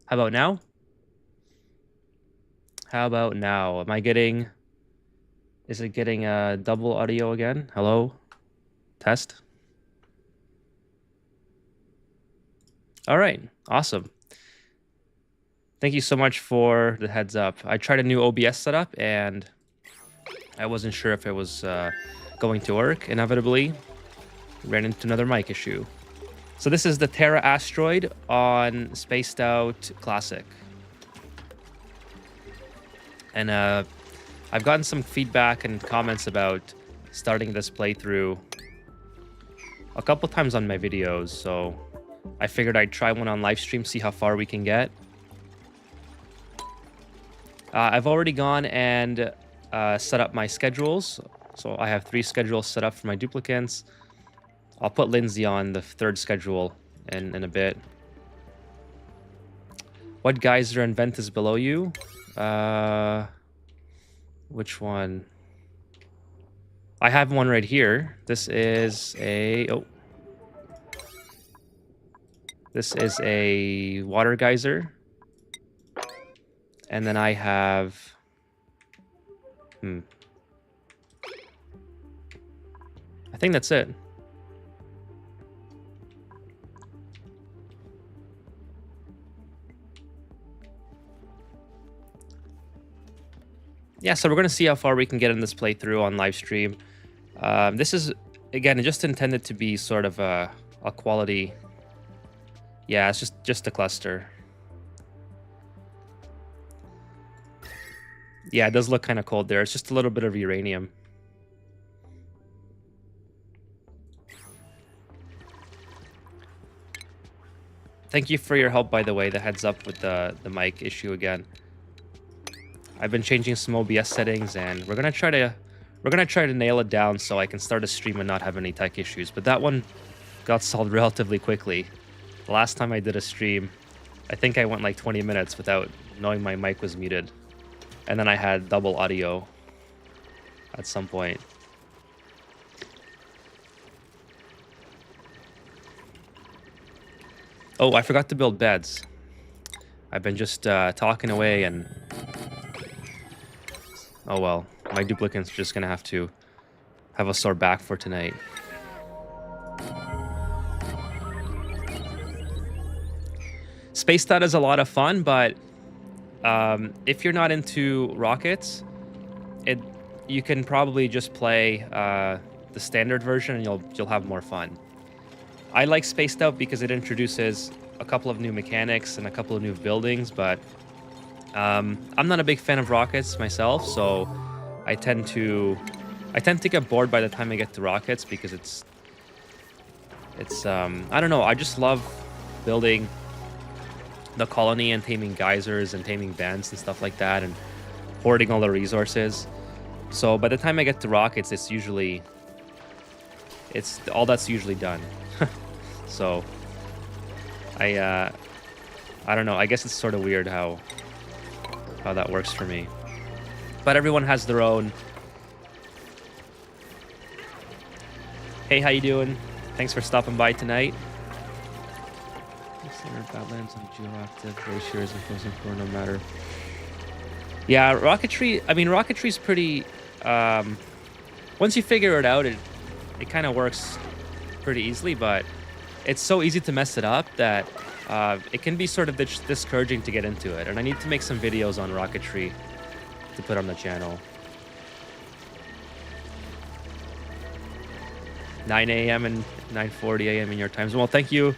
How about now? How about now? Am I getting... Is it getting double audio again? Hello? Test? All right. Awesome. Thank you so much for the heads up. I tried a new OBS setup, and I wasn't sure if it was going to work. Inevitably, ran into another mic issue. So this is the Terra Asteroid on Spaced Out Classic. And I've gotten some feedback and comments about starting this playthrough a couple times on my videos, so I figured I'd try one on live stream, see how far we can get. I've already gone and set up my schedules. So I have 3 schedules set up for my duplicants. I'll put Lindsay on the 3rd schedule in a bit. What geyser and vent is below you? Which one? I have one right here. This is a... Oh. This is a water geyser. And then I have... I think that's it. Yeah, so we're going to see how far we can get in this playthrough on live stream. This is, again, just intended to be sort of a quality... Yeah, it's just a cluster. Yeah, it does look kind of cold there. It's just a little bit of uranium. Thank you for your help, by the way, the heads up with the mic issue again. I've been changing some OBS settings, and we're gonna try to nail it down so I can start a stream and not have any tech issues. But that one got solved relatively quickly. The last time I did a stream, I think I went like 20 minutes without knowing my mic was muted. And then I had double audio at some point. Oh, I forgot to build beds. I've been just talking away and... Oh well, my duplicants are just gonna have to have a sore back for tonight. Spaced Out is a lot of fun, but if you're not into rockets, you can probably just play the standard version and you'll have more fun. I like Spaced Out because it introduces a couple of new mechanics and a couple of new buildings, but I'm not a big fan of rockets myself, so I tend to get bored by the time I get to rockets because it's I don't know, I just love building the colony and taming geysers and taming vents and stuff like that and hoarding all the resources. So by the time I get to rockets, all that's usually done. So I don't know, I guess it's sort of weird how that works for me. But everyone has their own. Hey, how you doing? Thanks for stopping by tonight. Badlands and geoactive glaciers and frozen core, no matter. Yeah, rocketry. I mean, rocketry's pretty. Once you figure it out, it kind of works pretty easily. But it's so easy to mess it up that it can be sort of discouraging to get into it. And I need to make some videos on rocketry to put on the channel. 9 a.m. and 9:40 a.m. in your times. Well, thank you.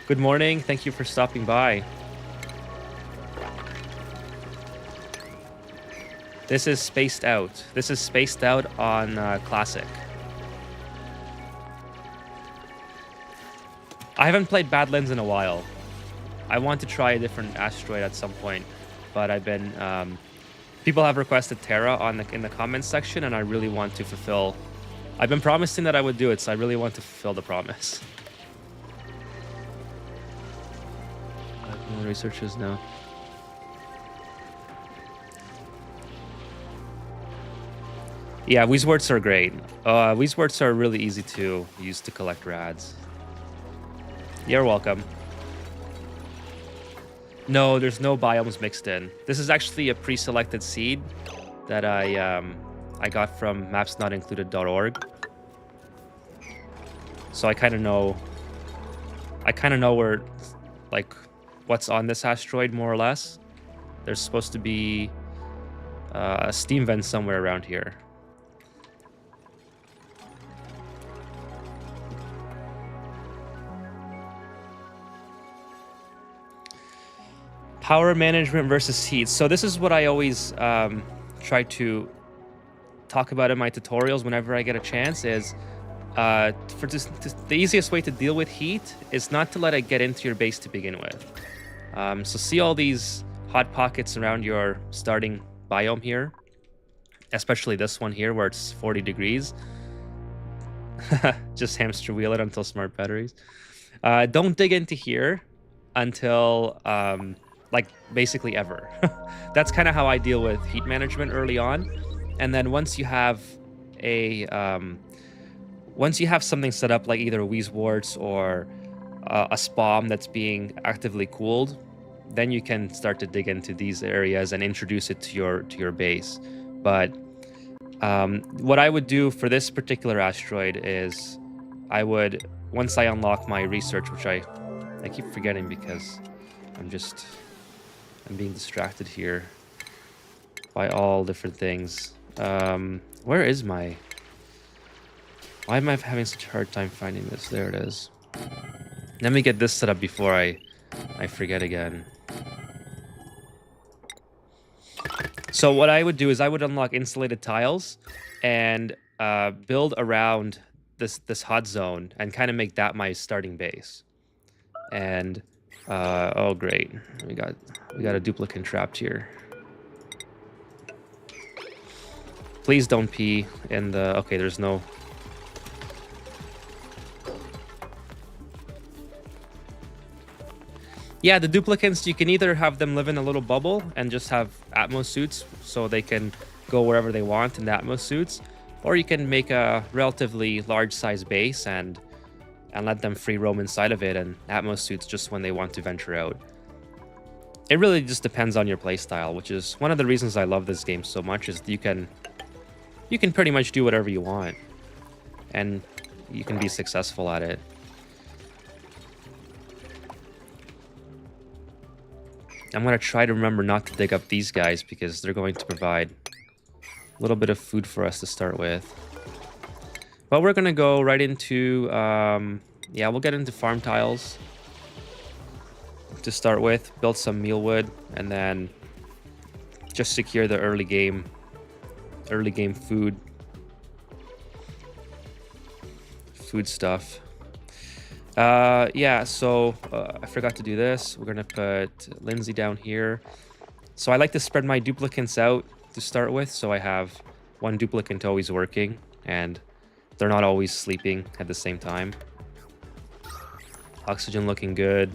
Good morning. Thank you for stopping by. This is Spaced Out. This is Spaced Out on Classic. I haven't played Badlands in a while. I want to try a different asteroid at some point, but I've been... people have requested Terra in the comments section, and I really want to fulfill... I've been promising that I would do it, so I really want to fulfill the promise. Researchers now. Yeah, Weezworts are great. Weezworts are really easy to use to collect rads. You're welcome. No, there's no biomes mixed in. This is actually a pre-selected seed that I got from mapsnotincluded.org. So I kind of know where, like, what's on this asteroid more or less. There's supposed to be a steam vent somewhere around here. Power management versus heat. So this is what I always try to talk about in my tutorials whenever I get a chance is the easiest way to deal with heat is not to let it get into your base to begin with. So see all these hot pockets around your starting biome here, especially this one here where it's 40 degrees. Just hamster wheel it until smart batteries. Don't dig into here until like basically ever. That's kind of how I deal with heat management early on. And then once you have something set up like either Wheezeworts or a spawn that's being actively cooled, then you can start to dig into these areas and introduce it to your base. But what I would do for this particular asteroid is I would, once I unlock my research, which I keep forgetting because I'm being distracted here by all different things. Where is my... Why am I having such a hard time finding this? There it is. Let me get this set up before I forget again. So what I would do is I would unlock insulated tiles and build around this hot zone and kind of make that my starting base. And oh great, we got a duplicate trapped here. Please don't pee in the... Okay, there's no... Yeah, the duplicates, you can either have them live in a little bubble and just have Atmos suits so they can go wherever they want in the Atmos suits, or you can make a relatively large size base and let them free roam inside of it and Atmos suits just when they want to venture out. It really just depends on your playstyle, which is one of the reasons I love this game so much, is you can pretty much do whatever you want and you can be successful at it. I'm going to try to remember not to dig up these guys because they're going to provide a little bit of food for us to start with. But we're going to go right into, yeah, we'll get into farm tiles to start with, build some mealwood, and then just secure the early game food stuff. Yeah, so I forgot to do this. We're gonna put Lindsay down here. So I like to spread my duplicates out to start with, so I have one duplicate always working and they're not always sleeping at the same time. Oxygen looking good.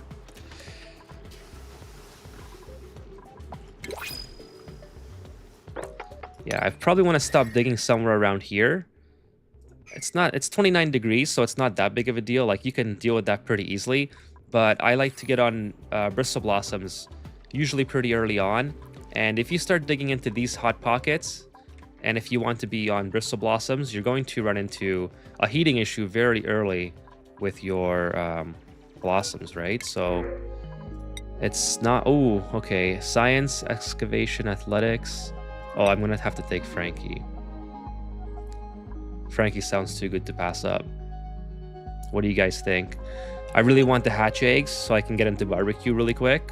Yeah, I probably want to stop digging somewhere around here. It's 29 degrees, so it's not that big of a deal. Like, you can deal with that pretty easily. But I like to get on bristle blossoms usually pretty early on. And if you start digging into these hot pockets, and if you want to be on bristle blossoms, you're going to run into a heating issue very early with your blossoms, right? So it's not... Oh, okay. Science, excavation, athletics. Oh, I'm going to have to take Frankie. Frankie sounds too good to pass up. What do you guys think? I really want to hatch eggs so I can get into barbecue really quick.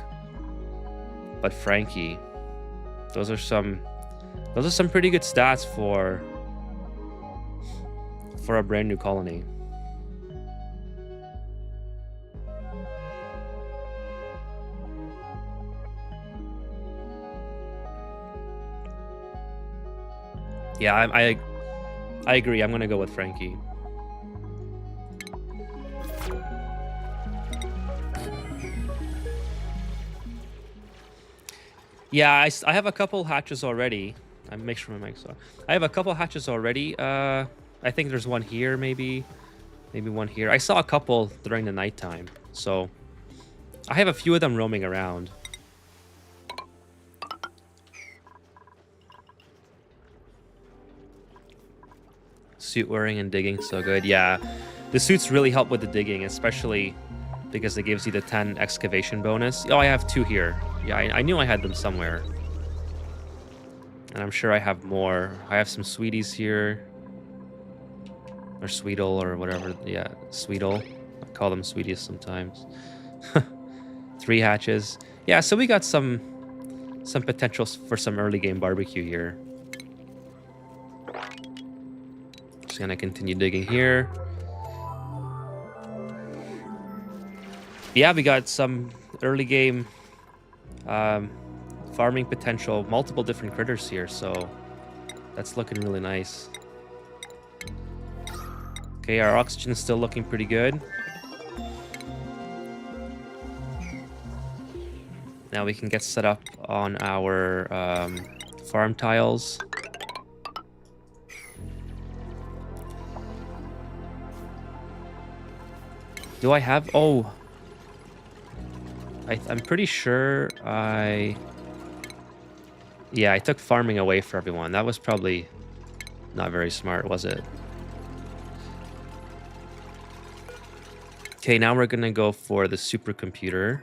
But Frankie, those are some pretty good stats for a brand new colony. Yeah, I agree. I'm gonna go with Frankie. Yeah, I have a couple hatches already. I make sure my mic's on. I have a couple hatches already. I think there's one here, maybe one here. I saw a couple during the nighttime, so I have a few of them roaming around. Suit wearing and digging so good. Yeah, the suits really help with the digging, especially because it gives you the 10 excavation bonus. Oh, I have 2 here. Yeah, I knew I had them somewhere. And I'm sure I have more. I have some sweeties here. Or Sweetle or whatever. Yeah, Sweetle. I call them sweeties sometimes. 3 hatches. Yeah, so we got some potential for some early game barbecue here. Just gonna continue digging here. Yeah, we got some early game farming potential, multiple different critters here, so that's looking really nice. Okay, our oxygen's still looking pretty good. Now we can get set up on our farm tiles. Do I have... Oh. I'm pretty sure Yeah, I took farming away for everyone. That was probably not very smart, was it? Okay, now we're gonna go for the supercomputer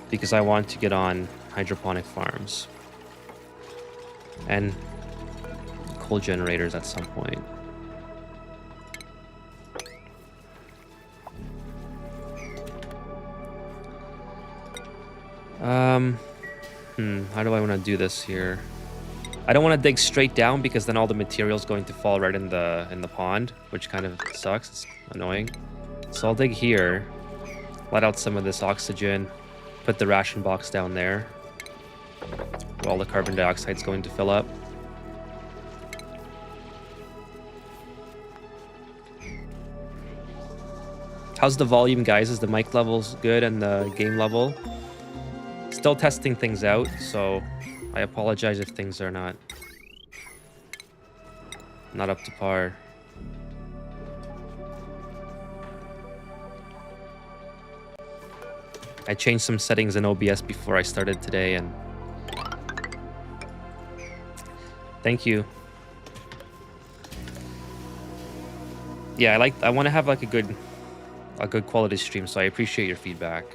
because I want to get on hydroponic farms and coal generators at some point. How do I want to do this here? I don't want to dig straight down because then all the material is going to fall right in the pond, which kind of sucks. It's annoying. So I'll dig here, let out some of this oxygen, put the ration box down there. All the carbon dioxide is going to fill up. How's the volume, guys? Is the mic levels good and the game level? Still testing things out, so I apologize if things are not up to par. I changed some settings in OBS before I started today, and thank you. Yeah, I want to have like a good quality stream, so I appreciate your feedback.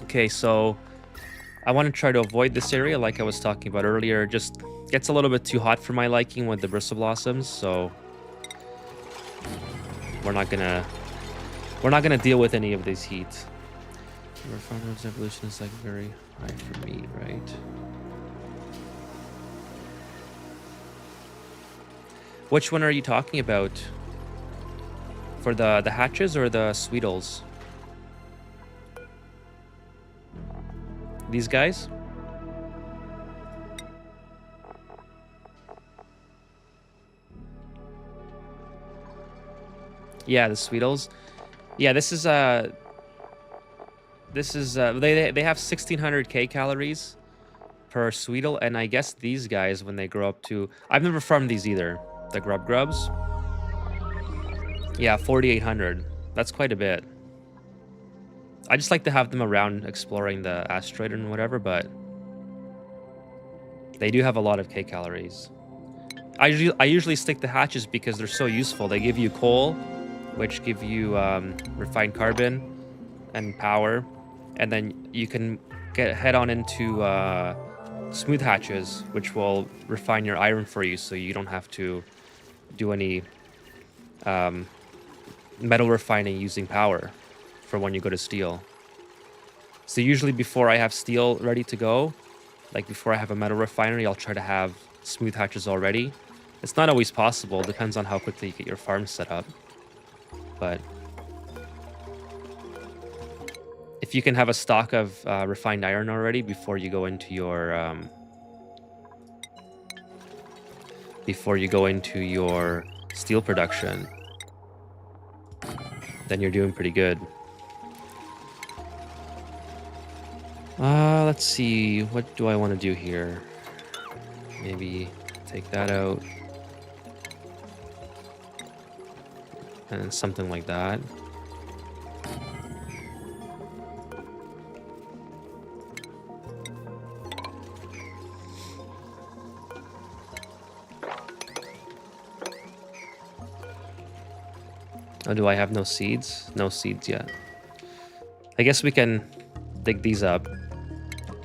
Okay, so I want to try to avoid this area like I was talking about earlier. Just gets a little bit too hot for my liking with the bristle blossoms, so we're not gonna deal with any of this heat. Farmer's evolution is like very high for me, right? Which one are you talking about? For the hatches or the Sweetles? These guys? Yeah, the Sweetles. Yeah, this is they have 1600k calories per Sweetle, and I guess these guys, when they grow up to, I've never farmed these either. The grubs. Yeah, 4800. That's quite a bit. I just like to have them around exploring the asteroid and whatever, but they do have a lot of K calories. I usually stick to hatches because they're so useful. They give you coal, which give you refined carbon and power, and then you can head on into smooth hatches, which will refine your iron for you, so you don't have to do any metal refining using power for when you go to steel. So usually before I have steel ready to go, like before I have a metal refinery, I'll try to have smooth hatches already. It's not always possible, depends on how quickly you get your farm set up. But if you can have a stock of refined iron already before you go into your steel production, then you're doing pretty good. Let's see, what do I want to do here? Maybe take that out. And something like that. Oh, do I have no seeds? No seeds yet. I guess we can dig these up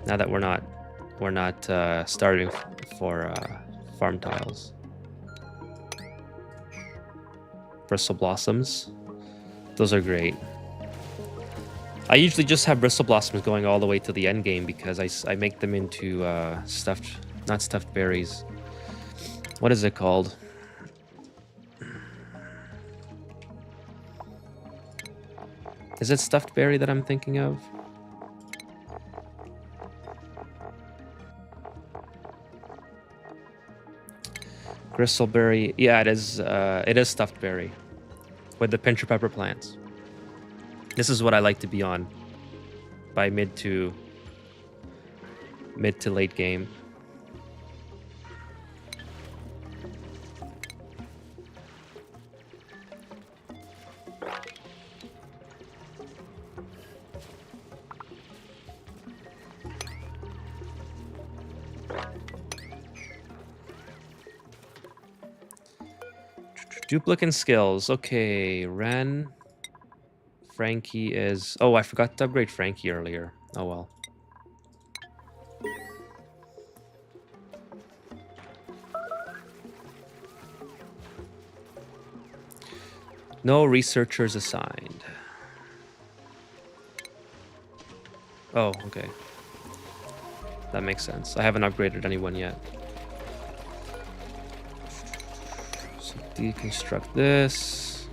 now that we're not starving for farm tiles. Bristle blossoms. Those are great. I usually just have bristle blossoms going all the way to the end game because I make them into not stuffed berries. What is it called? Is it stuffed berry that I'm thinking of? Gristleberry. Yeah, it is. It is stuffed berry with the pincher pepper plants. This is what I like to be on by mid to late game. Duplicate skills. Okay, Ren. Frankie is... Oh, I forgot to upgrade Frankie earlier. Oh, well. No researchers assigned. Oh, okay. That makes sense. I haven't upgraded anyone yet. So deconstruct this.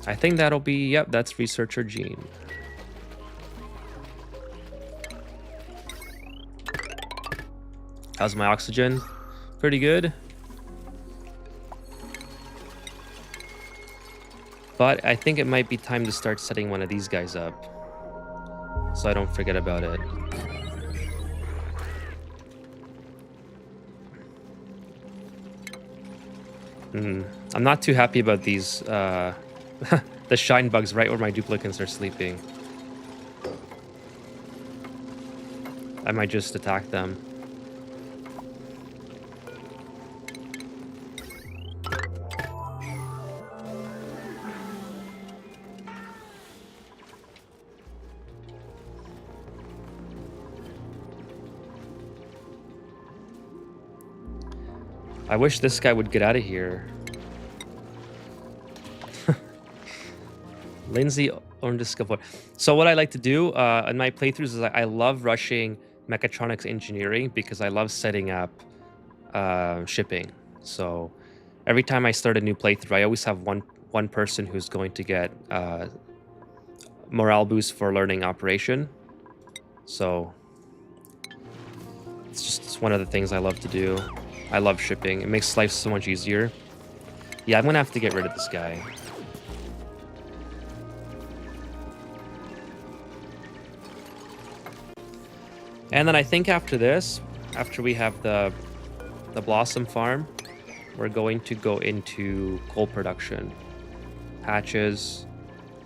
I think that'll be, yep, that's researcher Gene. How's my oxygen? Pretty good. But I think it might be time to start setting one of these guys up, so I don't forget about it. I'm not too happy about these, the shine bugs right where my duplicates are sleeping. I might just attack them. I wish this guy would get out of here. Lindsay earned a skill point. So what I like to do in my playthroughs is I love rushing mechatronics engineering because I love setting up shipping. So every time I start a new playthrough, I always have one person who's going to get morale boost for learning operation. So it's just one of the things I love to do. I love shipping. It makes life so much easier. Yeah, I'm gonna have to get rid of this guy. And then I think after this, after we have the blossom farm, we're going to go into coal production. Hatches,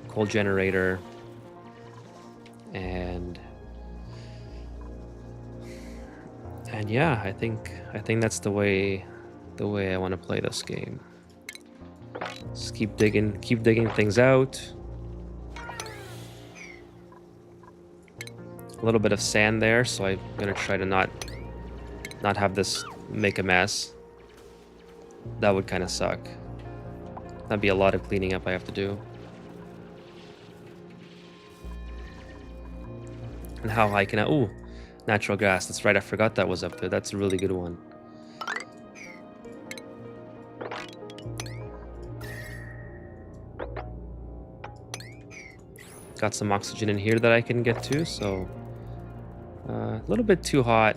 coal generator, and yeah, I think that's the way I want to play this game. Just keep digging things out. A little bit of sand there, so I'm gonna try to not have this make a mess. That would kind of suck. That'd be a lot of cleaning up I have to do. And how high can I... Ooh, natural gas. That's right, I forgot that was up there. That's a really good one. Got some oxygen in here that I can get to, so... a little bit too hot.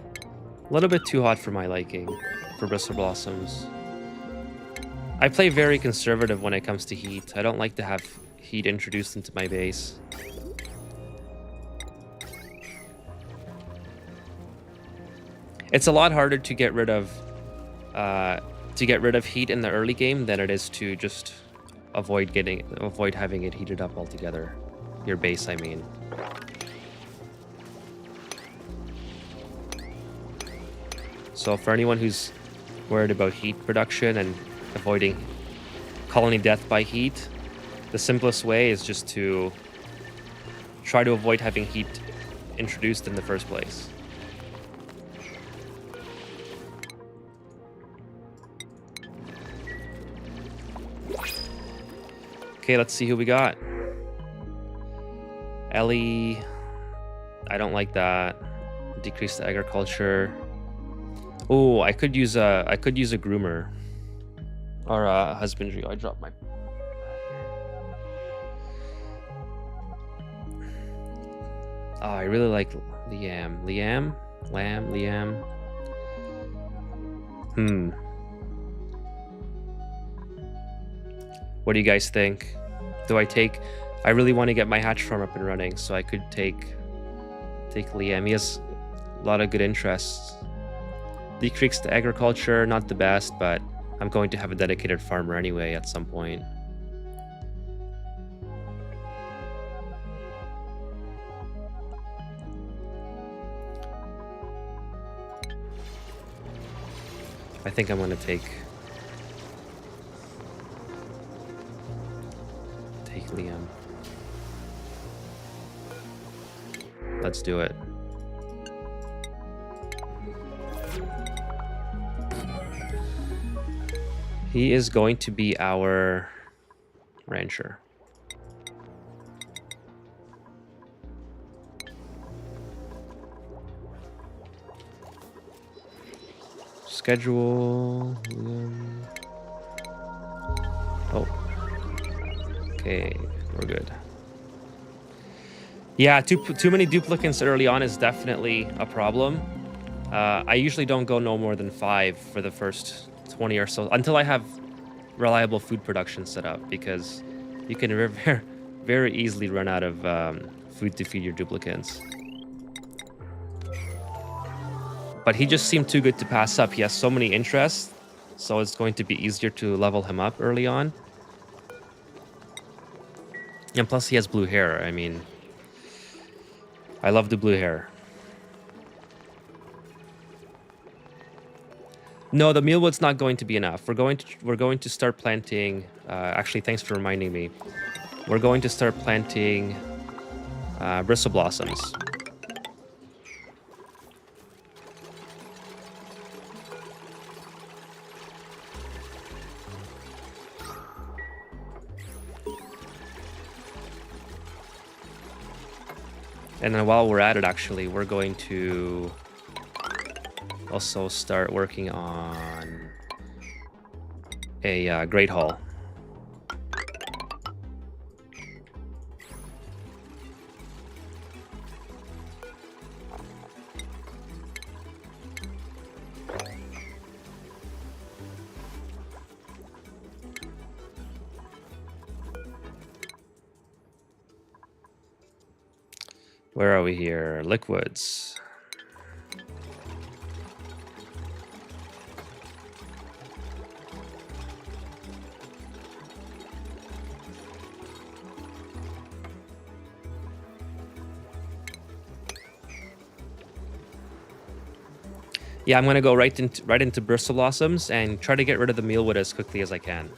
A little bit too hot for my liking, for Bristle Blossoms. I play very conservative when it comes to heat. I don't like to have heat introduced into my base. It's a lot harder to get rid of heat in the early game than it is to just avoid having it heated up altogether. Your base, I mean. So for anyone who's worried about heat production and avoiding colony death by heat, the simplest way is just to try to avoid having heat introduced in the first place. Okay, let's see who we got. Ellie. I don't like that. Decrease the agriculture. Oh, I could use a groomer or a husbandry. Oh, I dropped my. Oh, I really like Liam. Liam. What do you guys think? Do I take? I really want to get my hatch farm up and running, so I could take Liam. He has a lot of good interests. Decrease the agriculture, not the best, but I'm going to have a dedicated farmer anyway at some point. I think I'm going to take Liam. Let's do it. He is going to be our rancher. Schedule. Oh. Okay, we're good. Yeah, too many duplicates early on is definitely a problem. I usually don't go no more than 5 for the first 20 or so until I have reliable food production set up, because you can very easily run out of food to feed your duplicates. But he just seemed too good to pass up. He has so many interests, so it's going to be easier to level him up early on. And plus he has blue hair. I mean, I love the blue hair. No, the mealwood's not going to be enough. We're going to start planting. Actually, thanks for reminding me. We're going to start planting bristle blossoms. And then while we're at it, actually, we're going to also start working on a Great Hall. Where are we here? Liquids. Yeah, I'm gonna go right into bristle blossoms and try to get rid of the mealwood as quickly as I can.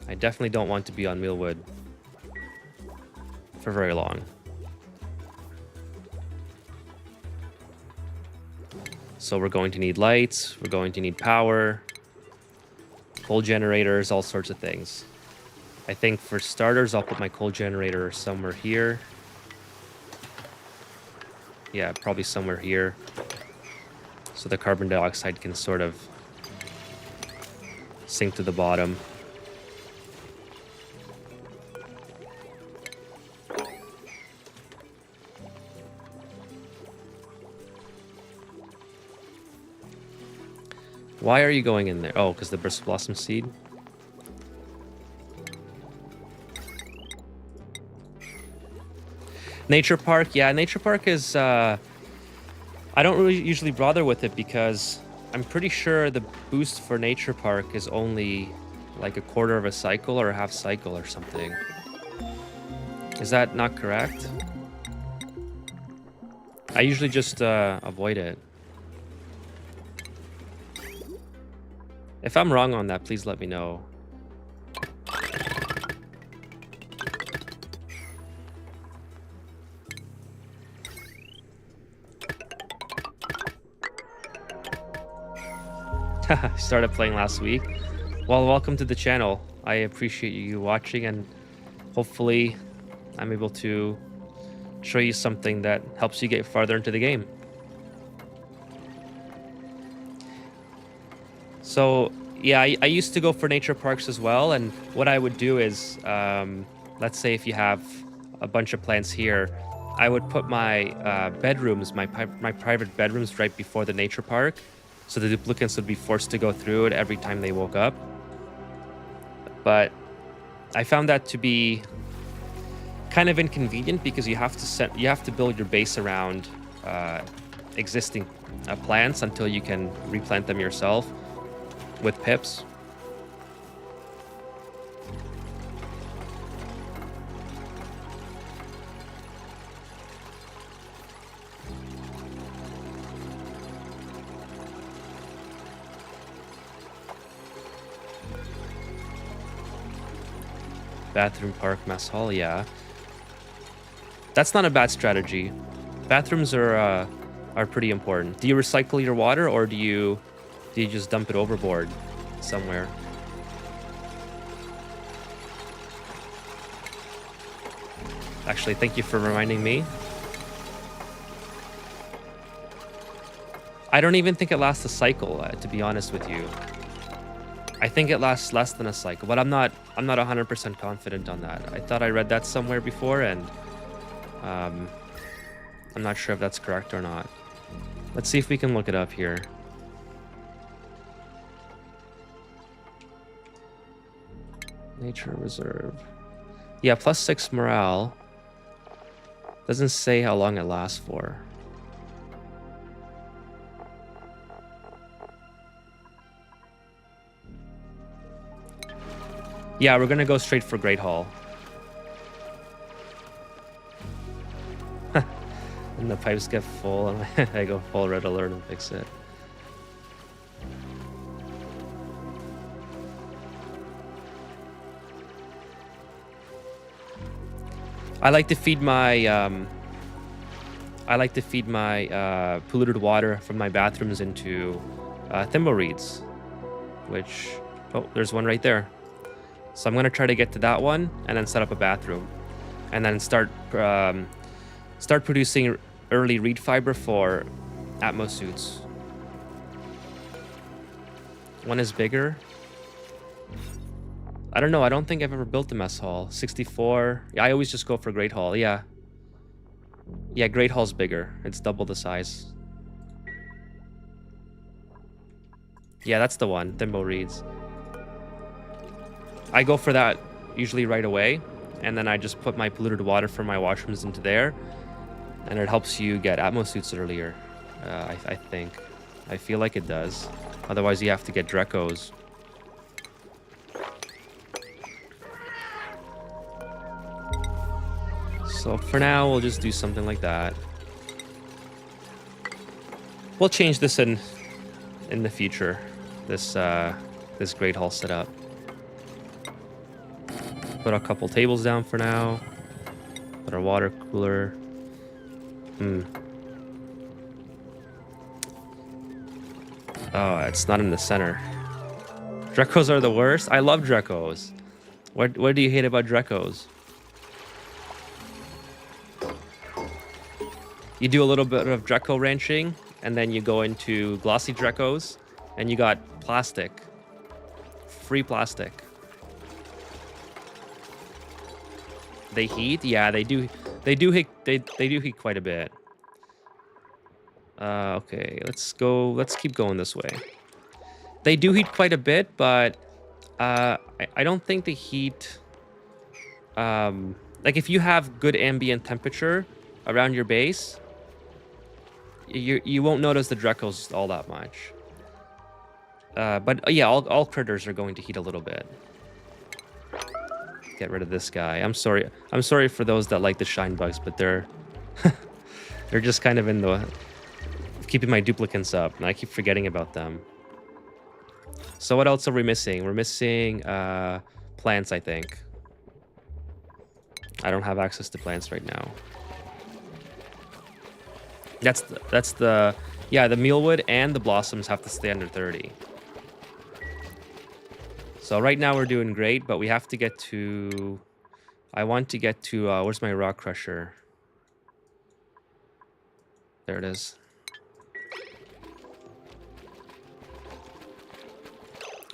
I definitely don't want to be on mealwood for very long. So we're going to need lights, we're going to need power, coal generators, all sorts of things. I think for starters, I'll put my coal generator somewhere here. Yeah, probably somewhere here. So the carbon dioxide can sort of sink to the bottom. Why are you going in there? Oh, because the bristle blossom seed. Nature Park, yeah, Nature Park is, I don't really usually bother with it because I'm pretty sure the boost for Nature Park is only like a quarter of a cycle or a half cycle or something. Is that not correct? I usually just avoid it. If I'm wrong on that, please let me know. Started playing last week. Well, welcome to the channel. I appreciate you watching, and hopefully I'm able to show you something that helps you get farther into the game. So yeah, I used to go for nature parks as well, and what I would do is, let's say if you have a bunch of plants here, I would put my bedrooms, my private bedrooms right before the nature park, so the duplicants would be forced to go through it every time they woke up. But I found that to be kind of inconvenient because you have to build your base around existing plants until you can replant them yourself with pips. Bathroom, park, mess hall, yeah. That's not a bad strategy. Bathrooms are pretty important. Do you recycle your water, or do you just dump it overboard somewhere? Actually, thank you for reminding me. I don't even think it lasts a cycle, to be honest with you. I think it lasts less than a cycle, but I'm not 100% confident on that. I thought I read that somewhere before, and I'm not sure if that's correct or not. Let's see if we can look it up here. Nature reserve. Yeah, +6 morale. Doesn't say how long it lasts for. Yeah, we're gonna go straight for Great Hall. And the pipes get full, and I go full red alert and fix it. I like to feed my polluted water from my bathrooms into thimble reeds, which, oh, there's one right there. So I'm gonna try to get to that one and then set up a bathroom, and then start producing early reed fiber for Atmos suits. One is bigger. I don't know. I don't think I've ever built a mess hall. 64. Yeah, I always just go for Great Hall. Yeah. Yeah, Great Hall's bigger. It's double the size. Yeah, that's the one. Thimble reeds. I go for that usually right away, and then I just put my polluted water from my washrooms into there, and it helps you get Atmos suits earlier. I think. I feel like it does. Otherwise, you have to get Drecos. So for now, we'll just do something like that. We'll change this in the future. This Great Hall setup. Put a couple tables down for now. Put our water cooler. Oh, it's not in the center. Drecos are the worst. I love Drecos. What do you hate about Drecos? You do a little bit of Dreco ranching, and then you go into glossy Drecos, and you got plastic. Free plastic. They heat? Yeah, they do. They do heat quite a bit. Okay, let's go. Let's keep going this way. They do heat quite a bit, but I don't think the heat. Like if you have good ambient temperature around your base, you won't notice the Drecos all that much. But yeah, all critters are going to heat a little bit. Get rid of this guy. I'm sorry for those that like the shine bugs, but they're they're just kind of in the keeping my duplicants up, and I keep forgetting about them. So what else are we missing? We're missing plants, I think. I don't have access to plants right now. That's the yeah, the mealwood and the blossoms have to stay under 30. So right now we're doing great, but we have to get to... I want to get to... where's my rock crusher? There it is.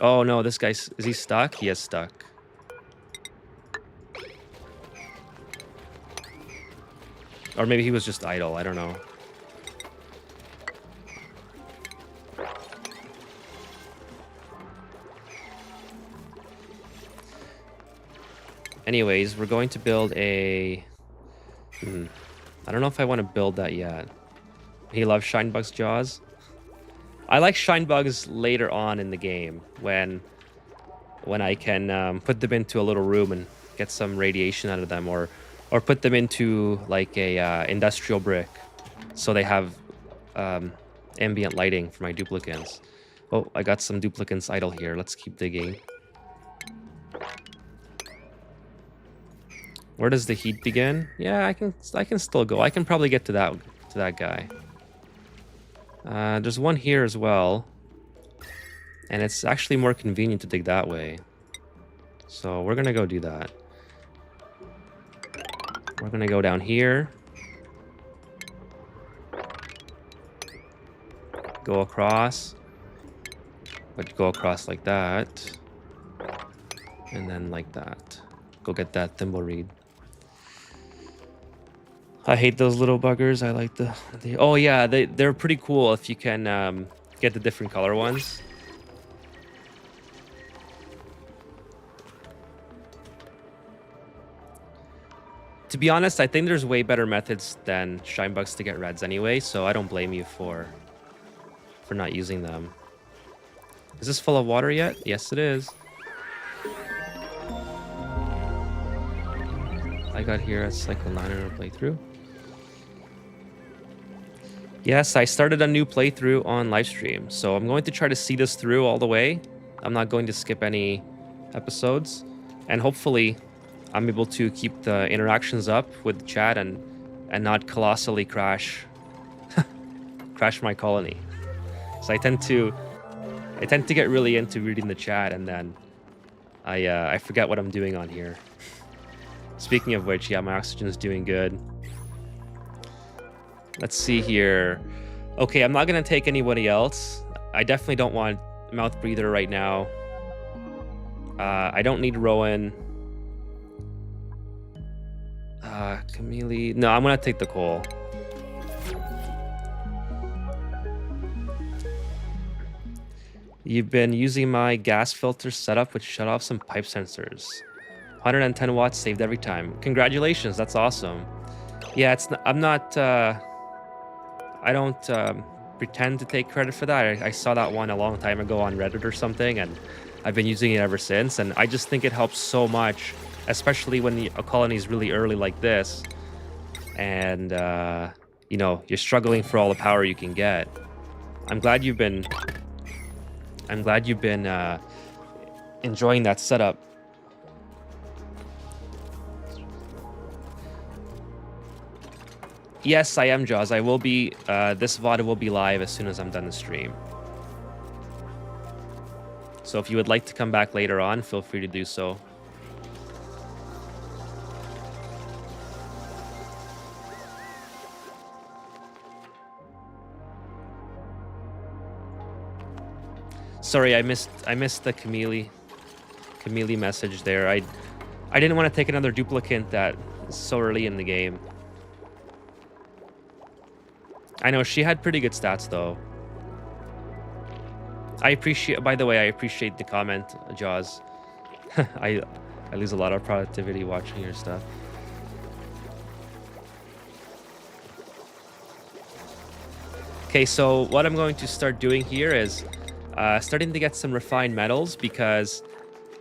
Oh no, this guy's... Is he stuck? He is stuck. Or maybe he was just idle. I don't know. Anyways, we're going to build a... I don't know if I want to build that yet. He loves Shinebug's jaws. I like Shinebugs later on in the game when I can put them into a little room and get some radiation out of them, or put them into like a industrial brick, so they have ambient lighting for my duplicants. Oh, I got some duplicants idle here. Let's keep digging. Where does the heat begin? Yeah, I can still go. I can probably get to that guy. There's one here as well, and it's actually more convenient to dig that way. So we're gonna go do that. We're gonna go down here, go across, but go across like that, and then like that. Go get that thimble reed. I hate those little buggers. I like the oh yeah, they're pretty cool if you can get the different color ones. To be honest, I think there's way better methods than Shinebugs to get reds anyway, so I don't blame you for not using them. Is this full of water yet? Yes, it is. I got here at Cycle 9 in a playthrough. Yes, I started a new playthrough on livestream, so I'm going to try to see this through all the way. I'm not going to skip any episodes, and hopefully I'm able to keep the interactions up with the chat and not colossally crash my colony. So I tend to get really into reading the chat, and then I forget what I'm doing on here. Speaking of which, yeah, my oxygen is doing good. Let's see here. Okay, I'm not gonna take anybody else. I definitely don't want mouth breather right now. I don't need Rowan. Camille. No, I'm gonna take the coal. You've been using my gas filter setup, which shut off some pipe sensors. 110 watts saved every time. Congratulations, that's awesome. Yeah, I'm not. I don't pretend to take credit for that. I saw that one a long time ago on Reddit or something, and I've been using it ever since. And I just think it helps so much, especially when a colony is really early like this, and you know, you're struggling for all the power you can get. I'm glad you've been enjoying that setup. Yes, I am, Jaws. I will be, this VOD will be live as soon as I'm done the stream. So if you would like to come back later on, feel free to do so. Sorry, I missed the Camille message there. I didn't want to take another duplicant that is so early in the game. I know she had pretty good stats though. By the way, I appreciate the comment, Jaws. I lose a lot of productivity watching your stuff. Okay, so what I'm going to start doing here is starting to get some refined metals, because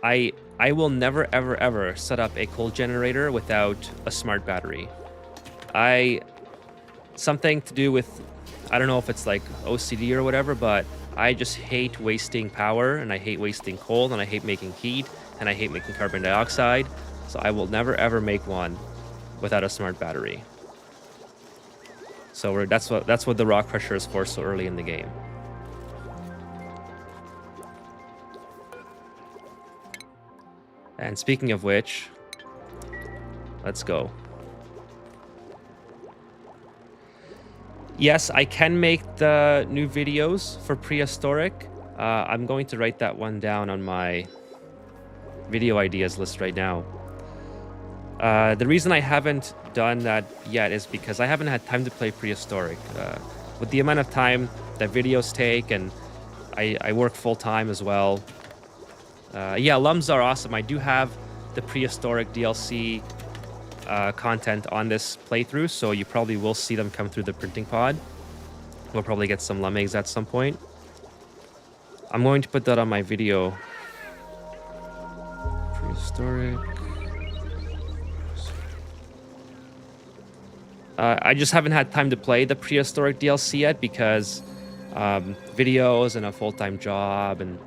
I will never ever set up a coal generator without a smart battery. Something to do with, I don't know if it's like OCD or whatever, but I just hate wasting power, and I hate wasting coal, and I hate making heat, and I hate making carbon dioxide. So I will never ever make one without a smart battery. So that's what the rock crusher is for so early in the game. And speaking of which, let's go. Yes, I can make the new videos for prehistoric. I'm going to write that one down on my video ideas list right now. The reason I haven't done that yet is because I haven't had time to play prehistoric. With the amount of time that videos take, and I work full-time as well. Yeah, Lums are awesome. I do have the prehistoric DLC content on this playthrough, so you probably will see them come through the printing pod. We'll probably get some lum eggs at some point. I'm going to put that on my video. Prehistoric. I just haven't had time to play the prehistoric DLC yet because videos and a full-time job and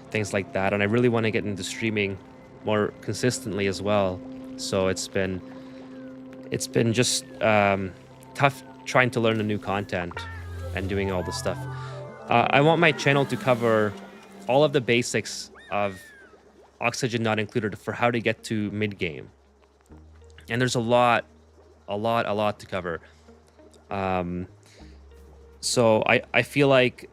things like that, and I really want to get into streaming more consistently as well. So it's been just tough trying to learn the new content and doing all the stuff. I want my channel to cover all of the basics of Oxygen Not Included for how to get to mid-game. And there's a lot to cover. So I feel like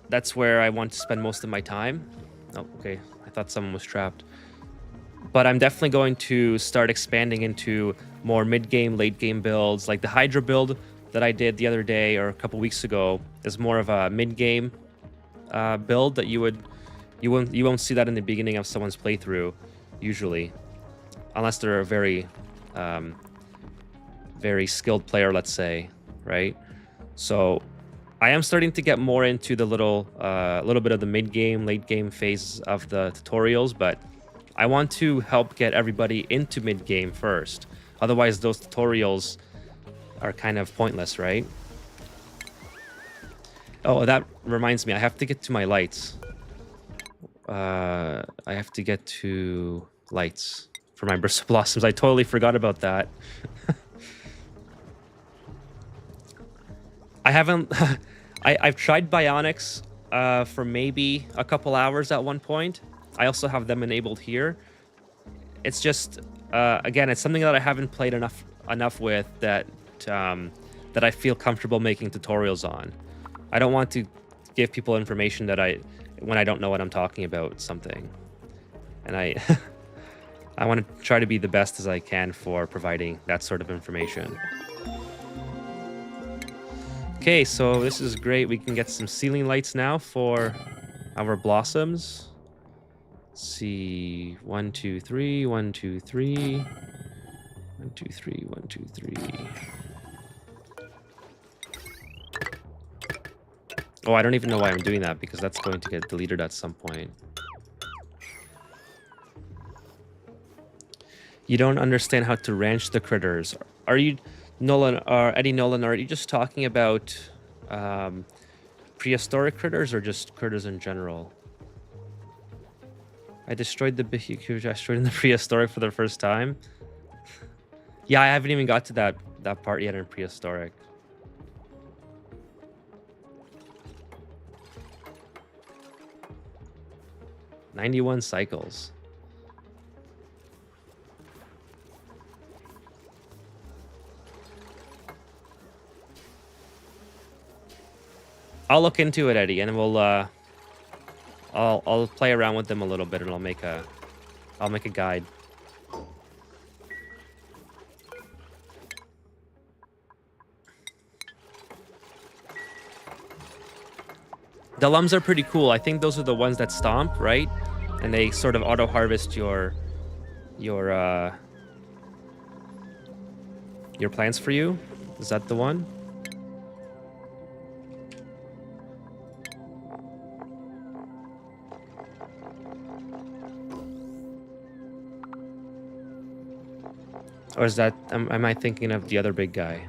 that's where I want to spend most of my time. Oh, okay. I thought someone was trapped. But I'm definitely going to start expanding into more mid-game, late-game builds. Like the Hydra build that I did the other day or a couple weeks ago is more of a mid-game build that you won't see that in the beginning of someone's playthrough usually, unless they're a very very skilled player, let's say, right? So I am starting to get more into the little bit of the mid-game, late-game phase of the tutorials, but I want to help get everybody into mid-game first. Otherwise, those tutorials are kind of pointless, right? Oh, that reminds me. I have to get to my lights. I have to get to lights for my Bristle Blossoms. I totally forgot about that. I haven't... I've tried Bionics for maybe a couple hours at one point. I also have them enabled here. It's just, again, it's something that I haven't played enough with that I feel comfortable making tutorials on. I don't want to give people information that when I don't know what I'm talking about something. And I want to try to be the best as I can for providing that sort of information. Okay, so this is great. We can get some ceiling lights now for our blossoms. Let's see, 1, 2, 3, 1, 2, 3, 1, 2, 3, 1, 2, 3. Oh, I don't even know why I'm doing that because that's going to get deleted at some point. You don't understand how to ranch the critters. Are you, Nolan, or Eddie Nolan, are you just talking about prehistoric critters or just critters in general? I destroyed the Asteroid in the prehistoric for the first time. Yeah, I haven't even got to that part yet in prehistoric. "91 cycles. I'll look into it, Eddie, and we'll I'll play around with them a little bit, and I'll make a guide. The lums are pretty cool. I think those are the ones that stomp, right? And they sort of auto harvest your plants for you. Is that the one? Or is that, am I thinking of the other big guy?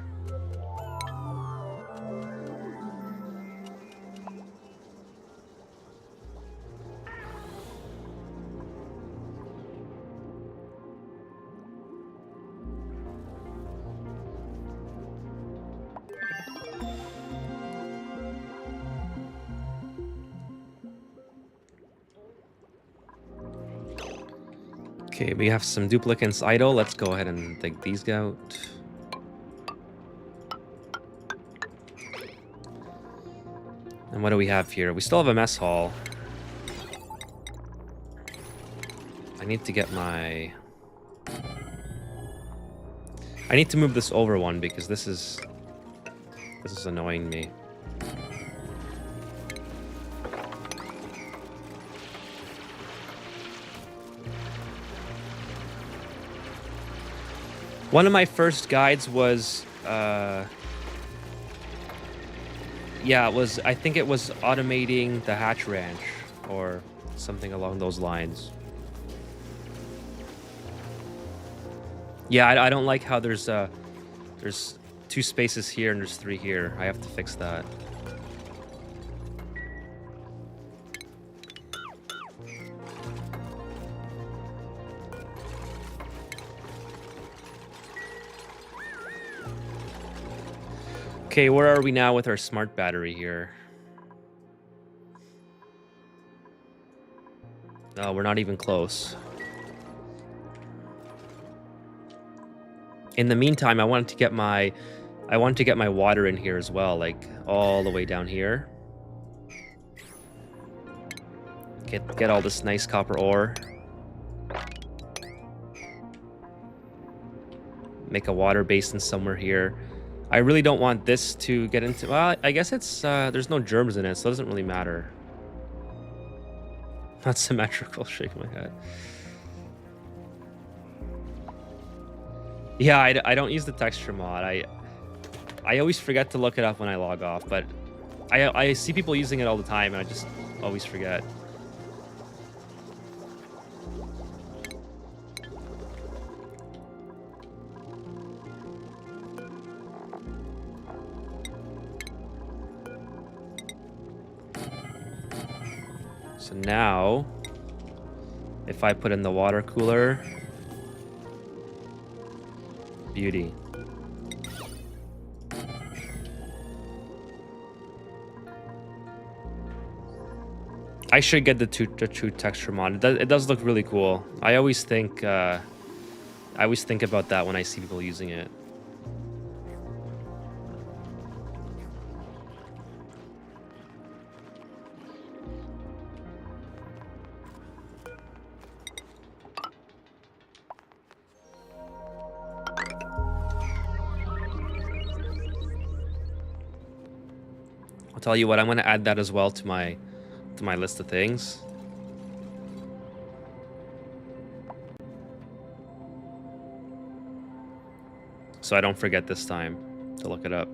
Okay, we have some duplicates idle. Let's go ahead and take these out. And what do we have here? We still have a mess hall. I need to get my... I need to move this over one because this is annoying me. One of my first guides was, yeah, I think it was automating the hatch ranch or something along those lines. Yeah, I don't like how there's 2 spaces here and there's 3 here. I have to fix that. Okay, where are we now with our smart battery here? No, we're not even close. In the meantime, I wanted to get my water in here as well, like all the way down here. Get all this nice copper ore. Make a water basin somewhere here. I really don't want this to get into... Well, I guess it's... there's no germs in it, so it doesn't really matter. Not symmetrical, shaking my head. Yeah, I don't use the texture mod. I always forget to look it up when I log off, but I see people using it all the time, and I just always forget. So now, if I put in the water cooler, beauty. I should get the true texture mod. It does look really cool. I always think about that when I see people using it. I'll tell you what, I'm going to add that as well to my list of things. So I don't forget this time to look it up.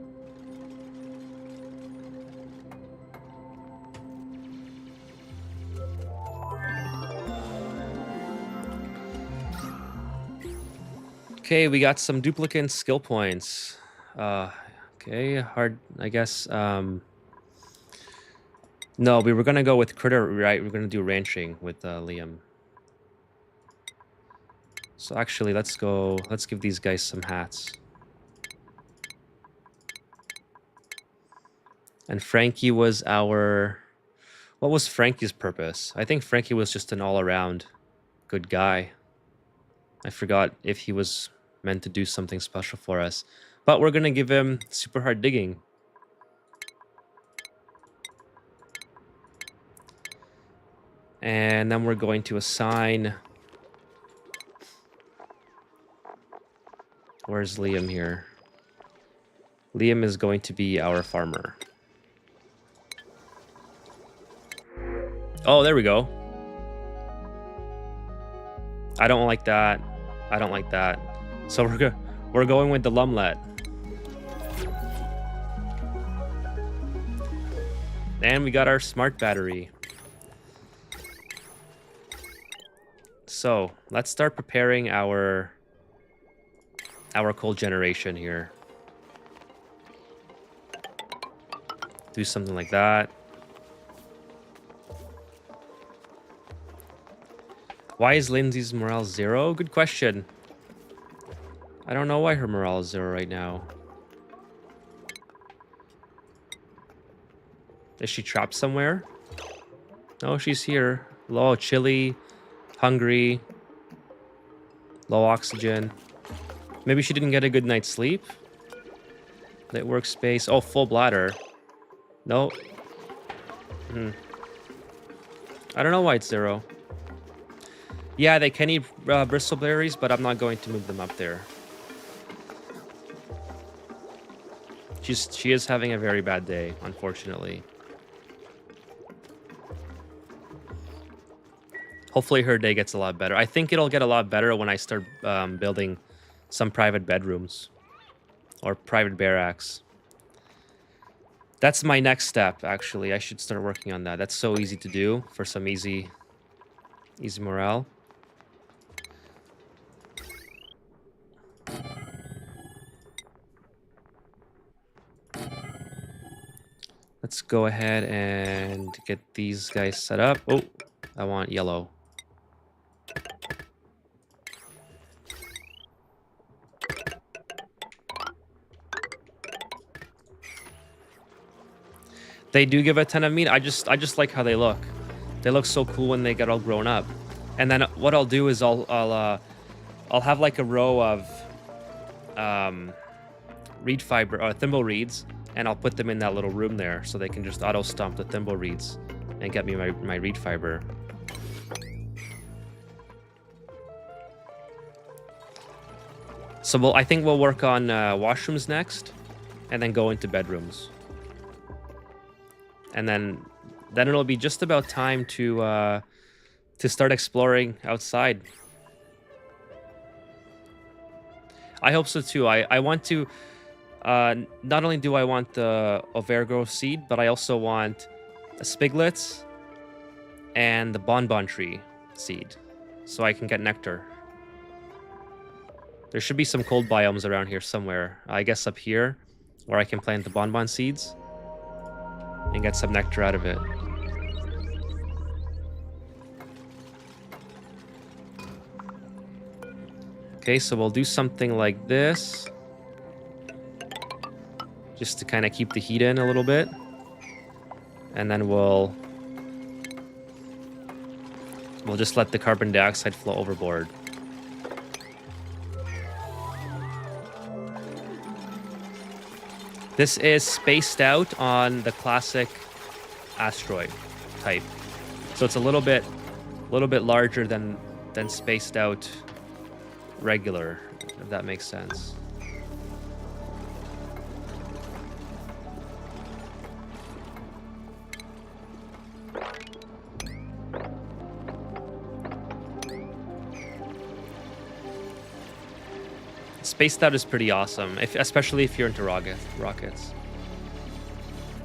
Okay, we got some duplicate skill points. Okay, hard, I guess. No, we were gonna go with critter, right? We're gonna do ranching with Liam. So actually, let's give these guys some hats. And Frankie was our... What was Frankie's purpose? I think Frankie was just an all-around good guy. I forgot if he was meant to do something special for us. But we're gonna give him super hard digging. And then we're going to assign... Where's Liam here? Liam is going to be our farmer. Oh, there we go. I don't like that. I don't like that. So we're going with the Lumlet. And we got our smart battery. So let's start preparing our coal generation here. Do something like that. Why is Lindsay's morale 0? Good question. I don't know why her morale is 0 right now. Is she trapped somewhere? No, she's here. Low, chilly, hungry. Low oxygen. Maybe she didn't get a good night's sleep. Lit workspace. Oh, full bladder. No. I don't know why it's 0. Yeah, they can eat bristleberries, but I'm not going to move them up there. She is having a very bad day, unfortunately. Hopefully her day gets a lot better. I think it'll get a lot better when I start building some private bedrooms or private barracks. That's my next step, actually. I should start working on that. That's so easy to do for some easy morale. Let's go ahead and get these guys set up. Oh, I want yellow. They do give a ton of meat. I just like how they look. They look so cool when they get all grown up. And then what I'll do is I'll have like a row of reed fiber or thimble reeds, and I'll put them in that little room there so they can just auto stomp the thimble reeds and get me my reed fiber. So I think we'll work on washrooms next, and then go into bedrooms. And then it'll be just about time to start exploring outside. I hope so too. I want to. Not only do I want the Overgrowth seed, but I also want the spiglets and the bonbon tree seed, so I can get nectar. There should be some cold biomes around here somewhere. I guess up here, where I can plant the bonbon seeds and get some nectar out of it. Okay, so we'll do something like this, just to kind of keep the heat in a little bit. And then we'll just let the carbon dioxide flow overboard. This is spaced out on the classic Asteroid type. So it's a little bit larger than spaced out regular, if that makes sense. Spaced out is pretty awesome, especially if you're into rockets.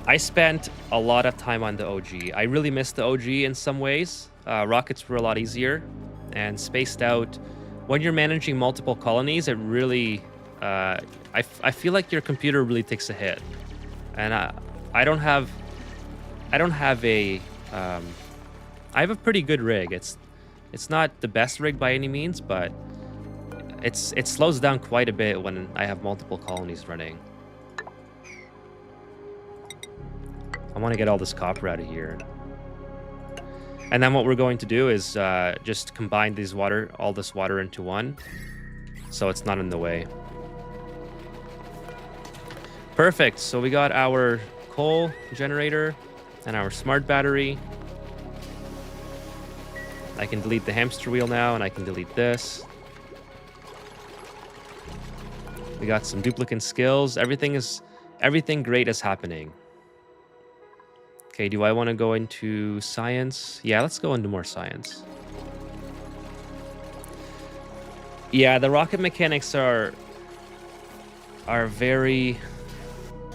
I spent a lot of time on the OG. I really miss the OG in some ways. Rockets were a lot easier, and spaced out, when you're managing multiple colonies, it really, I feel like your computer really takes a hit. And I have a pretty good rig. It's not the best rig by any means, but it slows down quite a bit when I have multiple colonies running. I want to get all this copper out of here. And then what we're going to do is just combine all this water into one, so it's not in the way. Perfect. So we got our coal generator and our smart battery. I can delete the hamster wheel now, and I can delete this. We got some duplicate skills. Everything great is happening. Okay, do I want to go into science? Yeah, let's go into more science. Yeah, the rocket mechanics are very...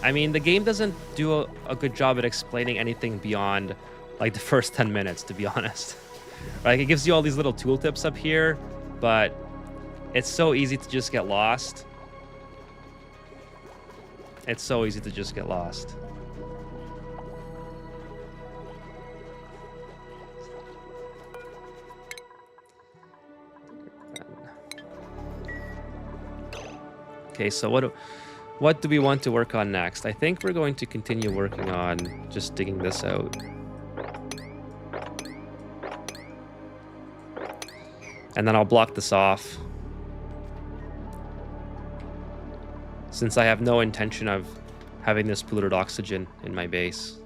I mean, the game doesn't do a good job at explaining anything beyond like the first 10 minutes, to be honest. Like, it gives you all these little tooltips up here, but it's so easy to just get lost. It's so easy to just get lost. Okay, so what do we want to work on next? I think we're going to continue working on just digging this out. And then I'll block this off since I have no intention of having this polluted oxygen in my base.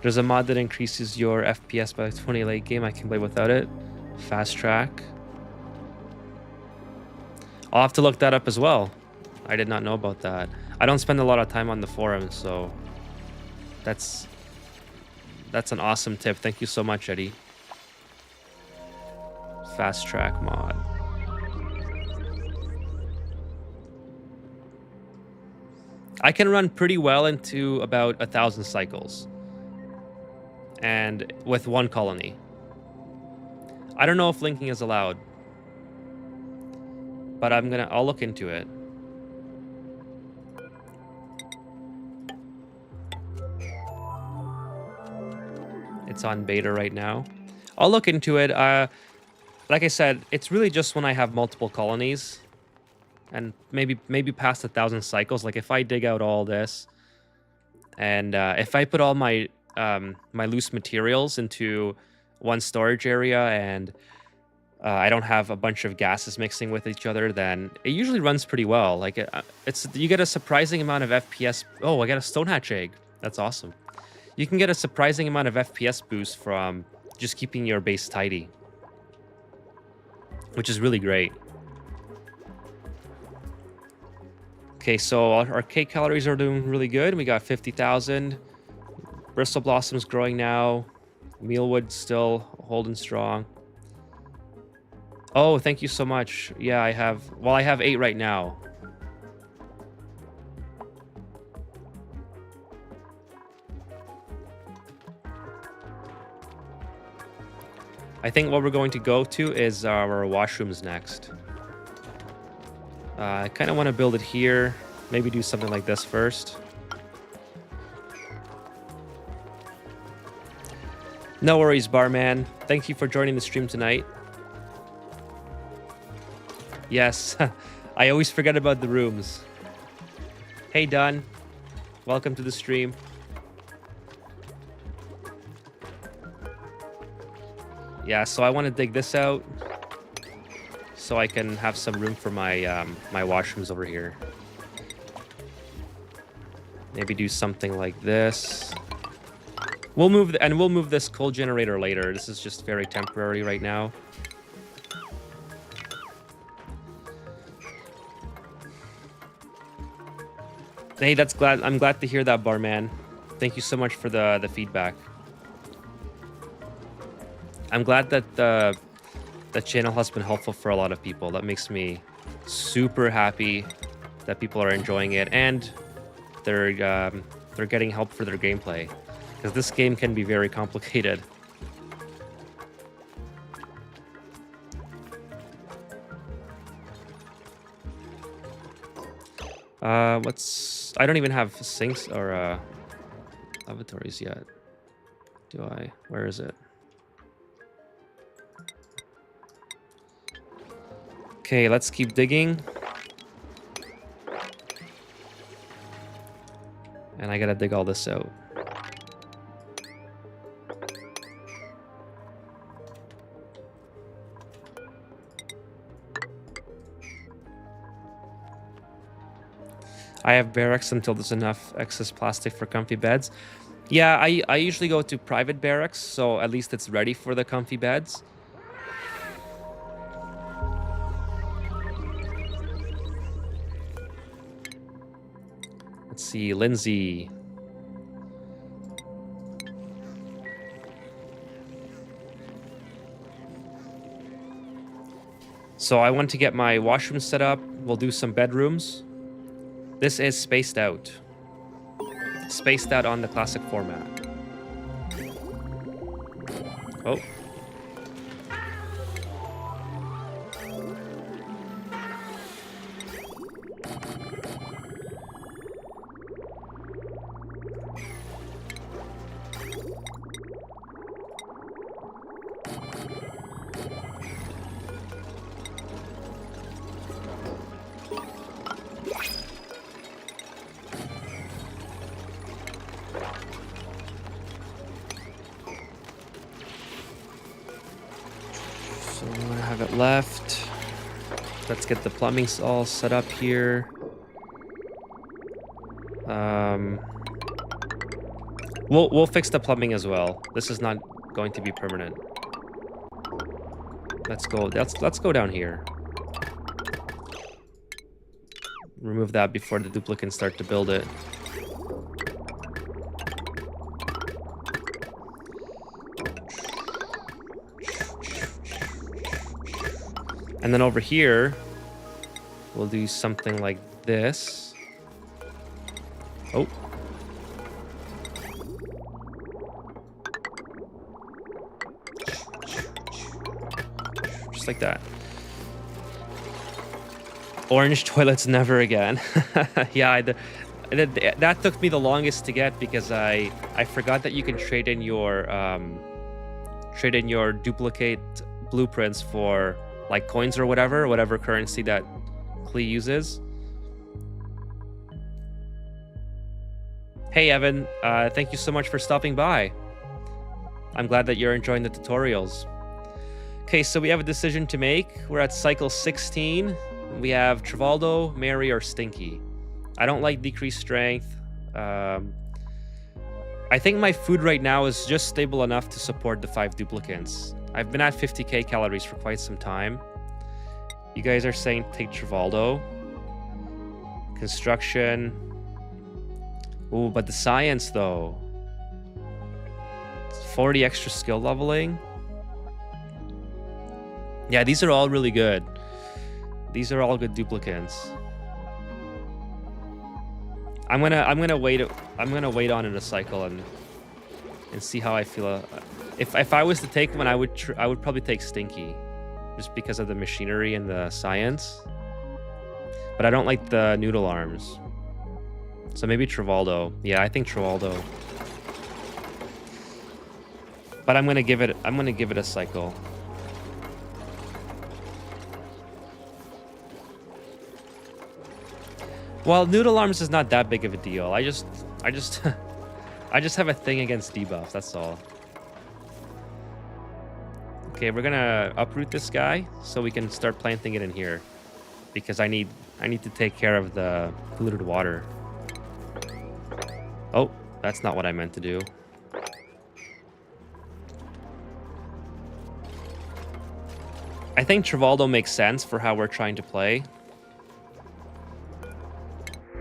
There's a mod that increases your FPS by 20 late game. I can play without it. Fast track. I'll have to look that up as well. I did not know about that. I don't spend a lot of time on the forums, so that's an awesome tip. Thank you so much, Eddie. Fast track mod. I can run pretty well into about 1,000 cycles. And with one colony. I don't know if linking is allowed, but I'll look into it. It's on beta right now. I'll look into it. Like I said, it's really just when I have multiple colonies and maybe past 1,000 cycles. Like if I dig out all this and if I put all my loose materials into one storage area and I don't have a bunch of gases mixing with each other, then it usually runs pretty well. Like you get a surprising amount of FPS. Oh, I got a stone hatch egg. That's awesome. You can get a surprising amount of FPS boost from just keeping your base tidy, which is really great. Okay, so our cake calories are doing really good. We got 50,000. Bristle Blossom's growing now. Mealwood still holding strong. Oh, thank you so much. Yeah, I have 8 right now. I think what we're going to go to is our washrooms next. I kind of want to build it here. Maybe do something like this first. No worries, barman. Thank you for joining the stream tonight. Yes, I always forget about the rooms. Hey, Don. Welcome to the stream. Yeah, so I want to dig this out so I can have some room for my my washrooms over here. Maybe do something like this. We'll move this coal generator later. This is just very temporary right now. Hey, I'm glad to hear that, barman. Thank you so much for the feedback. I'm glad that the channel has been helpful for a lot of people. That makes me super happy that people are enjoying it and they're getting help for their gameplay. Because this game can be very complicated. I don't even have sinks or lavatories yet. Do I? Where is it? Okay, let's keep digging. And I gotta dig all this out. I have barracks until there's enough excess plastic for comfy beds. Yeah, I usually go to private barracks, so at least it's ready for the comfy beds. Let's see, Lindsay. So I want to get my washroom set up. We'll do some bedrooms. This is spaced out. Spaced out on the classic format. Oh. So I'm gonna have it left. Let's get the plumbing all set up here. We'll fix the plumbing as well. This is not going to be permanent. Let's go down here. Remove that before the duplicants start to build it. And then over here, we'll do something like this. Oh. Just like that. Orange toilets never again. Yeah, that took me the longest to get because I forgot that you can trade in your duplicate blueprints for like coins or whatever currency that Klee uses. Hey Evan, thank you so much for stopping by. I'm glad that you're enjoying the tutorials. Okay, so we have a decision to make. We're at cycle 16. We have Trivaldo, Mary, or Stinky. I don't like decreased strength. I think my food right now is just stable enough to support the 5 duplicants. I've been at 50k calories for quite some time. You guys are saying take Trivaldo. Construction. Ooh, but the science though. 40 extra skill leveling. Yeah, these are all really good. These are all good duplicants. I'm gonna wait on in a cycle and see how I feel. If I was to take one, I would probably take Stinky, just because of the machinery and the science. But I don't like the noodle arms, so maybe Trivaldo. Yeah, I think Trivaldo. But I'm gonna give it a cycle. Well, noodle arms is not that big of a deal. I just have a thing against debuffs, that's all. Okay, we're gonna uproot this guy so we can start planting it in here, because I need to take care of the polluted water. Oh, that's not what I meant to do. I think Trivaldo makes sense for how we're trying to play.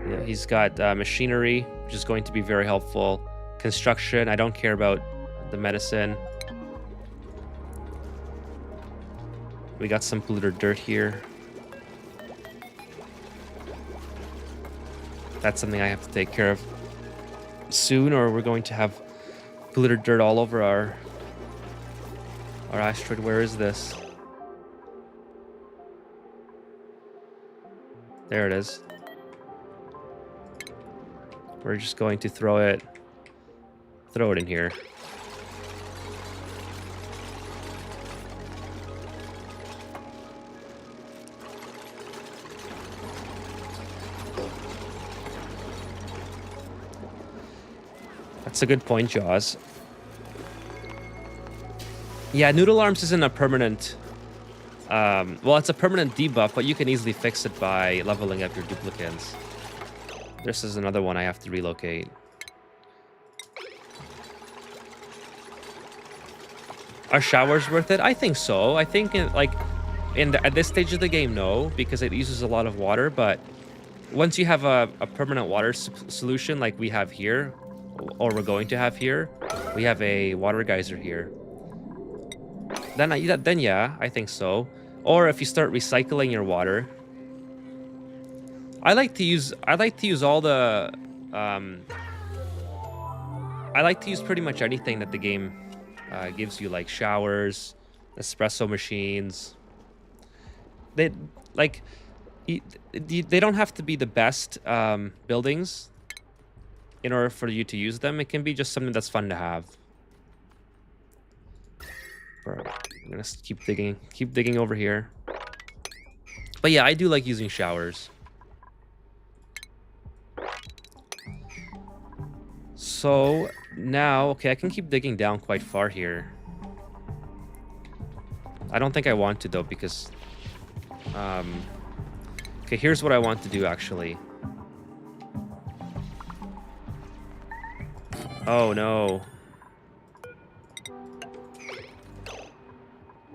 Yeah, he's got machinery, which is going to be very helpful. Construction, I don't care about the medicine. We got some polluted dirt here. That's something I have to take care of soon, or we're going to have polluted dirt all over our asteroid. Where is this? There it is. We're just going to throw it in here. That's a good point, Jaws. Yeah, noodle arms isn't a permanent. Well, it's a permanent debuff, but you can easily fix it by leveling up your duplicants. This is another one I have to relocate. Are showers worth it? I think so. I think at this stage of the game, no, because it uses a lot of water. But once you have a permanent water solution like we have here, or we're going to have here, we have a water geyser here. Then yeah, I think so. Or if you start recycling your water. I like to use all the I like to use pretty much anything that the game gives you, like showers, espresso machines. They don't have to be the best buildings in order for you to use them. It can be just something that's fun to have. I'm gonna keep digging over here. But yeah, I do like using showers. So now, okay, I can keep digging down quite far here. I don't think I want to though, because okay, here's what I want to do actually. Oh no.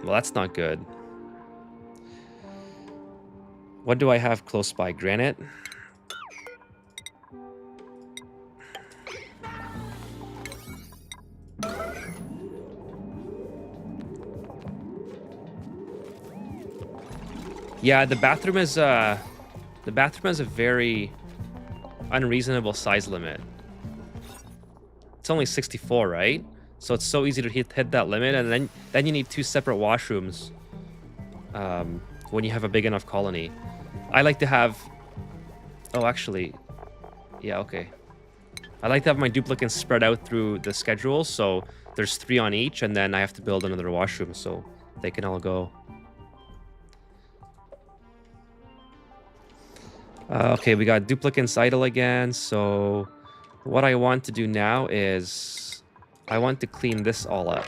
Well, that's not good. What do I have close by? Granite? Yeah, the bathroom has a very unreasonable size limit. It's only 64, right? So it's so easy to hit that limit, and then you need 2 separate washrooms when you have a big enough colony. I like to have... Oh, actually... Yeah, okay. I like to have my duplicates spread out through the schedule, so there's 3 on each, and then I have to build another washroom so they can all go. Okay, we got duplicates idle again, so what I want to do now is I want to clean this all up.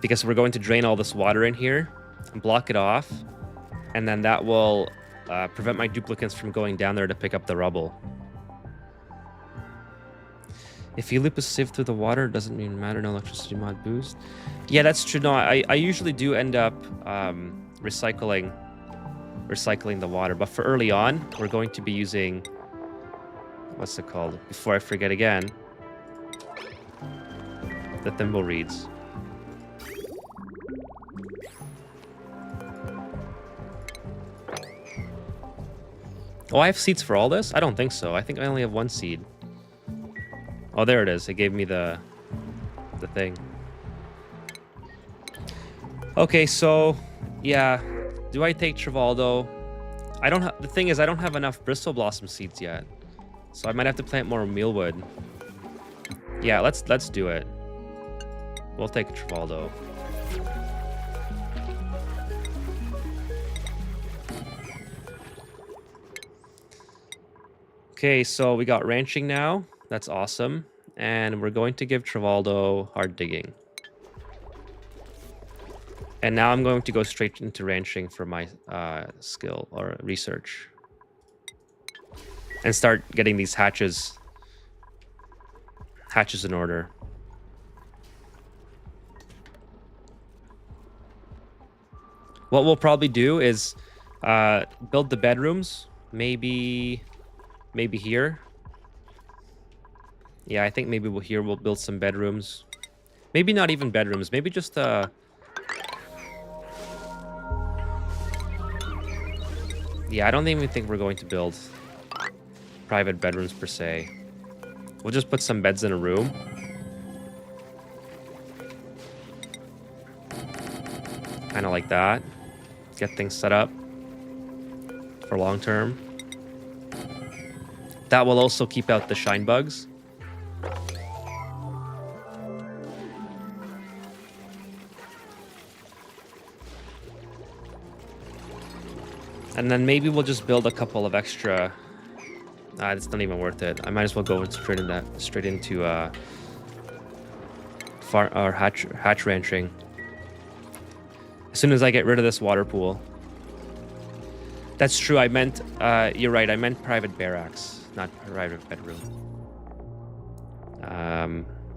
Because we're going to drain all this water in here and block it off, and then that will prevent my duplicates from going down there to pick up the rubble. If you loop a sieve through the water, it doesn't even matter, no electricity mod boost. Yeah, that's true. No, I usually do end up recycling the water, but for early on, we're going to be using, what's it called? Before I forget again, the thimble reeds. Oh, I have seeds for all this? I don't think so. I think I only have 1 seed. Oh, there it is. It gave me the thing. Okay, so yeah, do I take Trivaldo? I don't have. The thing is, I don't have enough Bristle Blossom seeds yet, so I might have to plant more mealwood. Yeah, let's do it. We'll take Trivaldo. Okay, so we got ranching now. That's awesome. And we're going to give Trivaldo hard digging. And now I'm going to go straight into ranching for my skill or research. And start getting these hatches in order. What we'll probably do is build the bedrooms. Maybe here. Yeah, I think maybe we'll build some bedrooms. Maybe not even bedrooms. Maybe just yeah, I don't even think we're going to build private bedrooms per se. We'll just put some beds in a room. Kind of like that. Get things set up for long term. That will also keep out the shine bugs. And then maybe we'll just build a couple of extra. It's not even worth it. I might as well go straight into hatch ranching. As soon as I get rid of this water pool. That's true. I meant you're right. I meant private barracks, not private bedroom.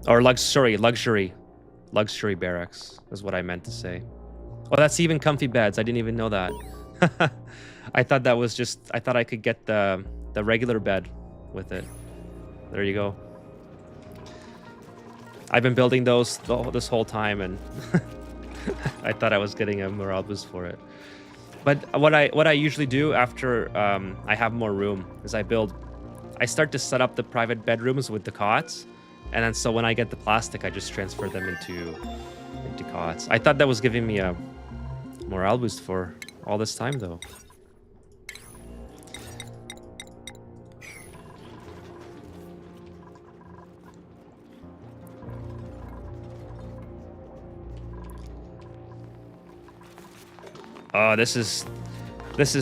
Or luxury barracks is what I meant to say. Oh, that's even comfy beds. I didn't even know that. I thought that was just, I thought I could get the regular bed with it. There you go. I've been building those this whole time, and I thought I was getting a morale boost for it. But what I usually do after I have more room is I start to set up the private bedrooms with the cots, and then so when I get the plastic, I just transfer them into cots. I thought that was giving me a morale boost for all this time, though. Oh, this is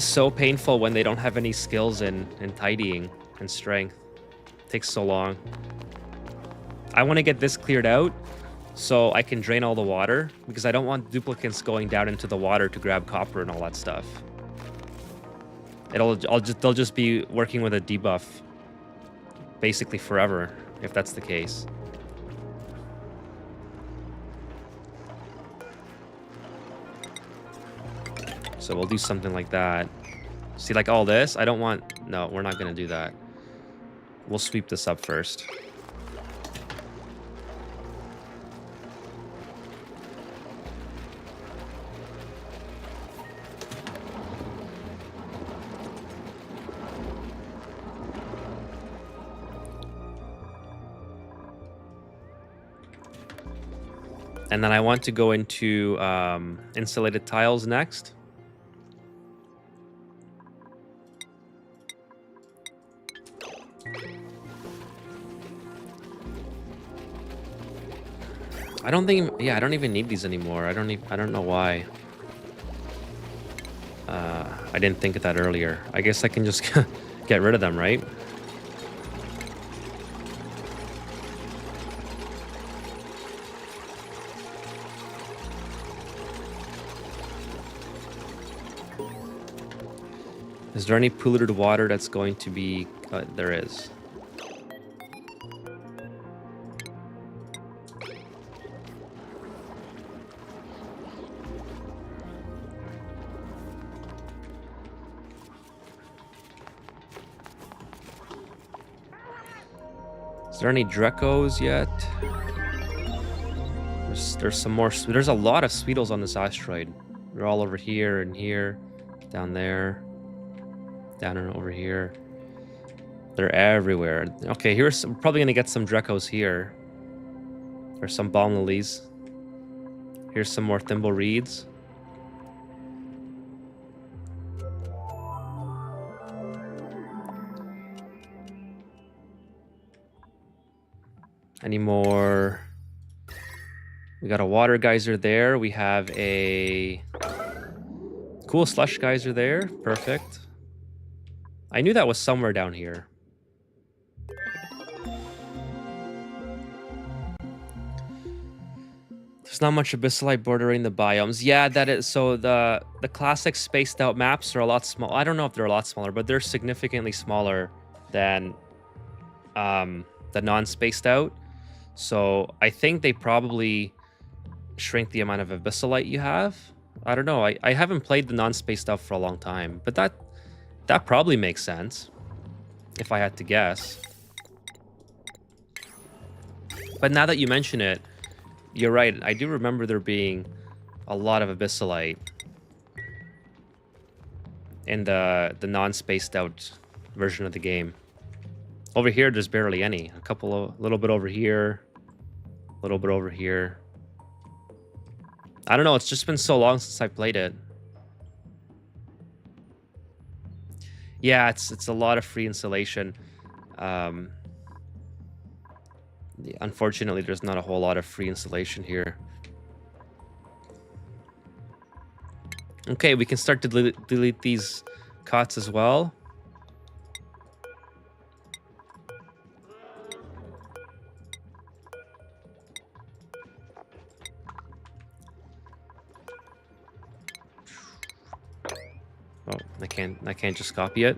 so painful when they don't have any skills in tidying and strength. It takes so long. I want to get this cleared out so I can drain all the water, because I don't want duplicates going down into the water to grab copper and all that stuff. They'll just be working with a debuff basically forever, if that's the case. So we'll do something like that. See, like all this, I don't want... No, we're not going to do that. We'll sweep this up first. And then I want to go into insulated tiles next. I don't think, yeah, I don't even need these anymore. I don't know why. I didn't think of that earlier. I guess I can just get rid of them, right? Is there any polluted water that's going to be... there is. Is there any Drecos yet? There's some more. There's a lot of Sweetles on this asteroid. They're all over here and here, down there, down and over here. They're everywhere. Okay, we're probably gonna get some Drecos here. There's some Balm Lilies. Here's some more Thimble Reeds. Any more? We got a water geyser there. We have a cool slush geyser there. Perfect. I knew that was somewhere down here. There's not much abyssalite bordering the biomes. Yeah, that is. So the classic spaced out maps are a lot small. I don't know if they're a lot smaller, but they're significantly smaller than the non-spaced out. So I think they probably shrink the amount of abyssalite you have. I don't know. I haven't played the non-spaced out for a long time, but that probably makes sense if I had to guess. But now that you mention it, you're right. I do remember there being a lot of abyssalite in the non-spaced out version of the game. Over here, there's barely any. A little bit over here. A little bit over here. I don't know. It's just been so long since I played it. Yeah, it's a lot of free insulation. Unfortunately, there's not a whole lot of free insulation here. Okay, we can start to delete these cots as well. Oh, I can't just copy it.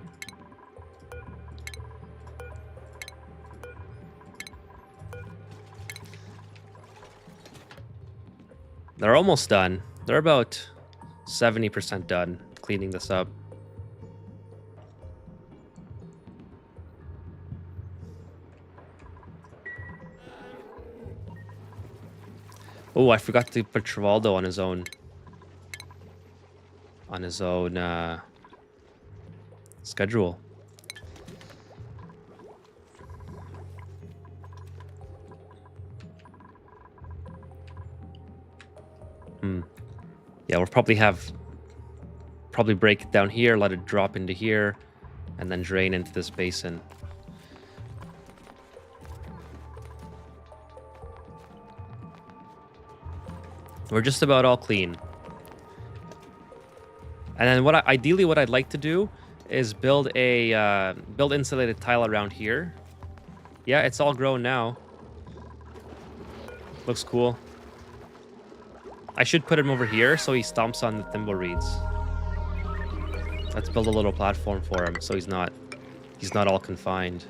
They're almost done. They're about 70% done cleaning this up. Oh, I forgot to put Trivaldo on his own. Schedule. Yeah, we'll probably break it down here, let it drop into here, and then drain into this basin. We're just about all clean. And then ideally what I'd like to do is build insulated tile around here. Yeah, it's all grown now. Looks cool. I should put him over here so he stomps on the thimble reeds. Let's build a little platform for him so he's not all confined.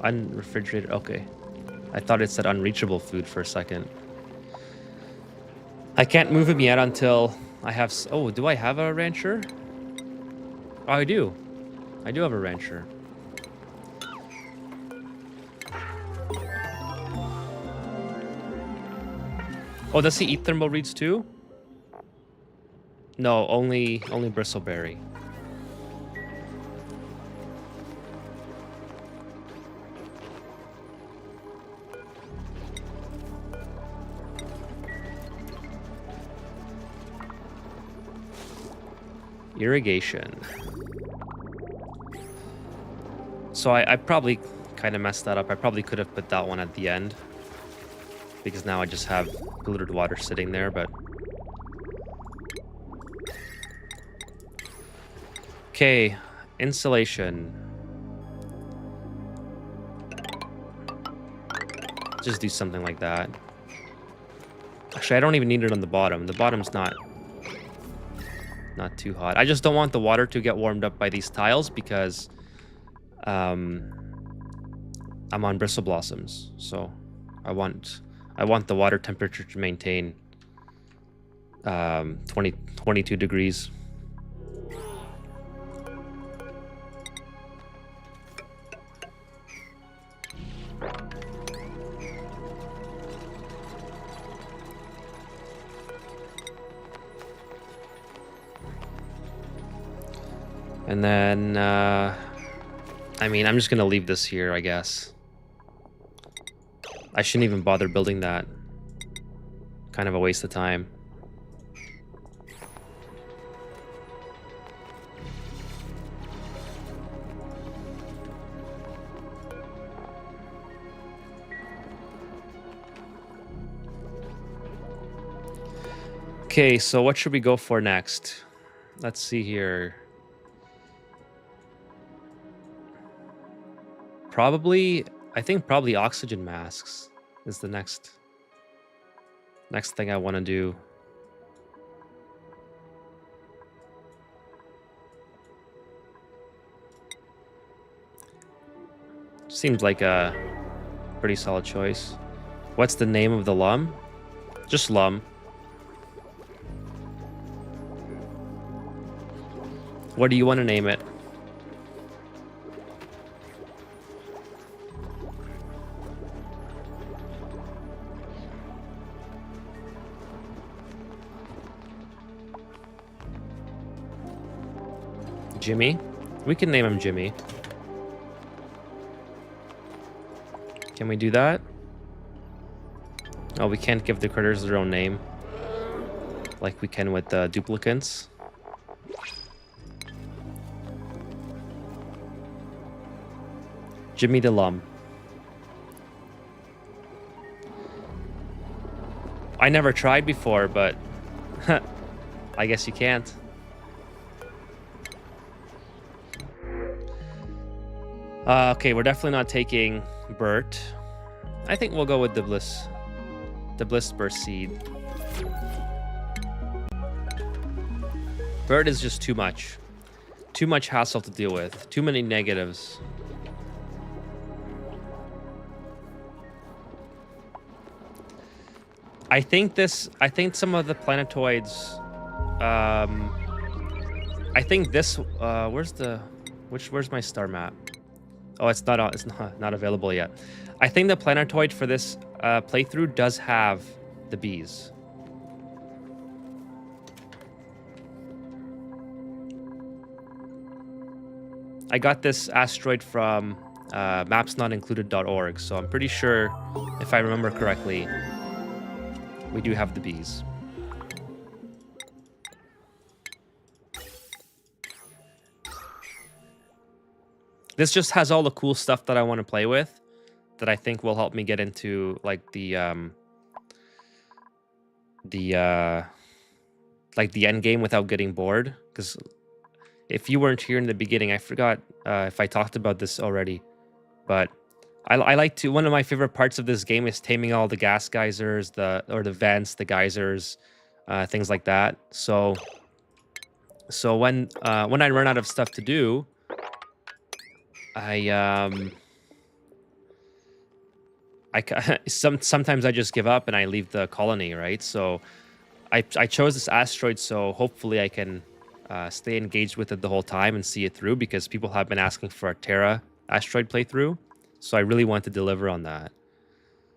Unrefrigerated. Okay. I thought it said unreachable food for a second. I can't move him yet until I have... Oh, do I have a rancher? Oh, I do. I do have a rancher. Oh, does he eat thimble reeds too? No, only bristleberry. Irrigation. So I probably kind of messed that up. I probably could have put that one at the end, because now I just have polluted water sitting there, but... Okay, insulation. Just do something like that. Actually, I don't even need it on the bottom. The bottom's not too hot. I just don't want the water to get warmed up by these tiles because I'm on bristle blossoms, so I want the water temperature to maintain 22 degrees. And then, I mean, I'm just gonna leave this here, I guess. I shouldn't even bother building that. Kind of a waste of time. Okay, so what should we go for next? Let's see here. I think probably oxygen masks is the next thing I want to do. Seems like a pretty solid choice. What's the name of the lum? Just lum. What do you want to name it? Jimmy? We can name him Jimmy. Can we do that? Oh, we can't give the critters their own name. Like we can with the duplicants. Jimmy the Lum. I never tried before, but I guess you can't. Okay, we're definitely not taking Bert. I think we'll go with the Bliss Burst Seed. Bert is just too much. Too much hassle to deal with. Too many negatives. I think some of the planetoids, I think this, where's my star map? Oh, it's not available yet. I think the planetoid for this playthrough does have the bees. I got this asteroid from mapsnotincluded.org, so I'm pretty sure, if I remember correctly, we do have the bees. This just has all the cool stuff that I want to play with, that I think will help me get into like the end game without getting bored. Because if you weren't here in the beginning, I forgot if I talked about this already, but I like to. One of my favorite parts of this game is taming all the gas geysers, the vents, the geysers, things like that. So when I run out of stuff to do, sometimes I just give up and I leave the colony, right? So I chose this asteroid, so hopefully I can stay engaged with it the whole time and see it through, because people have been asking for a Terra asteroid playthrough. So I really want to deliver on that.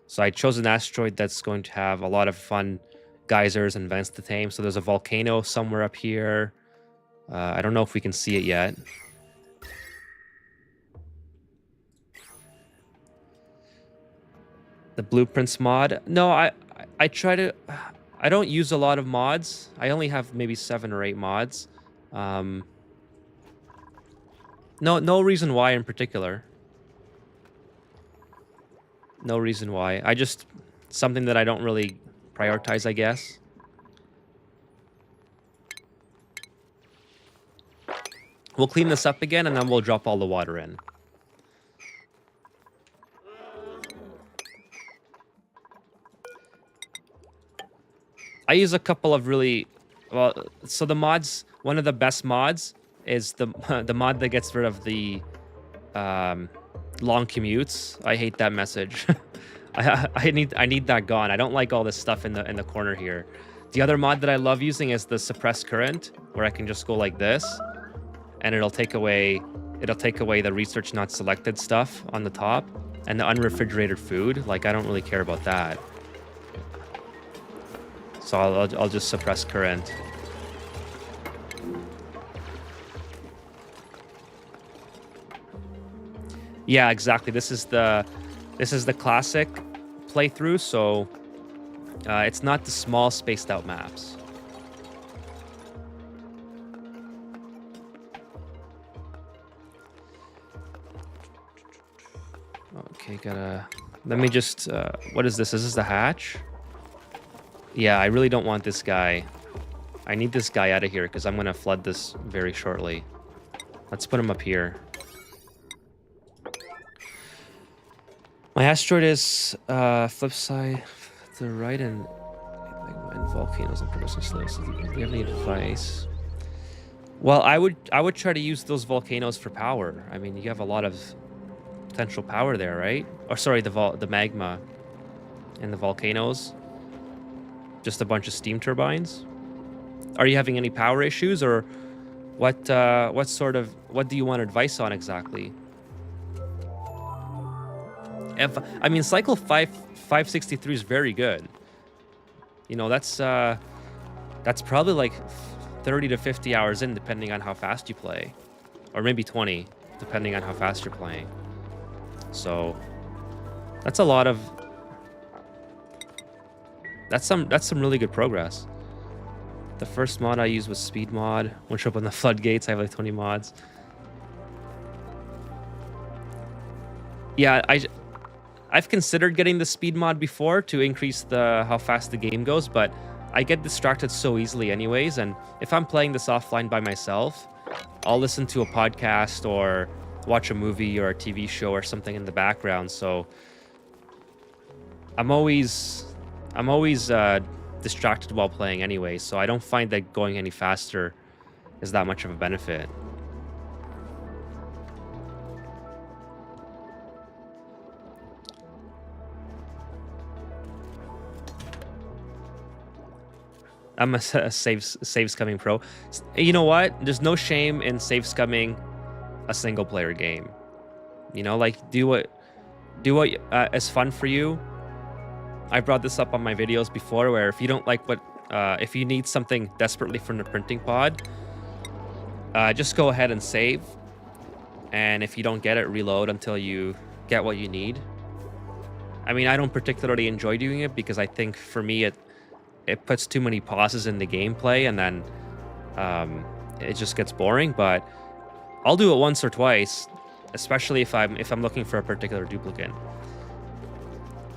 So I chose an asteroid that's going to have a lot of fun geysers and vents to tame. So there's a volcano somewhere up here. I don't know if we can see it yet. The blueprints mod. No, I try to. I don't use a lot of mods. I only have maybe 7 or 8 mods. No reason why in particular. No reason why. I just something that I don't really prioritize, I guess. We'll clean this up again, and then we'll drop all the water in. I use a couple of really... Well, so the mods... One of the best mods is the mod that gets rid of the long commutes. I hate that message. I need that gone. I don't like all this stuff in the corner here. The other mod that I love using is the suppress current, where I can just go like this, and it'll take away the research not selected stuff on the top, and the unrefrigerated food. Like, I don't really care about that. So I'll just suppress current. Yeah, exactly. This is the classic playthrough, so it's not the small spaced out maps. Okay, let me just what is this? Is this the hatch? Yeah, I really don't want this guy. I need this guy out of here because I'm gonna flood this very shortly. Let's put him up here. My asteroid is flip side to the right, and volcanoes and producing slaves. Do you have any advice? Well, I would try to use those volcanoes for power. I mean, you have a lot of potential power there, right? Or sorry, the magma and the volcanoes. Just a bunch of steam turbines. Are you having any power issues, or what do you want advice on exactly? I mean, cycle 563 is very good. You know, that's probably like 30 to 50 hours in, depending on how fast you play, or maybe 20, depending on how fast you're playing. So that's a lot of. That's some really good progress. The first mod I used was speed mod. Once you open the floodgates, I have like 20 mods. Yeah, I've considered getting the speed mod before to increase how fast the game goes, but I get distracted so easily anyways, and if I'm playing this offline by myself, I'll listen to a podcast or watch a movie or a TV show or something in the background, so I'm always distracted while playing anyway, so I don't find that going any faster is that much of a benefit. I'm a save scumming pro. You know what? There's no shame in save scumming a single player game. You know, like do what is fun for you. I brought this up on my videos before, where if you don't like if you need something desperately from the printing pod, just go ahead and save. And if you don't get it, reload until you get what you need. I mean, I don't particularly enjoy doing it because I think for me it puts too many pauses in the gameplay, and then it just gets boring. But I'll do it once or twice, especially if I'm looking for a particular duplicate.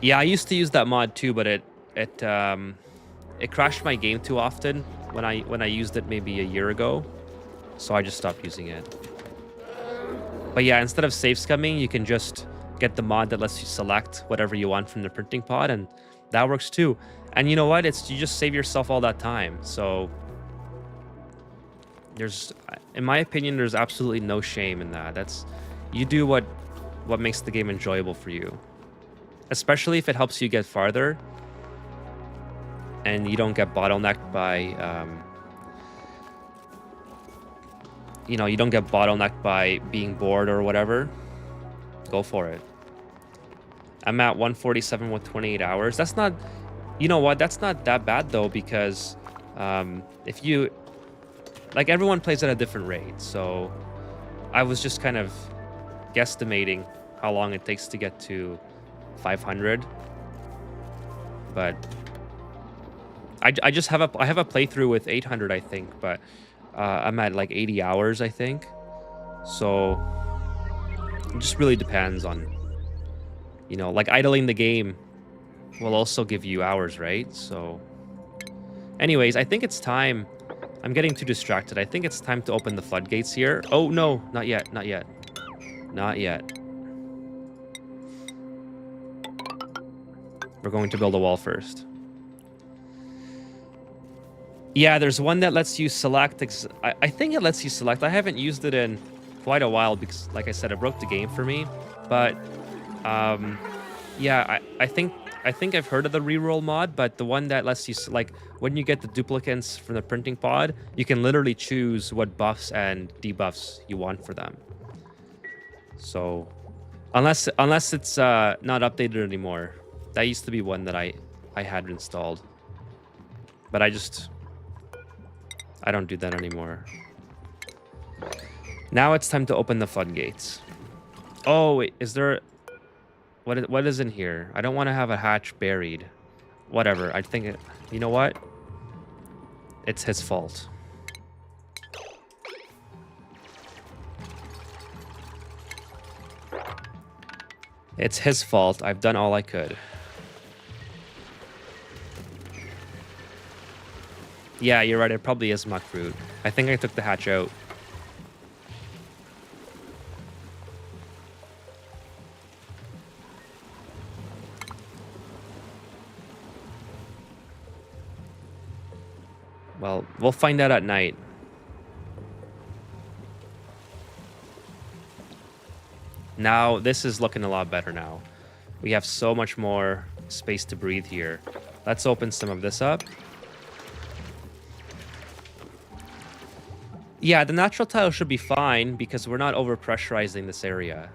Yeah, I used to use that mod too, but it crashed my game too often when I used it maybe a year ago, so I just stopped using it. But yeah, instead of save scumming, you can just get the mod that lets you select whatever you want from the printing pod, and that works too. And you know what? You just save yourself all that time. So there's, in my opinion, there's absolutely no shame in that. You do what makes the game enjoyable for you, especially if it helps you get farther and you don't get bottlenecked by you don't get bottlenecked by being bored or whatever. Go for it. I'm at 147 with 28 hours. That's not, you know what? That's not that bad though, because if you, like, everyone plays at a different rate. So I was just kind of guesstimating how long it takes to get to 500. But I just have a playthrough with 800, I think, but I'm at like 80 hours, I think. So it just really depends on, like idling the game will also give you hours, right? So anyways, I think it's time. I'm getting too distracted. I think it's time to open the floodgates here. Oh, no, not yet, not yet. Not yet. We're going to build a wall first. Yeah, there's one that lets you select. I think it lets you select. I haven't used it in quite a while because, like I said, it broke the game for me. But yeah, I think I've heard of the reroll mod, but the one that lets you, like, when you get the duplicates from the printing pod, you can literally choose what buffs and debuffs you want for them. So unless it's not updated anymore, that used to be one that I had installed, but I don't do that anymore. Now it's time to open the floodgates. Oh wait, is there? What is in here? I don't want to have a hatch buried. Whatever. I think you know what? It's his fault. It's his fault. I've done all I could. Yeah, you're right. It probably is muck fruit. I think I took the hatch out. Well, we'll find out at night. Now, this is looking a lot better now. We have so much more space to breathe here. Let's open some of this up. Yeah, the natural tile should be fine because we're not overpressurizing this area.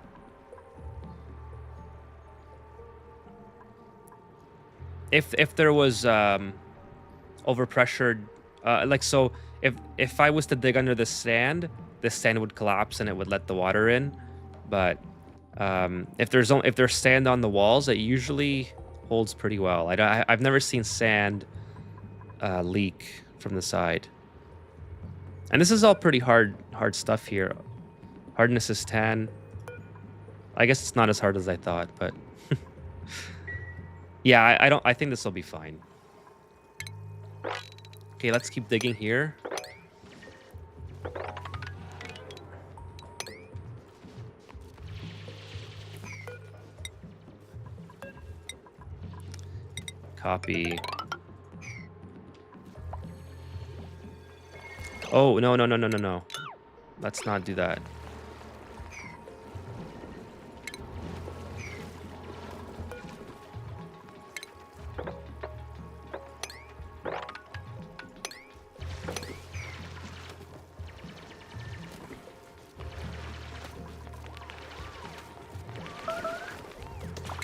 If there was overpressured, like, so if I was to dig under the sand would collapse and it would let the water in. But if there's sand on the walls, it usually holds pretty well. I've never seen sand leak from the side. And this is all pretty hard stuff here. Hardness is 10. I guess it's not as hard as I thought, but yeah, I think this will be fine. Okay, let's keep digging here. Copy. Oh, no. Let's not do that.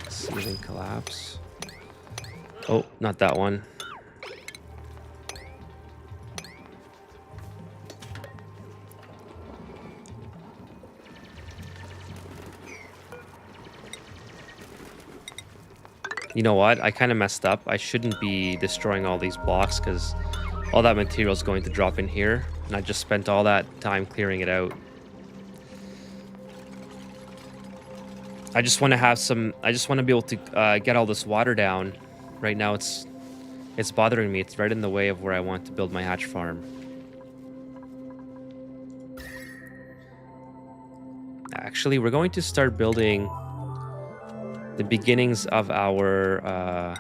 Ceiling collapse. Oh, not that one. You know what? I kind of messed up. I shouldn't be destroying all these blocks because all that material is going to drop in here. And I just spent all that time clearing it out. I just want to have some... I just want to be able to get all this water down. Right now it's bothering me. It's right in the way of where I want to build my hatch farm. Actually, we're going to start building the beginnings of our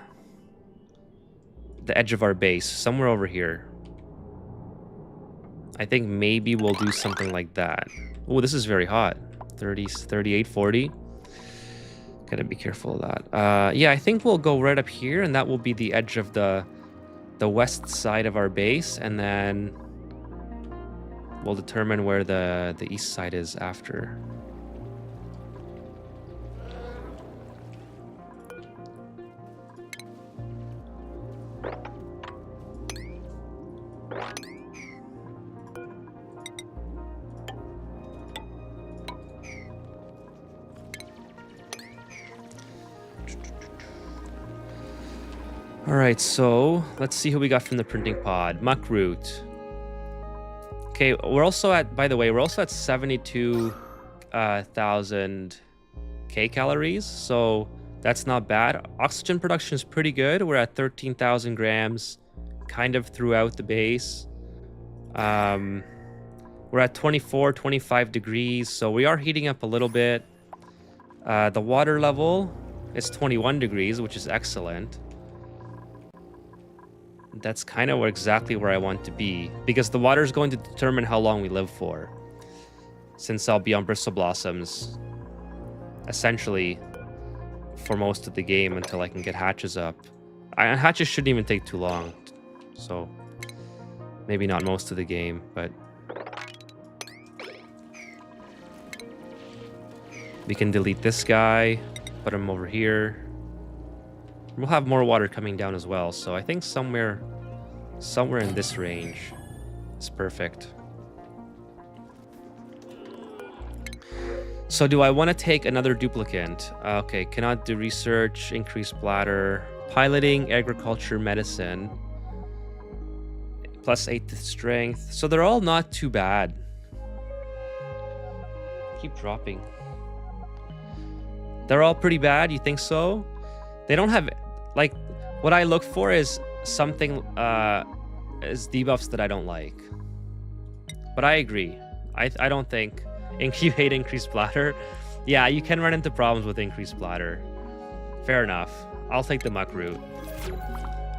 the edge of our base, somewhere over here. I think maybe we'll do something like that. Oh, this is very hot. 30, 38, 40. Gotta be careful of that. Yeah, I think we'll go right up here, and that will be the edge of the west side of our base, and then we'll determine where the east side is after. All right, so let's see who we got from the printing pod. Muckroot. Okay, we're also at, by the way, we're also at 72,000 calories, so that's not bad. Oxygen production is pretty good. We're at 13,000 grams, kind of throughout the base. We're at 24, 25 degrees, so we are heating up a little bit. The water level is 21 degrees, which is excellent. That's kind of exactly where I want to be, because the water is going to determine how long we live for, since I'll be on Bristle Blossoms essentially for most of the game until I can get hatches up. Hatches shouldn't even take too long, so maybe not most of the game, but we can delete this guy, put him over here. We'll have more water coming down as well, so I think somewhere in this range is perfect. So do I want to take another duplicant? Okay, cannot do research, increase bladder, piloting, agriculture, medicine, +8 to strength. So they're all not too bad. Keep dropping. They're all pretty bad, you think so? They don't have, like, what I look for is something, is debuffs that I don't like. But I agree. I don't think incubate increased bladder. Yeah, you can run into problems with increased bladder. Fair enough. I'll take the muck route.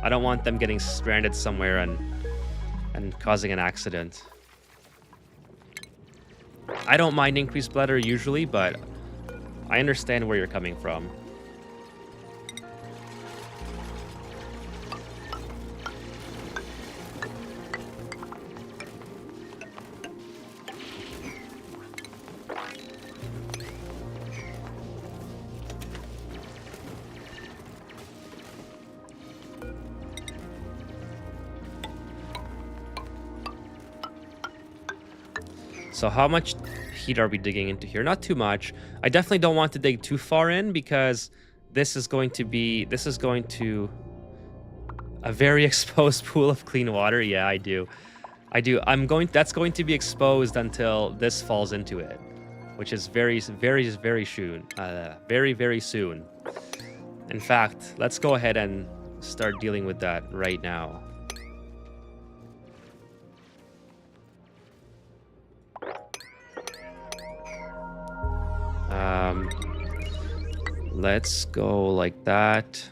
I don't want them getting stranded somewhere and causing an accident. I don't mind increased bladder usually, but I understand where you're coming from. So how much heat are we digging into here? Not too much. I definitely don't want to dig too far in, because this is going to a very exposed pool of clean water. Yeah, I do. That's going to be exposed until this falls into it, which is very soon. Very soon. In fact, let's go ahead and start dealing with that right now. Let's go like that.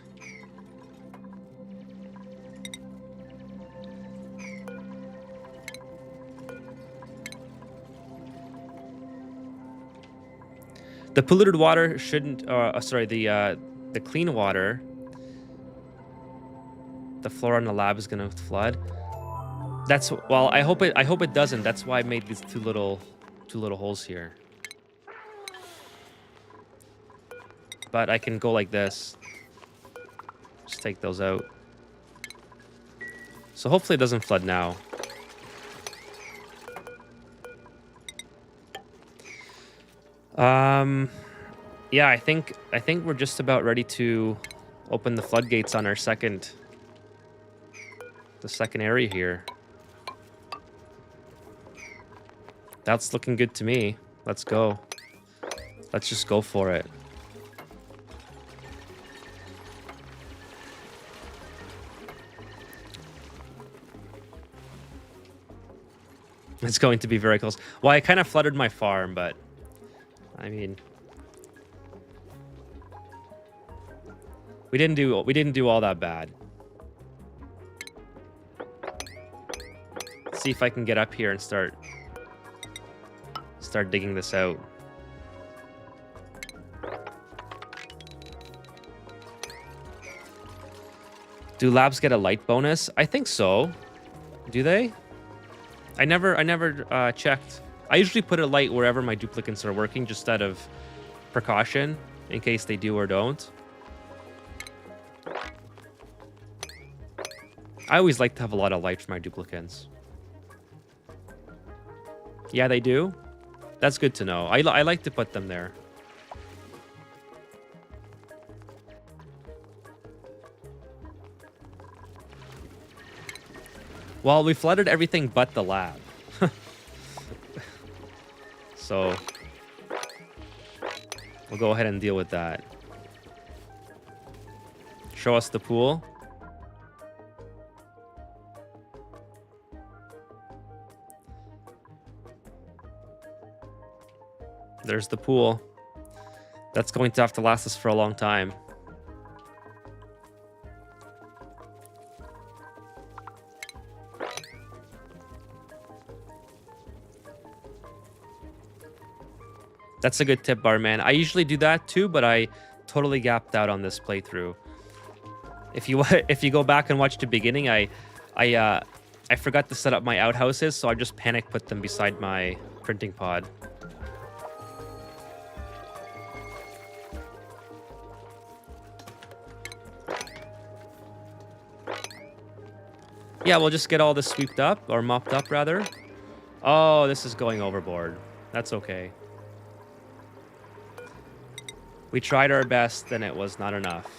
The polluted water shouldn't, sorry, the clean water, the floor in the lab is gonna flood. That's, well, I hope it doesn't. That's why I made these two little holes here. But I can go like this. Just take those out. So hopefully it doesn't flood now. Yeah, I think we're just about ready to open the floodgates on our second area here. That's looking good to me. Let's go. Let's just go for it. It's going to be very close. Well, I kind of flooded my farm, but I mean, We didn't do all that bad. Let's see if I can get up here and start digging this out. Do labs get a light bonus? I think so. Do they? I never checked. I usually put a light wherever my duplicates are working, just out of precaution, in case they do or don't. I always like to have a lot of light for my duplicates. Yeah, they do? That's good to know. I like to put them there. Well, we flooded everything but the lab. So we'll go ahead and deal with that. Show us the pool. There's the pool. That's going to have to last us for a long time. That's a good tip, Barman. I usually do that too, but I totally gapped out on this playthrough. If you go back and watch the beginning, I forgot to set up my outhouses, so I just panic put them beside my printing pod. Yeah, we'll just get all this swept up, or mopped up rather. Oh, this is going overboard. That's okay. We tried our best, and it was not enough.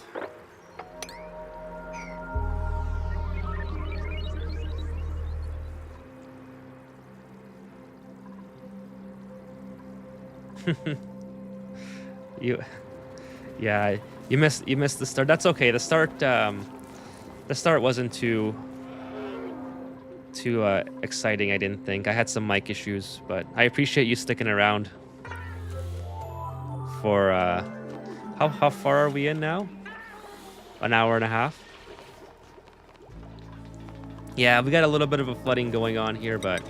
You missed the start. That's okay. The start wasn't too exciting, I didn't think. I had some mic issues, but I appreciate you sticking around for how far are we in now? An hour and a half? Yeah, we got a little bit of a flooding going on here, but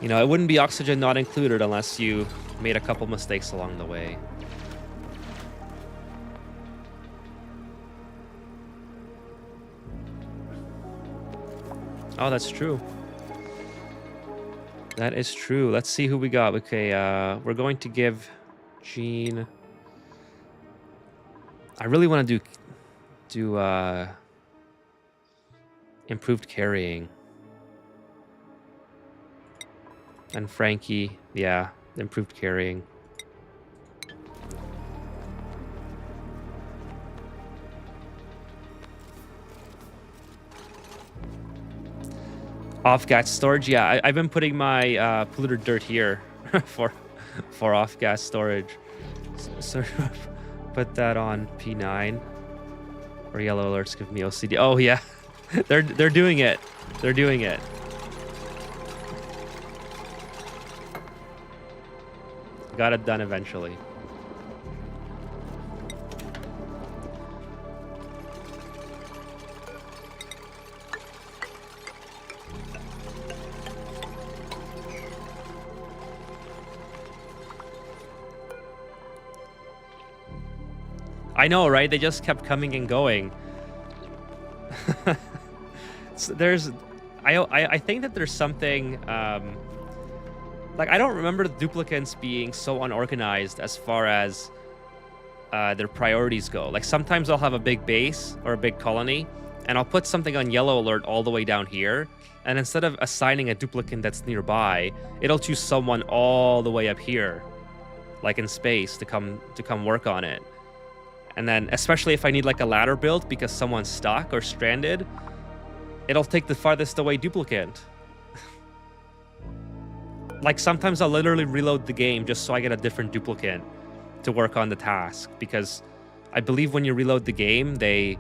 you know, it wouldn't be oxygen not included unless you made a couple mistakes along the way. Oh, that's true. That is true. Let's see who we got. Okay, we're going to give Gene... I really want to do improved carrying. And Frankie, yeah, improved carrying. Off-gas storage, yeah. I've been putting my polluted dirt here for off-gas storage. So put that on P9. Or yellow alerts give me OCD. Oh yeah, they're doing it. They're doing it. Got it done eventually. I know, right? They just kept coming and going. So I think that there's something like, I don't remember the duplicates being so unorganized as far as their priorities go. Like, sometimes I'll have a big base or a big colony, and I'll put something on yellow alert all the way down here, and instead of assigning a duplicate that's nearby, it'll choose someone all the way up here, like in space, to come work on it. And then, especially if I need like a ladder built because someone's stuck or stranded, it'll take the farthest away duplicate. Like, sometimes I'll literally reload the game just so I get a different duplicate to work on the task, because I believe when you reload the game, they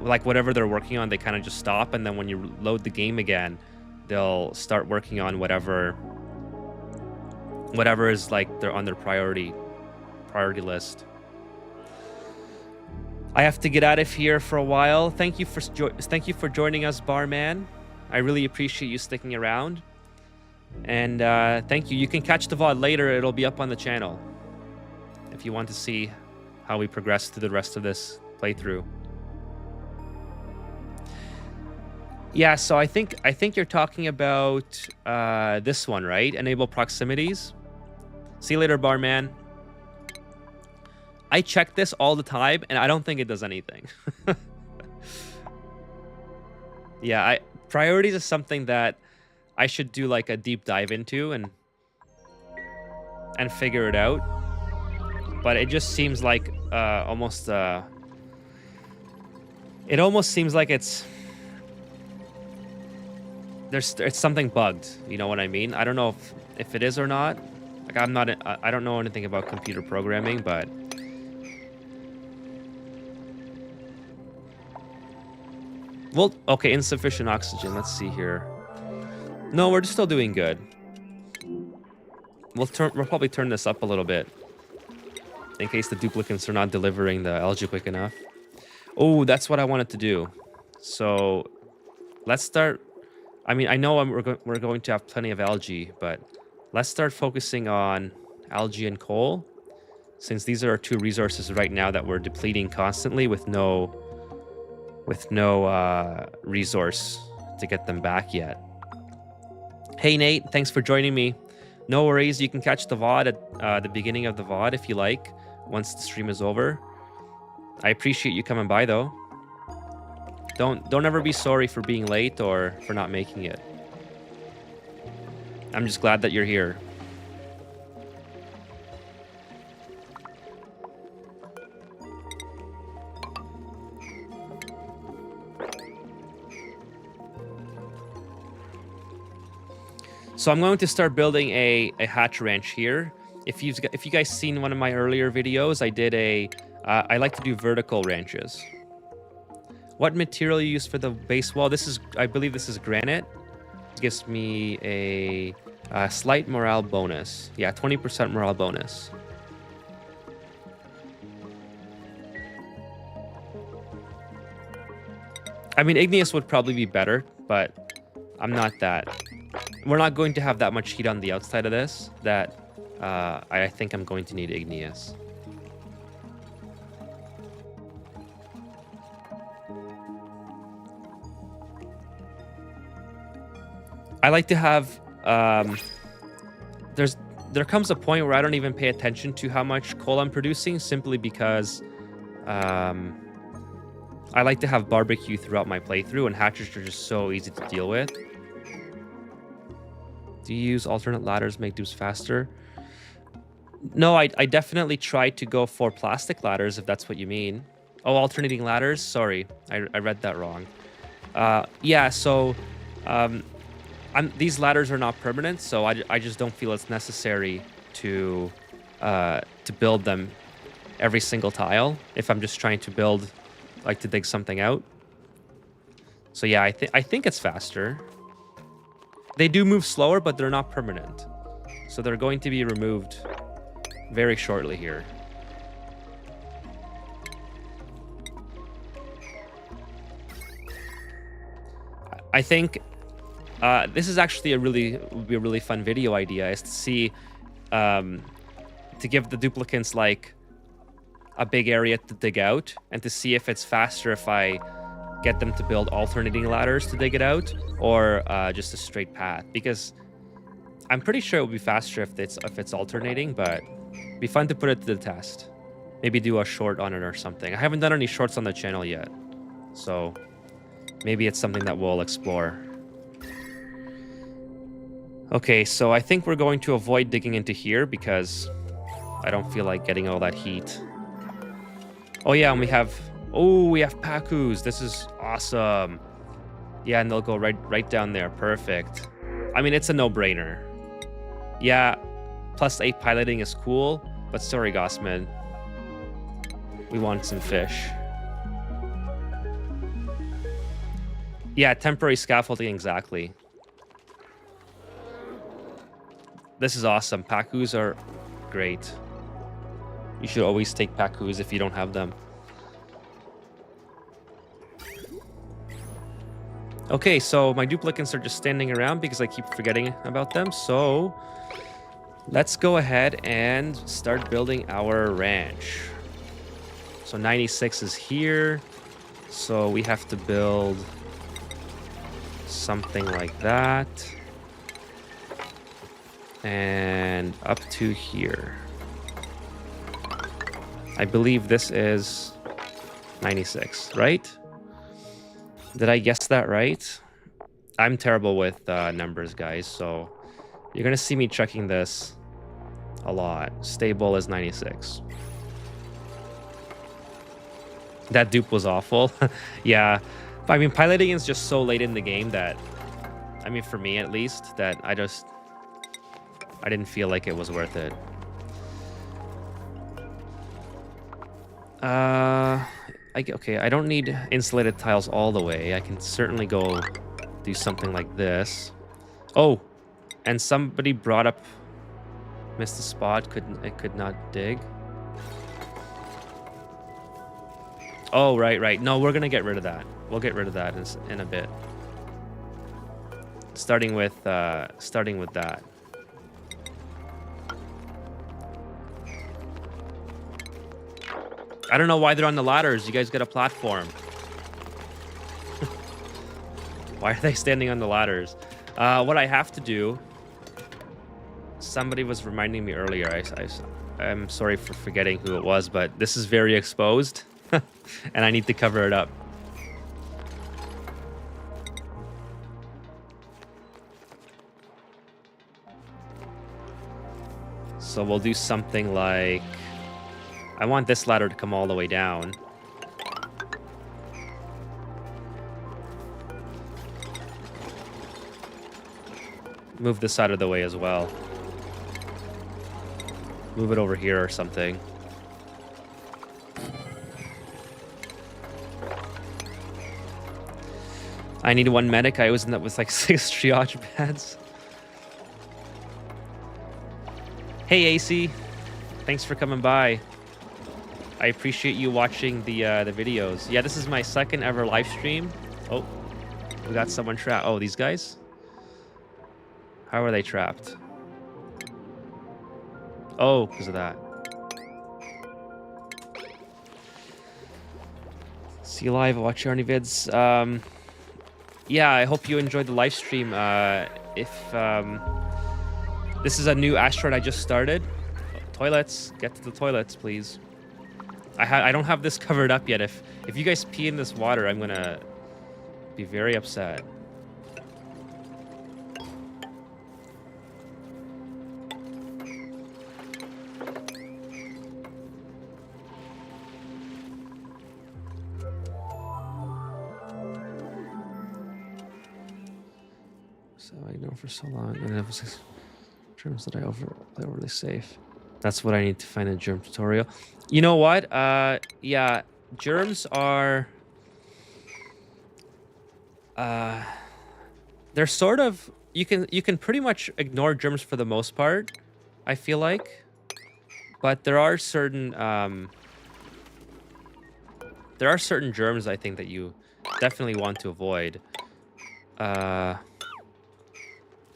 like, whatever they're working on, they kind of just stop, and then when you load the game again, they'll start working on whatever is like they're on their priority list. I have to get out of here for a while. Thank you for joining us, Barman. I really appreciate you sticking around. And thank you. You can catch the VOD later. It'll be up on the channel if you want to see how we progress through the rest of this playthrough. Yeah, so I think you're talking about this one, right? Enable proximities. See you later, Barman. I check this all the time, and I don't think it does anything. Yeah, priorities is something that I should do like a deep dive into and figure it out. But it just seems like almost it almost seems like it's something bugged. You know what I mean? I don't know if it is or not. Like I don't know anything about computer programming, but well, okay, insufficient oxygen. Let's see here. No, we're still doing good. We'll probably turn this up a little bit in case the duplicates are not delivering the algae quick enough. Oh, that's what I wanted to do. So let's start. I mean, I know we're going to have plenty of algae, but let's start focusing on algae and coal, since these are our two resources right now that we're depleting constantly with no resource to get them back yet. Hey Nate, thanks for joining me. No worries, you can catch the VOD at the beginning of the VOD if you like, once the stream is over. I appreciate you coming by though. Don't ever be sorry for being late or for not making it. I'm just glad that you're here. So I'm going to start building a hatch ranch here. If you guys seen one of my earlier videos, I did I like to do vertical ranches. What material you use for the base wall? I believe this is granite. It gives me a slight morale bonus. Yeah, 20% morale bonus. I mean, igneous would probably be better, but I'm not that. We're not going to have that much heat on the outside of this that I think I'm going to need igneous. I like to have there comes a point where I don't even pay attention to how much coal I'm producing, simply because I like to have barbecue throughout my playthrough, and hatches are just so easy to deal with. Do you use alternate ladders to make dupes faster? No, I definitely try to go for plastic ladders, if that's what you mean. Oh, alternating ladders? Sorry, I read that wrong. Yeah, so these ladders are not permanent, so I just don't feel it's necessary to build them every single tile if I'm just trying to build, like, to dig something out. So yeah, I think it's faster. They do move slower, but they're not permanent. So they're going to be removed very shortly here. I think this is actually would be a really fun video idea, is to see, to give the duplicants like a big area to dig out, and to see if it's faster if I get them to build alternating ladders to dig it out, or just a straight path. Because I'm pretty sure it would be faster if it's alternating, but it'd be fun to put it to the test. Maybe do a short on it or something. I haven't done any shorts on the channel yet, so maybe it's something that we'll explore. Okay, so I think we're going to avoid digging into here because I don't feel like getting all that heat. Oh yeah, and we have Pacus. This is awesome. Yeah, and they'll go right down there. Perfect. I mean, it's a no-brainer. Yeah, +8 piloting is cool, but sorry, Gossman. We want some fish. Yeah, temporary scaffolding, exactly. This is awesome. Pacus are great. You should always take Pacus if you don't have them. Okay, so my duplicates are just standing around because I keep forgetting about them. So let's go ahead and start building our ranch. So 96 is here. So we have to build something like that. And up to here. I believe this is 96, right? Did I guess that right? I'm terrible with numbers, guys, so you're gonna see me checking this a lot. Stable is 96. That dupe was awful. Yeah, but I mean, piloting is just so late in the game that, I mean, for me at least, that I didn't feel like it was worth it. Okay, I don't need insulated tiles all the way. I can certainly go do something like this. Oh, and somebody brought up, missed the spot, could not dig. Oh, right. No, we're gonna get rid of that. We'll get rid of that in a bit. Starting with that. I don't know why they're on the ladders. You guys got a platform. Why are they standing on the ladders? What I have to do... Somebody was reminding me earlier. I'm sorry for forgetting who it was, but this is very exposed. And I need to cover it up. So we'll do something like... I want this ladder to come all the way down. Move this out of the way as well. Move it over here or something. I need one medic. I always end up with like 6 triage pads. Hey, AC. Thanks for coming by. I appreciate you watching the videos. Yeah, this is my second ever live stream. Oh, we got someone trapped. Oh, these guys? How are they trapped? Oh, because of that. See you live, watch your vids. Yeah, I hope you enjoyed the live stream. This is a new asteroid I just started. Toilets, get to the toilets, please. I don't have this covered up yet. If you guys pee in this water, I'm gonna be very upset. So I know for so long, and it was germs that I overly safe. That's what I need to find a germ tutorial. You know what? Yeah, germs are... they're sort of... You can pretty much ignore germs for the most part, I feel like. But there are certain... there are certain germs, I think, that you definitely want to avoid.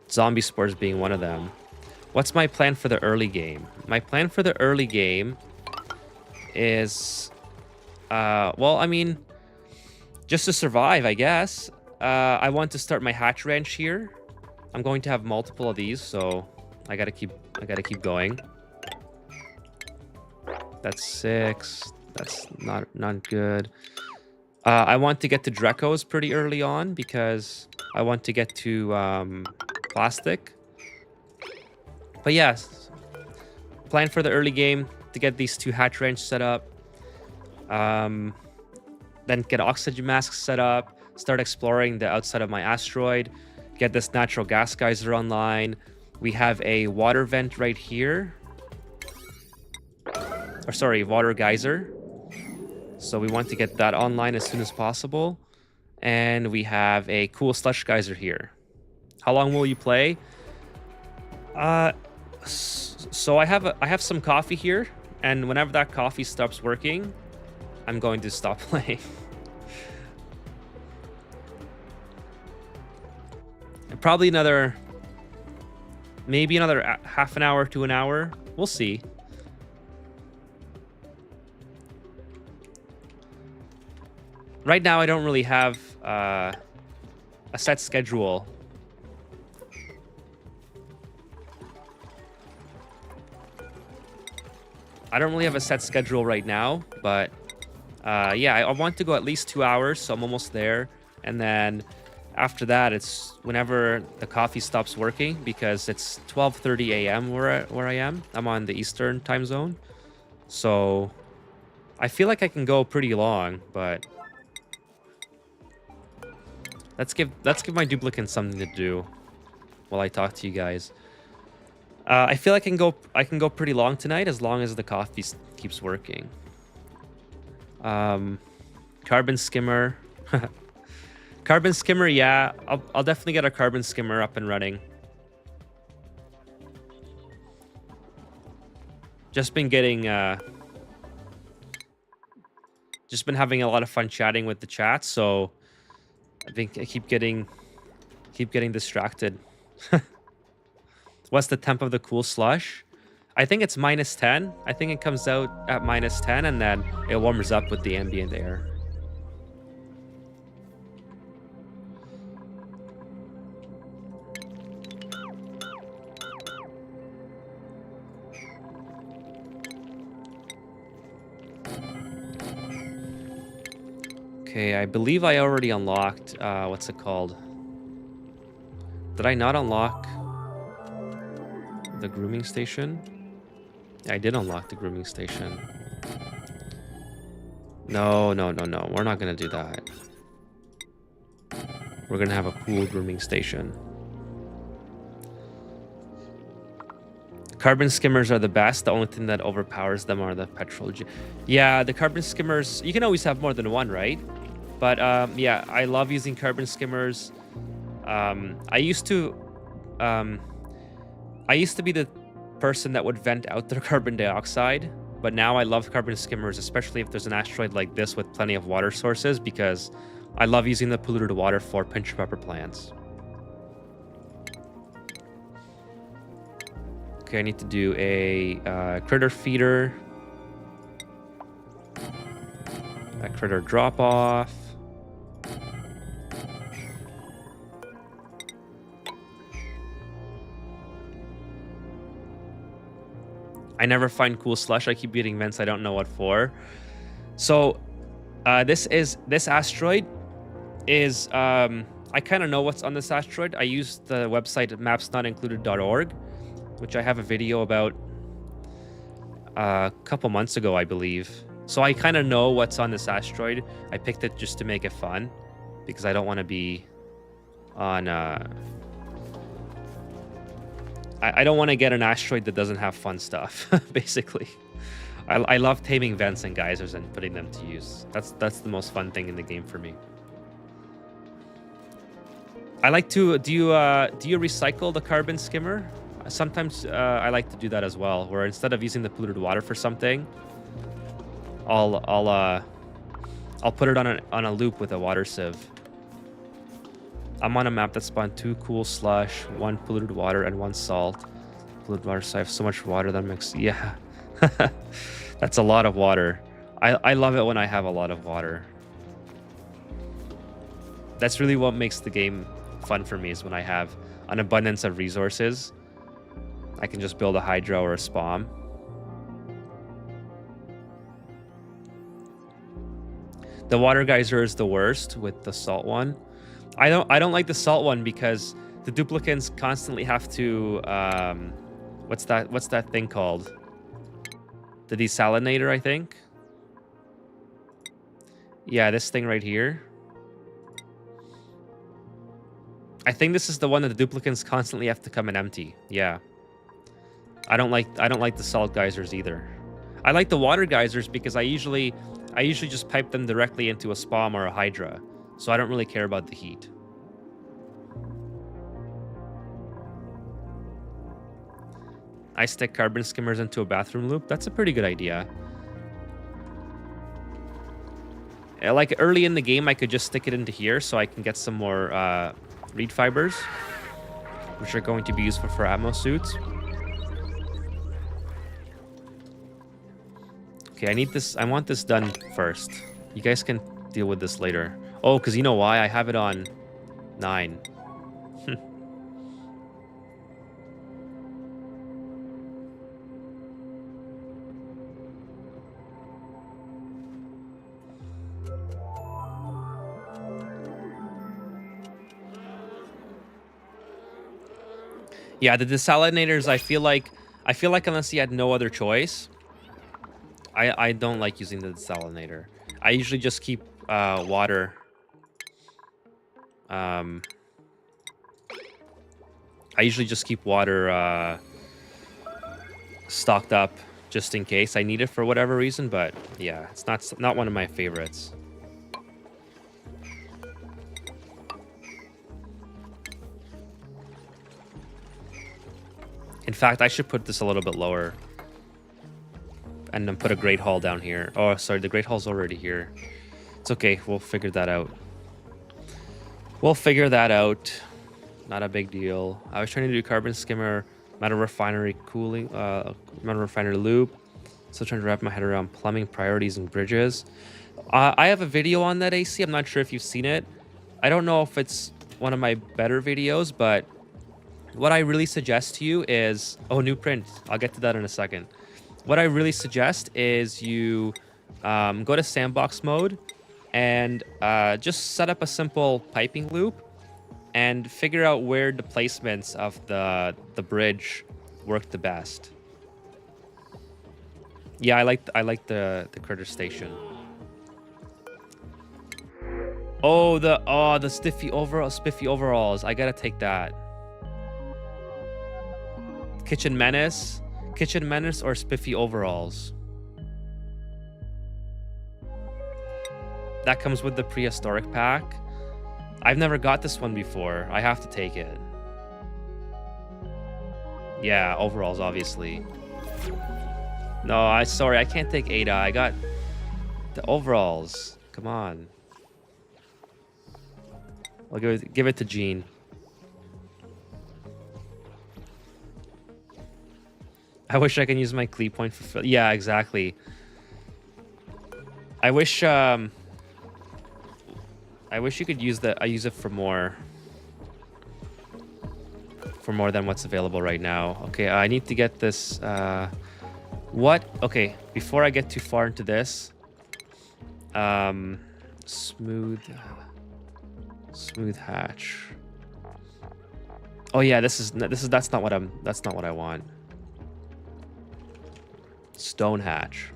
Zombie spores being one of them. What's my plan for the early game? My plan for the early game is, well, I mean, just to survive, I guess. I want to start my hatch ranch here. I'm going to have multiple of these, so I gotta keep going. That's 6. That's not good. I want to get to Drecos pretty early on because I want to get to plastic. But yes, plan for the early game to get these 2 hatch ranch set up. Then get oxygen masks set up. Start exploring the outside of my asteroid. Get this natural gas geyser online. We have a water vent right here. Or sorry, water geyser. So we want to get that online as soon as possible. And we have a cool slush geyser here. How long will you play? So I have some coffee here, and whenever that coffee stops working, I'm going to stop playing. Probably another, maybe another half an hour to an hour. We'll see. Right now, I don't really have a set schedule. I don't really have a set schedule right now, but yeah, I want to go at least 2 hours, so I'm almost there. And then after that, it's whenever the coffee stops working, because it's 12:30 a.m. where I am. I'm on the Eastern time zone, so I feel like I can go pretty long, but let's give my duplicant something to do while I talk to you guys. I feel like I can go pretty long tonight as long as the coffee keeps working. Carbon skimmer. Carbon skimmer, yeah. I'll definitely get a carbon skimmer up and running. Just been getting just been having a lot of fun chatting with the chat, so I think I keep getting distracted. What's the temp of the cool slush? I think it's -10. I think it comes out at -10 and then it warms up with the ambient air. Okay, I believe I already unlocked, what's it called? Did I not unlock the grooming station? Yeah, I did unlock the grooming station. No. We're not gonna do that. We're gonna have a cool grooming station. Carbon skimmers are the best. The only thing that overpowers them are the petrol. Yeah, the carbon skimmers, you can always have more than one, right? But yeah, I love using carbon skimmers. I used to be the person that would vent out the carbon dioxide, but now I love carbon skimmers, especially if there's an asteroid like this with plenty of water sources, because I love using the polluted water for pincher pepper plants. Okay, I need to do a critter feeder, a critter drop off. I never find cool slush. I keep getting vents I don't know what for. So this asteroid is I kind of know what's on this asteroid. I used the website mapsnotincluded.org, which I have a video about a couple months ago, I believe. So I kind of know what's on this asteroid. I picked it just to make it fun, because I don't want to be on I don't want to get an asteroid that doesn't have fun stuff, basically. I love taming vents and geysers and putting them to use. That's the most fun thing in the game for me. I like to do you recycle the carbon skimmer? Sometimes I like to do that as well, where instead of using the polluted water for something, I'll put it on a loop with a water sieve. I'm on a map that spawned 2 cool slush, 1 polluted water, and 1 salt. Polluted water, so I have so much water that makes... Yeah. That's a lot of water. I love it when I have a lot of water. That's really what makes the game fun for me, is when I have an abundance of resources. I can just build a hydro or a spawn. The water geyser is the worst with the salt one. I don't like the salt one because the duplicants constantly have to what's that thing called? The desalinator, I think. Yeah, this thing right here. I think this is the one that the duplicants constantly have to come and empty. Yeah. I don't like the salt geysers either. I like the water geysers because I usually just pipe them directly into a spawn or a hydra. So I don't really care about the heat. I stick carbon skimmers into a bathroom loop. That's a pretty good idea. Like early in the game, I could just stick it into here so I can get some more reed fibers. which are going to be useful for Atmos suits. Okay, I need this. I want this done first. You guys can deal with this later. Oh, because you know why? I have it on 9. Yeah, the desalinators, I feel like unless you had no other choice, I don't like using the desalinator. I usually just keep water. I usually just keep water stocked up just in case I need it for whatever reason, but yeah, it's not one of my favorites. In fact, I should put this a little bit lower. And then put a Great Hall down here. Oh, sorry, the Great Hall's already here. It's okay, we'll figure that out. We'll figure that out. Not a big deal. I was trying to do carbon skimmer, metal refinery cooling, metal refinery loop. Still trying to wrap my head around plumbing priorities and bridges. I have a video on that, AC. I'm not sure if you've seen it. I don't know if it's one of my better videos, but what I really suggest to you is... Oh, new print. I'll get to that in a second. What I really suggest is you go to sandbox mode and just set up a simple piping loop and figure out where the placements of the bridge work the best. Yeah, I like the critter station. Oh, the spiffy overalls. I gotta take that. Kitchen Menace or spiffy overalls. That comes with the prehistoric pack. I've never got this one before. I have to take it. Yeah, overalls, obviously. No, sorry, I can't take Ada. I got the overalls. Come on. I'll give it to Jean. I wish I can use my cleat point for... Yeah, exactly. I wish you could use the... I use it for more than what's available right now. Okay, I need to get this... What? Okay, before I get too far into this... Smooth hatch. Oh yeah, that's not what I want. Stone hatch.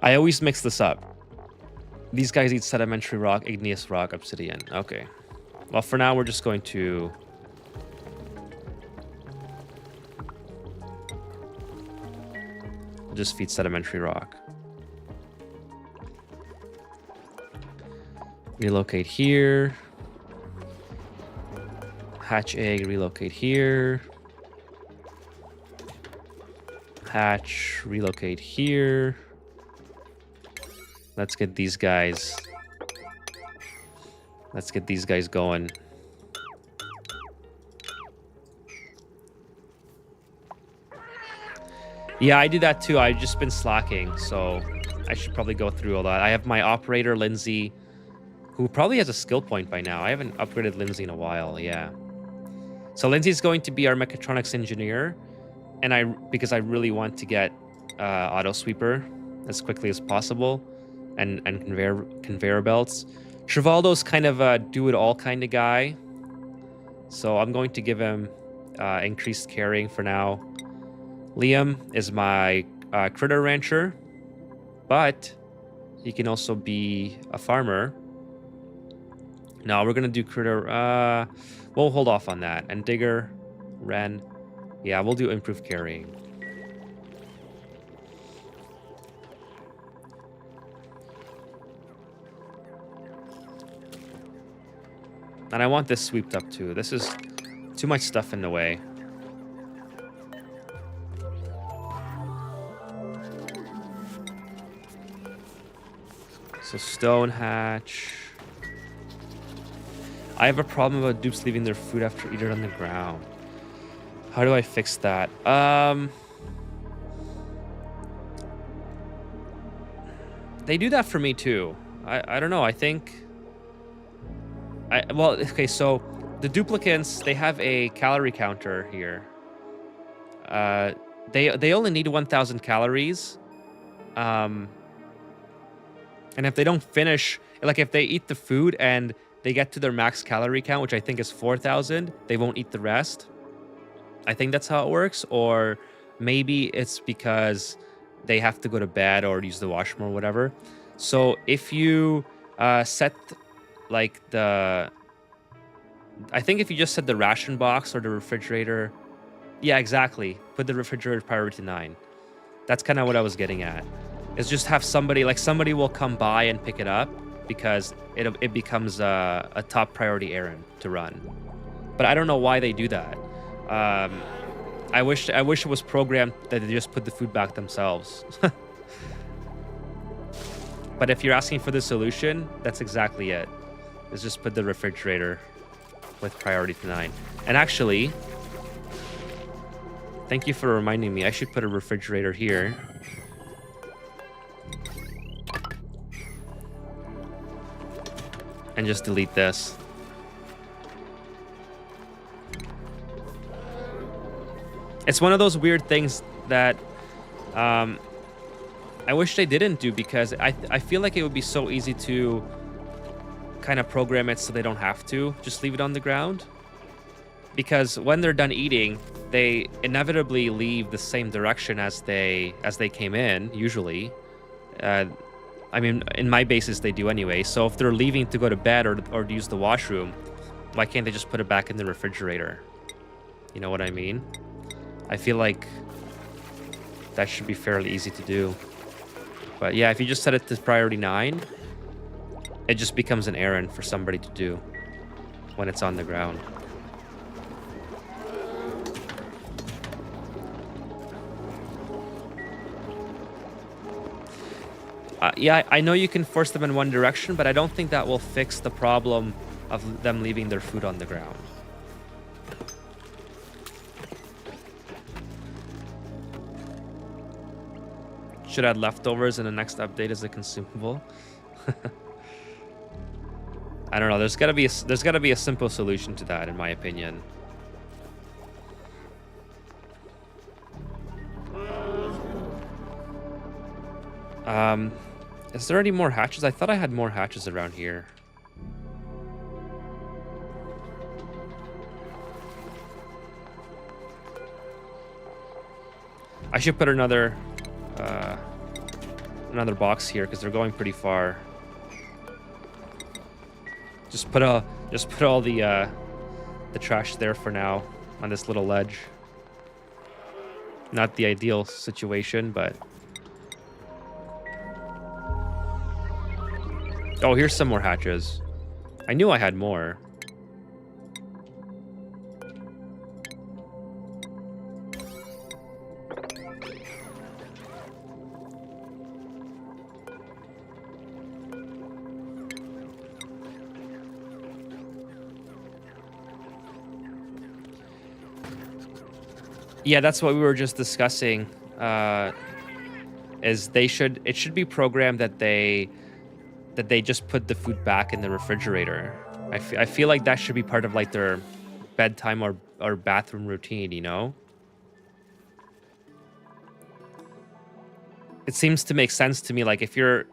I always mix this up. These guys eat sedimentary rock, igneous rock, obsidian. Okay. Well, for now, we're just going to... just feed sedimentary rock. Relocate here. Hatch egg, relocate here. Hatch, relocate here. Let's get these guys. Let's get these guys going. Yeah, I do that too. I've just been slacking, so I should probably go through all that. I have my operator, Lindsay, who probably has a skill point by now. I haven't upgraded Lindsay in a while, yeah. So Lindsay's going to be our mechatronics engineer. And because I really want to get auto sweeper as quickly as possible, and conveyor belts. Trivaldo's kind of a do-it-all kind of guy, so I'm going to give him increased carrying for now. Liam is my critter rancher, but he can also be a farmer. No, we're gonna do critter. We'll hold off on that. And digger, Ren. Yeah, we'll do improved carrying. And I want this swept up too. This is too much stuff in the way. So stone hatch. I have a problem about dupes leaving their food after eating it on the ground. How do I fix that? They do that for me too. I don't know. I think... well, okay, so the duplicants, they have a calorie counter here. They only need 1,000 calories. And if they don't finish... Like, if they eat the food and they get to their max calorie count, which I think is 4,000, they won't eat the rest. I think that's how it works. Or maybe it's because they have to go to bed or use the washroom or whatever. So if you set, like, the... I think if you just set the ration box or the refrigerator... Yeah, exactly. Put the refrigerator priority 9. That's kind of what I was getting at. Is just have somebody... Like, somebody will come by and pick it up, because it becomes a top priority errand to run. But I don't know why they do that. I wish it was programmed that they just put the food back themselves. But if you're asking for the solution, that's exactly it. Is just put the refrigerator with priority to 9. And actually, thank you for reminding me. I should put a refrigerator here. And just delete this. It's one of those weird things that I wish they didn't do, because I feel like it would be so easy to kind of program it so they don't have to just leave it on the ground. Because when they're done eating, they inevitably leave the same direction as they came in, usually. I mean, in my bases, they do anyway. So if they're leaving to go to bed or use the washroom, why can't they just put it back in the refrigerator? You know what I mean? I feel like that should be fairly easy to do. But yeah, if you just set it to priority 9, it just becomes an errand for somebody to do when it's on the ground. Yeah, I know you can force them in one direction, but I don't think that will fix the problem of them leaving their food on the ground. Should add leftovers in the next update as a consumable. I don't know. There's gotta be a simple solution to that, in my opinion. Is there any more hatches? I thought I had more hatches around here. I should put another box here, because they're going pretty far. Just put all the trash there for now on this little ledge. Not the ideal situation, but... Oh, here's some more hatches. I knew I had more. Yeah, that's what we were just discussing. Is it should be programmed that they just put the food back in the refrigerator. I feel like that should be part of like their bedtime or bathroom routine, you know? It seems to make sense to me. Like if you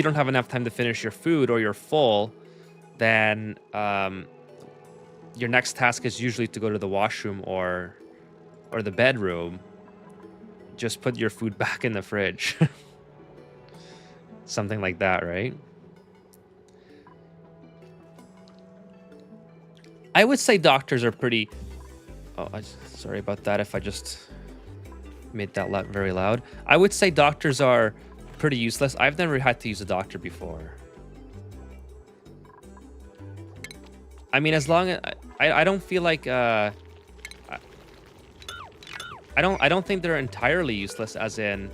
don't have enough time to finish your food or you're full, then your next task is usually to go to the washroom or the bedroom. Just put your food back in the fridge. Something like that, right? I would say doctors are pretty... Oh, sorry about that if I just made that very loud. I would say doctors are pretty useless. I've never had to use a doctor before. I mean, as long as... I don't feel like... I don't think they're entirely useless, as in...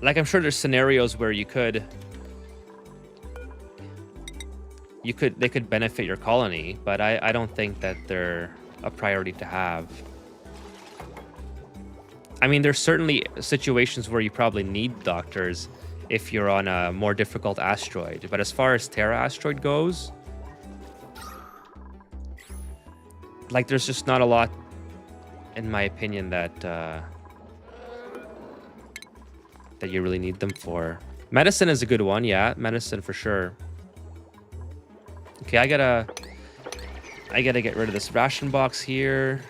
Like, I'm sure there's scenarios where they could benefit your colony, but I don't think that they're a priority to have. I mean, there's certainly situations where you probably need doctors if you're on a more difficult asteroid. But as far as Terra asteroid goes, like, there's just not a lot, in my opinion, that that you really need them for. Medicine is a good one, yeah. Medicine for sure. Okay, I gotta get rid of this ration box here.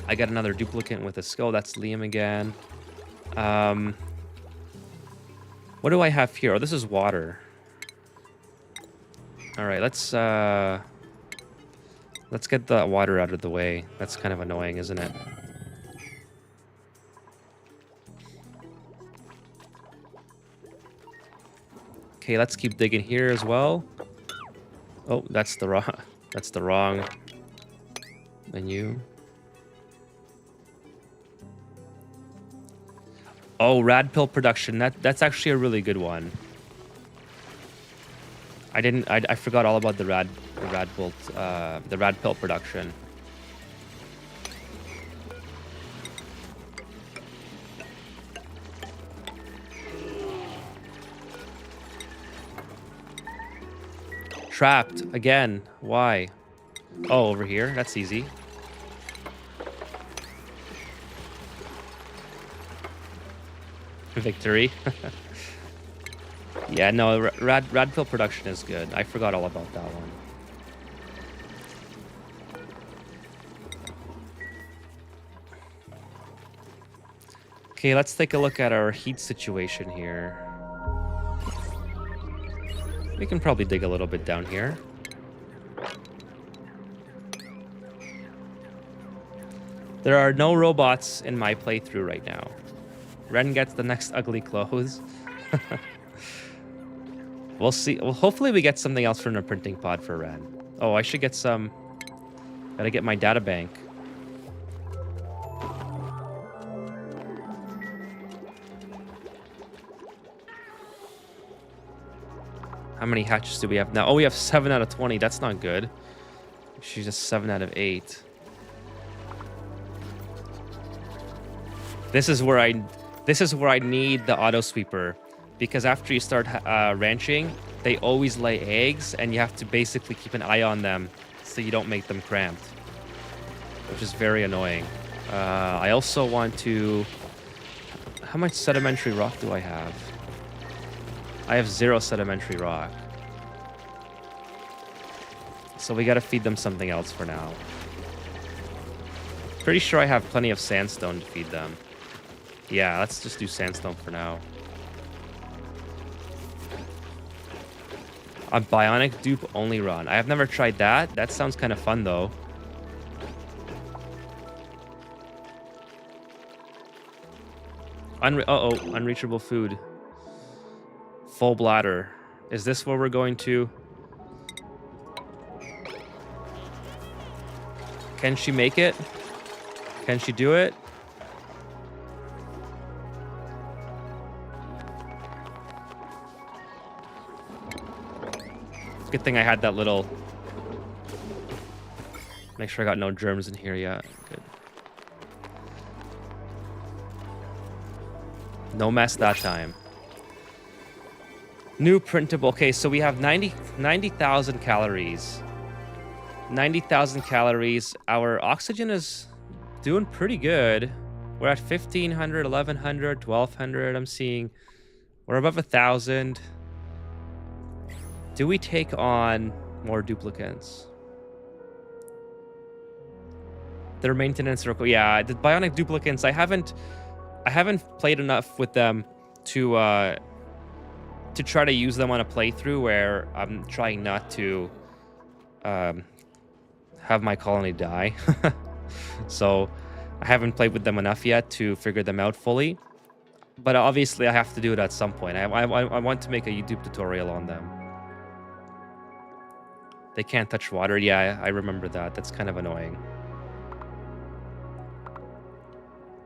I got another duplicate with a skill. That's Liam again. What do I have here? Oh, this is water. All right, let's get the water out of the way. That's kind of annoying, isn't it? Okay, let's keep digging here as well. Oh, that's the wrong menu. Oh, rad pill production. That's actually a really good one. I forgot all about the rad pill production. Trapped again. Why? Oh, over here. That's easy. Victory. Yeah, no, rad pill production is good. I forgot all about that one. Okay, let's take a look at our heat situation here. We can probably dig a little bit down here. There are no robots in my playthrough right now. Ren gets the next ugly clothes. We'll see. Well, hopefully we get something else from the printing pod for Ren. Oh, I should get some. Gotta get my data bank. How many hatches do we have now? Oh, we have 7 out of 20. That's not good. She's just 7 out of 8. This is where I need the auto sweeper, because after you start ranching, they always lay eggs, and you have to basically keep an eye on them so you don't make them cramped, which is very annoying. I also want to. How much sedimentary rock do I have? I have 0 sedimentary rock. So we gotta feed them something else for now. Pretty sure I have plenty of sandstone to feed them. Yeah, let's just do sandstone for now. A bionic dupe only run. I have never tried that. That sounds kind of fun though. Unreachable food. Full bladder. Is this where we're going to? Can she make it? Can she do it? Good thing I had that little. Make sure I got no germs in here yet. Good. No mess that time. New printable. Okay, so we have 90,000 calories. 90,000 calories. Our oxygen is doing pretty good. We're at 1,500, 1,100, 1,200. I'm seeing we're above 1,000. Do we take on more duplicates? Their maintenance circle. Yeah, the bionic duplicates. I haven't played enough with them to try to use them on a playthrough where I'm trying not to have my colony die. So I haven't played with them enough yet to figure them out fully. But obviously I have to do it at some point. I want to make a YouTube tutorial on them. They can't touch water. Yeah, I remember that. That's kind of annoying.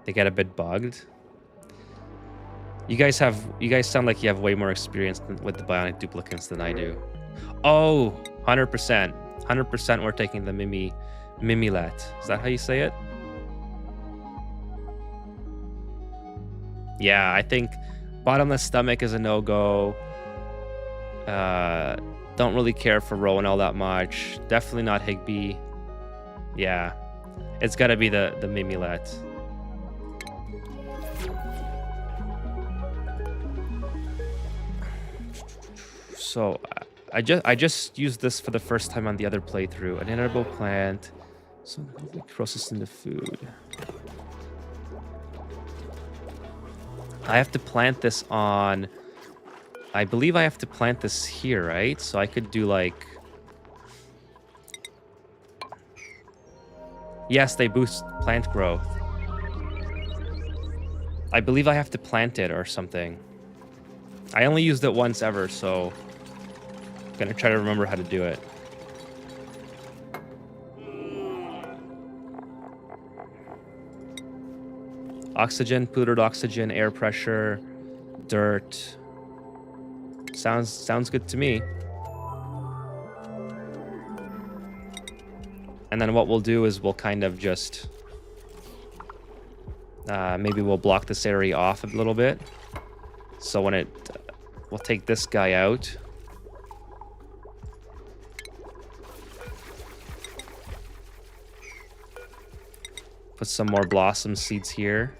They get a bit bugged. You guys sound like you have way more experience with the bionic duplicates than I do. Oh, 100%. 100% we're taking the Mimilet. Is that how you say it? Yeah, I think bottomless stomach is a no-go. Don't really care for Rowan all that much. Definitely not Higby. Yeah, it's gotta be the Mimilet. So I just used this for the first time on the other playthrough. An inedible plant, so processed into food. I have to plant this on. I believe I have to plant this here, right? So I could do like. Yes, they boost plant growth. I believe I have to plant it or something. I only used it once ever, so. Gonna try to remember how to do it. Oxygen, polluted oxygen, air pressure, dirt. Sounds good to me. And then what we'll do is we'll kind of just maybe we'll block this area off a little bit. So when we'll take this guy out. Put some more blossom seeds here.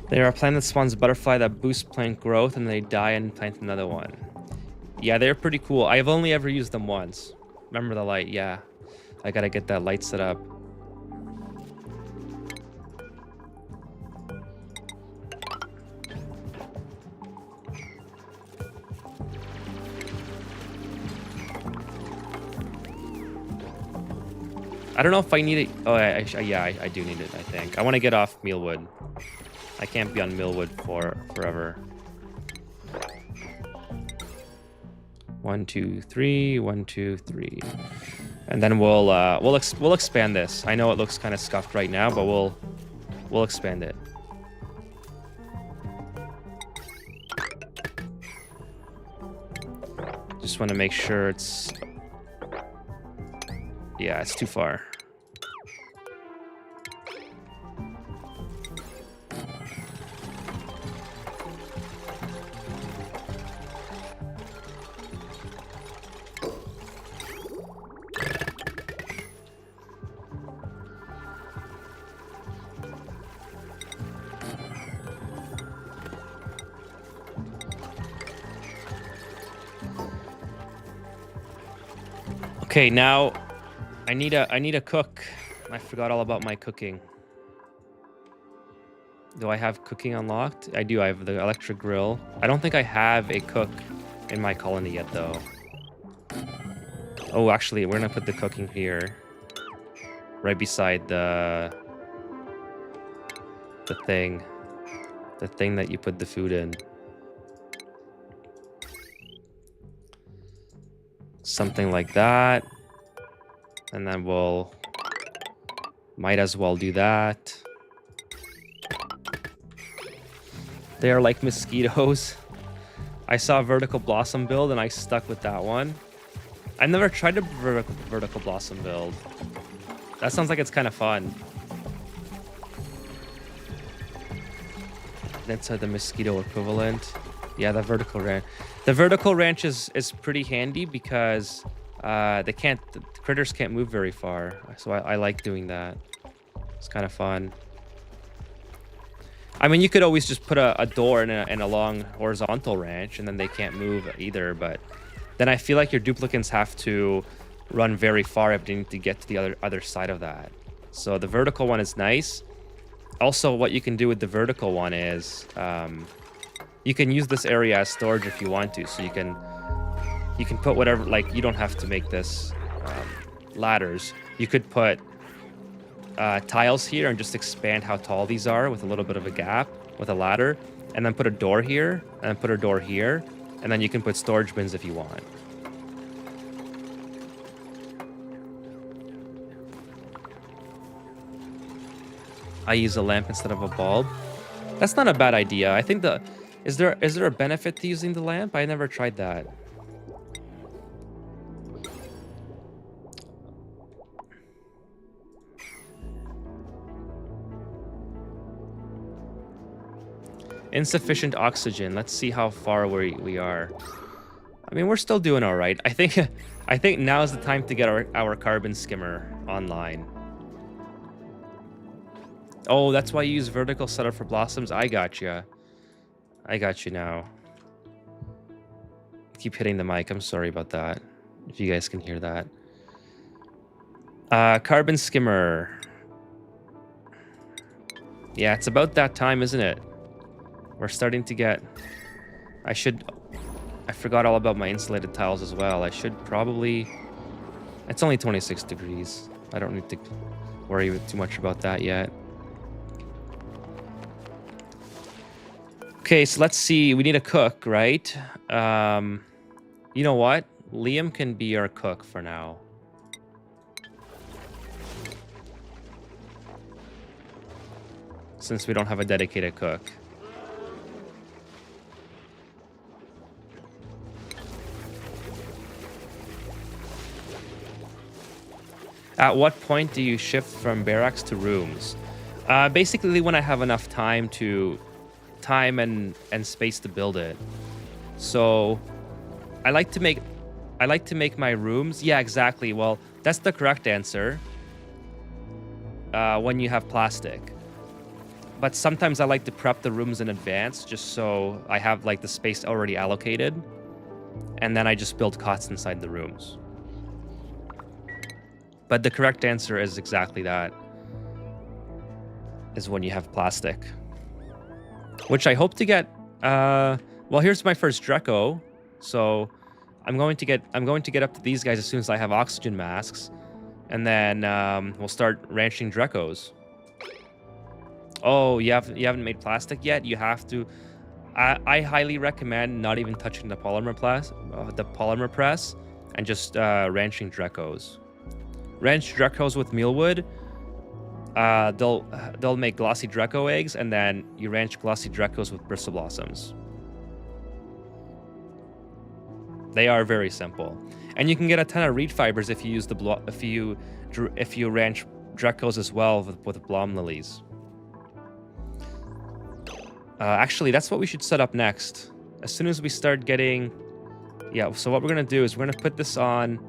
There are plant that spawns a butterfly that boosts plant growth and they die and plant another one. Yeah, they're pretty cool. I've only ever used them once. Remember the light? Yeah. I gotta get that light set up. I don't know if I need it. Oh, yeah, I do need it, I think. I want to get off mealwood. I can't be on mealwood forever. 1, 2, 3. 1, 2, 3. And then we'll expand this. I know it looks kind of scuffed right now, but we'll expand it. Just want to make sure it's. Yeah, it's too far. Okay, now I need a cook. I forgot all about my cooking. Do I have cooking unlocked? I do. I have the electric grill. I don't think I have a cook in my colony yet, though. Oh, actually, we're gonna put the cooking here, right beside the thing that you put the food in. Something like that. And then we'll might as well do that. They are like mosquitoes. I saw a vertical blossom build and I stuck with that one. I never tried a vertical blossom build. That sounds like it's kind of fun. That's the mosquito equivalent. Yeah, the vertical ranch. The vertical ranch is pretty handy because the critters can't move very far. So I like doing that. It's kind of fun. I mean, you could always just put a door in a long horizontal ranch and then they can't move either, but then I feel like your duplicates have to run very far if they need to get to the other side of that. So the vertical one is nice. Also, what you can do with the vertical one is you can use this area as storage if you want to. So you can put whatever, like you don't have to make this ladders. You could put tiles here and just expand how tall these are with a little bit of a gap with a ladder. and then put a door here, and then put a door here, and then you can put storage bins if you want. I use a lamp instead of a bulb. That's not a bad idea. I think is there a benefit to using the lamp? I never tried that. Insufficient oxygen. Let's see how far we are. I mean, we're still doing all right. I think now is the time to get our carbon skimmer online. Oh, that's why you use vertical setup for blossoms. I got you. I got you now. I keep hitting the mic. I'm sorry about that. If you guys can hear that. Carbon skimmer. Yeah, it's about that time, isn't it? We're starting to get... I forgot all about my insulated tiles as well. I should probably... It's only 26 degrees. I don't need to worry too much about that yet. Okay, so let's see. We need a cook, right? You know what? Liam can be our cook for now. Since we don't have a dedicated cook. At what point do you shift from barracks to rooms? Basically when I have enough time and space to build it. So I like to make my rooms. Yeah, exactly. Well, that's the correct answer. When you have plastic. But sometimes I like to prep the rooms in advance just so I have like the space already allocated. And then I just build cots inside the rooms. But the correct answer is exactly that. Is when you have plastic. Which I hope to get. Well, here's my first Dreco. So I'm going to get up to these guys as soon as I have oxygen masks. And then we'll start ranching Drecos. Oh, you haven't made plastic yet? You have to. I highly recommend not even touching the polymer press, and just ranching Drecos. Ranch Drecos with mealwood. They'll make glossy Dreco eggs, and then you ranch glossy Drecos with bristle blossoms. They are very simple, and you can get a ton of reed fibers if you use if you ranch Drecos as well with Blom lilies. Actually, that's what we should set up next. As soon as we start getting, yeah. So what we're gonna do is we're gonna put this on.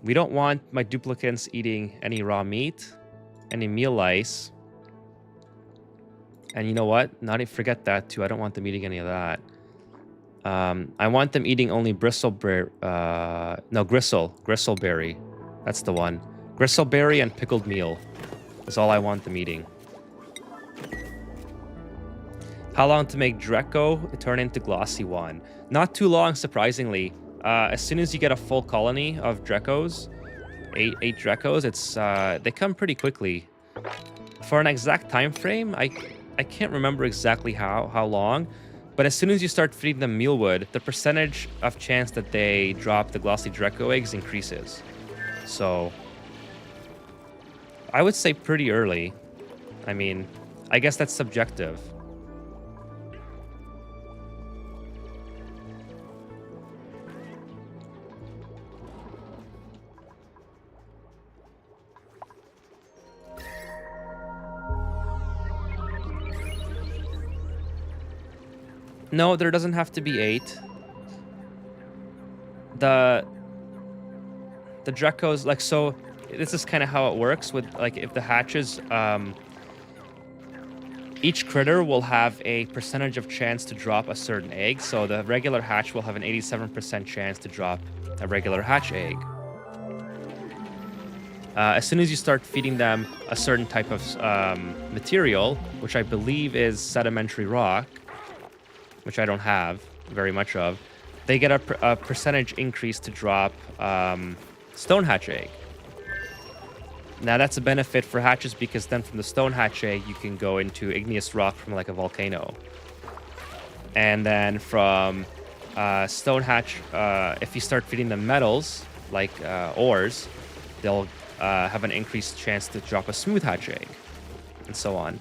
We don't want my duplicants eating any raw meat, any meal lice. And you know what? Forget that too. I don't want them eating any of that. I want them eating only gristleberry. That's the one. Gristleberry and pickled meal. That's all I want them eating. How long to make Dreco turn into glossy one? Not too long, surprisingly. As soon as you get a full colony of Drecos, eight Drecos, they come pretty quickly. For an exact time frame, I can't remember exactly how long, but as soon as you start feeding them mealwood, the percentage of chance that they drop the glossy Dreco eggs increases. So I would say pretty early. I mean, I guess that's subjective. No, there doesn't have to be 8. The Drecos, like, so this is kind of how it works with, like, if the hatches, each critter will have a percentage of chance to drop a certain egg. So the regular hatch will have an 87% chance to drop a regular hatch egg. As soon as you start feeding them a certain type of material, which I believe is sedimentary rock, which I don't have very much of, they get a percentage increase to drop stone hatch egg. Now that's a benefit for hatches because then from the stone hatche you can go into igneous rock from like a volcano. And then from stone hatch, if you start feeding them metals like ores, they'll have an increased chance to drop a smooth hatch egg, and so on.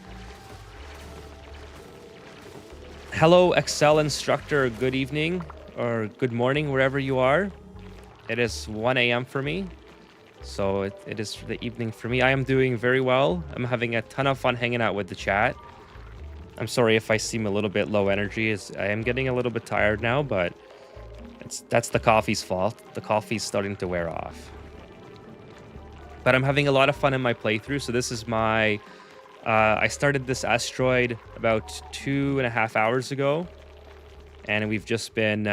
Hello, Excel instructor. Good evening or good morning, wherever you are. It is 1 a.m. for me. So it is the evening for me. I am doing very well. I'm having a ton of fun hanging out with the chat. I'm sorry if I seem a little bit low energy. As I am getting a little bit tired now, but that's the coffee's fault. The coffee's starting to wear off. But I'm having a lot of fun in my playthrough. So this is my... I started this asteroid about 2.5 hours ago. And we've just been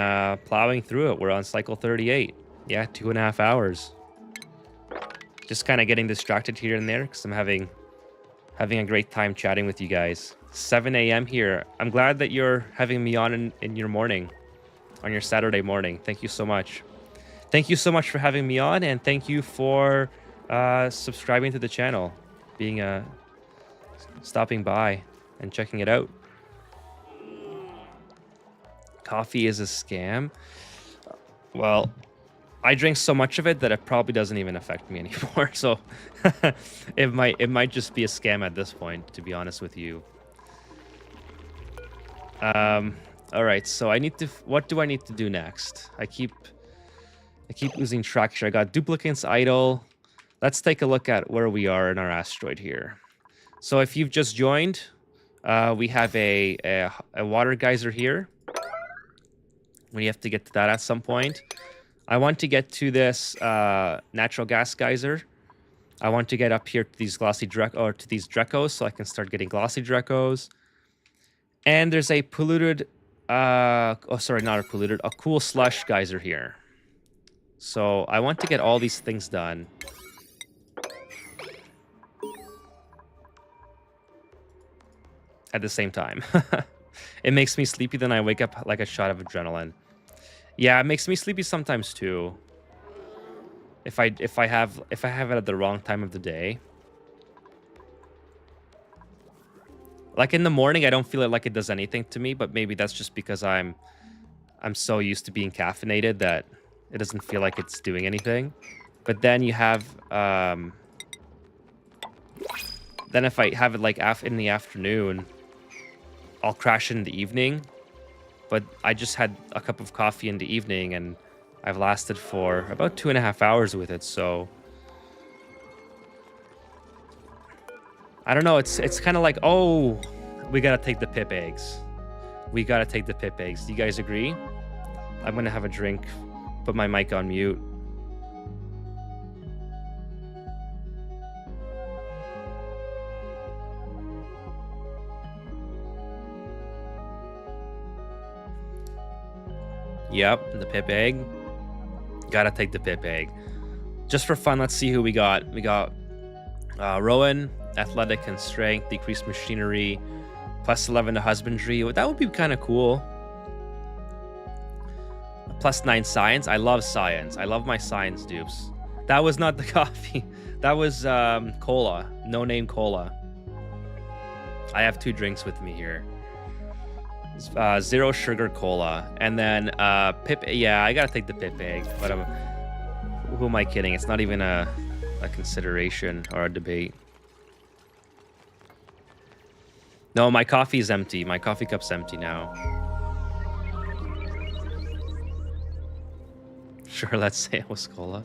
plowing through it. We're on cycle 38. Yeah, 2.5 hours. Just kind of getting distracted here and there because I'm having a great time chatting with you guys. 7 a.m. here. I'm glad that you're having me on in your morning, on your Saturday morning. Thank you so much. Thank you so much for having me on, and thank you for subscribing to the channel, stopping by and checking it out. Coffee is a scam. Well, I drink so much of it that it probably doesn't even affect me anymore. So it might just be a scam at this point, to be honest with you. All right, so what do I need to do next? I keep losing track here. I got duplicates idle. Let's take a look at where we are in our asteroid here. So if you've just joined, we have a water geyser here. We have to get to that at some point. I want to get to this natural gas geyser. I want to get up here to these these Drecos so I can start getting glossy Drecos. And there's a polluted, a cool slush geyser here. So I want to get all these things done. At the same time. It makes me sleepy, then I wake up like a shot of adrenaline. Yeah, it makes me sleepy sometimes too. If I have it at the wrong time of the day. Like in the morning, I don't feel it like it does anything to me, but maybe that's just because I'm so used to being caffeinated that it doesn't feel like it's doing anything. But then you have then if I have it like in the afternoon, I'll crash in the evening. But I just had a cup of coffee in the evening, and I've lasted for about 2.5 hours with it, so... I don't know, it's kind of like, oh, we gotta take the pip eggs. We gotta take the pip eggs. Do you guys agree? I'm gonna have a drink, put my mic on mute. Yep, the pip egg. Gotta take the pip egg. Just for fun, let's see who we got. We got Rowan, athletic and strength, decreased machinery, +11 to husbandry. That would be kind of cool. +9 science. I love science. I love my science dupes. That was not the coffee. That was cola. No name cola. I have 2 drinks with me here. 0 sugar cola, and then pip. Yeah, I gotta take the pip egg. But who am I kidding? It's not even a consideration or a debate. No, my coffee is empty. My coffee cup's empty now. Sure, let's say it was cola.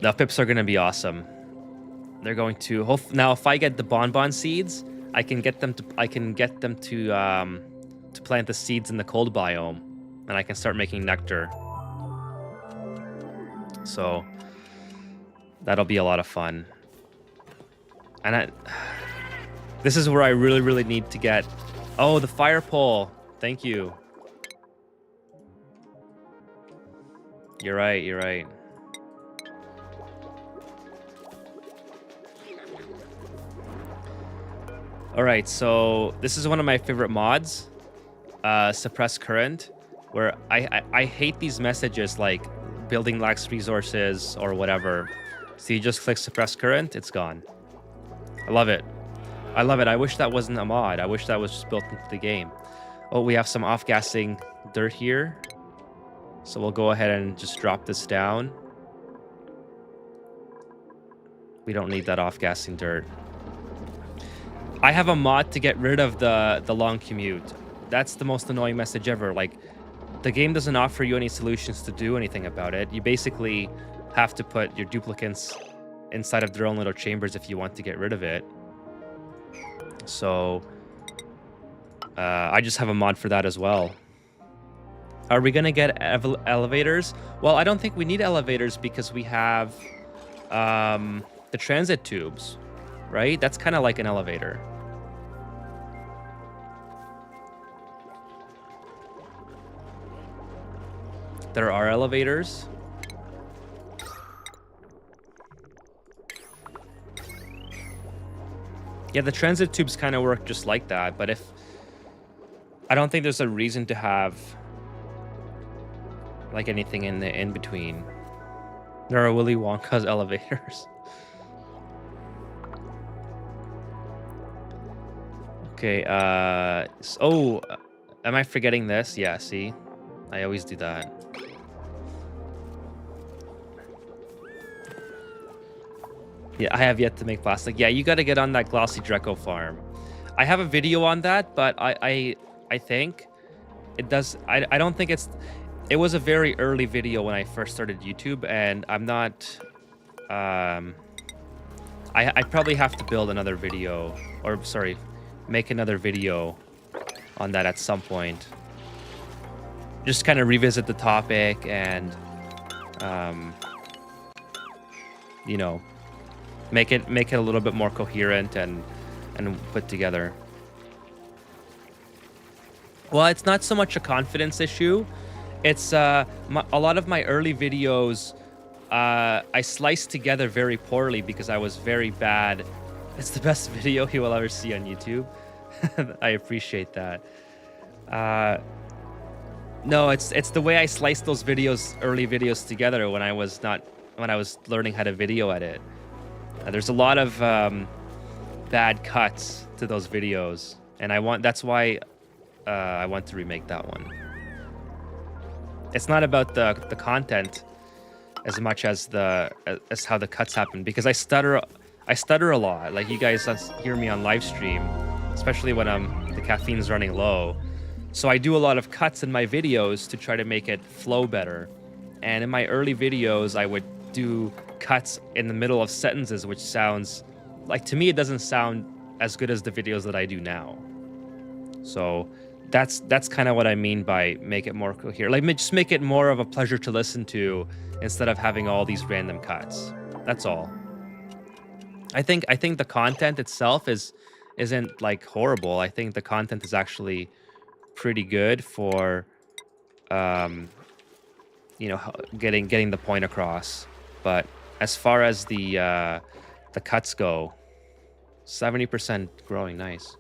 Now pips are gonna be awesome. They're going to now. If I get the bonbon seeds, I can get them to plant the seeds in the cold biome, and I can start making nectar. So that'll be a lot of fun. And this is where I really need to get. Oh, the fire pole. Thank you. You're right. You're right. All right, so this is one of my favorite mods, suppress current. where I hate these messages like building lacks resources or whatever. So you just click suppress current, it's gone. I love it. I love it. I wish that wasn't a mod. I wish that was just built into the game. Oh, we have some off-gassing dirt here. So we'll go ahead and just drop this down. We don't need that off-gassing dirt. I have a mod to get rid of the long commute. That's the most annoying message ever. Like, the game doesn't offer you any solutions to do anything about it. You basically have to put your duplicants inside of their own little chambers if you want to get rid of it. So I just have a mod for that as well. Are we gonna get elevators? Well, I don't think we need elevators because we have the transit tubes, right? That's kind of like an elevator. There are elevators. Yeah, the transit tubes kind of work just like that, but if... I don't think there's a reason to have like anything in the in-between. There are Willy Wonka's elevators. Okay, oh, am I forgetting this? Yeah, see? I always do that. Yeah, I have yet to make plastic. Yeah, you got to get on that glossy Dreco farm. I have a video on that, but I think it does. I don't think it's. It was a very early video when I first started YouTube, and I'm not. I probably have to build another video, or sorry, make another video on that at some point. Just kind of revisit the topic and, you know. Make it a little bit more coherent and put together. Well, it's not so much a confidence issue. It's a lot of my early videos I sliced together very poorly because I was very bad. It's the best video you will ever see on YouTube. I appreciate that. No, it's the way I sliced those videos, early videos together when I was learning how to video edit. There's a lot of bad cuts to those videos, and that's why I want to remake that one. It's not about the content as much as how the cuts happen, because I stutter a lot. Like, you guys hear me on live stream, especially when the caffeine's running low. So I do a lot of cuts in my videos to try to make it flow better. And in my early videos, I would do cuts in the middle of sentences, which sounds like, to me, it doesn't sound as good as the videos that I do now. So that's kind of what I mean by make it more coherent. Like, just make it more of a pleasure to listen to instead of having all these random cuts. That's all. I think the content itself isn't like horrible. I think the content is actually pretty good for you know, getting the point across. But as far as the cuts go, 70% growing, nice.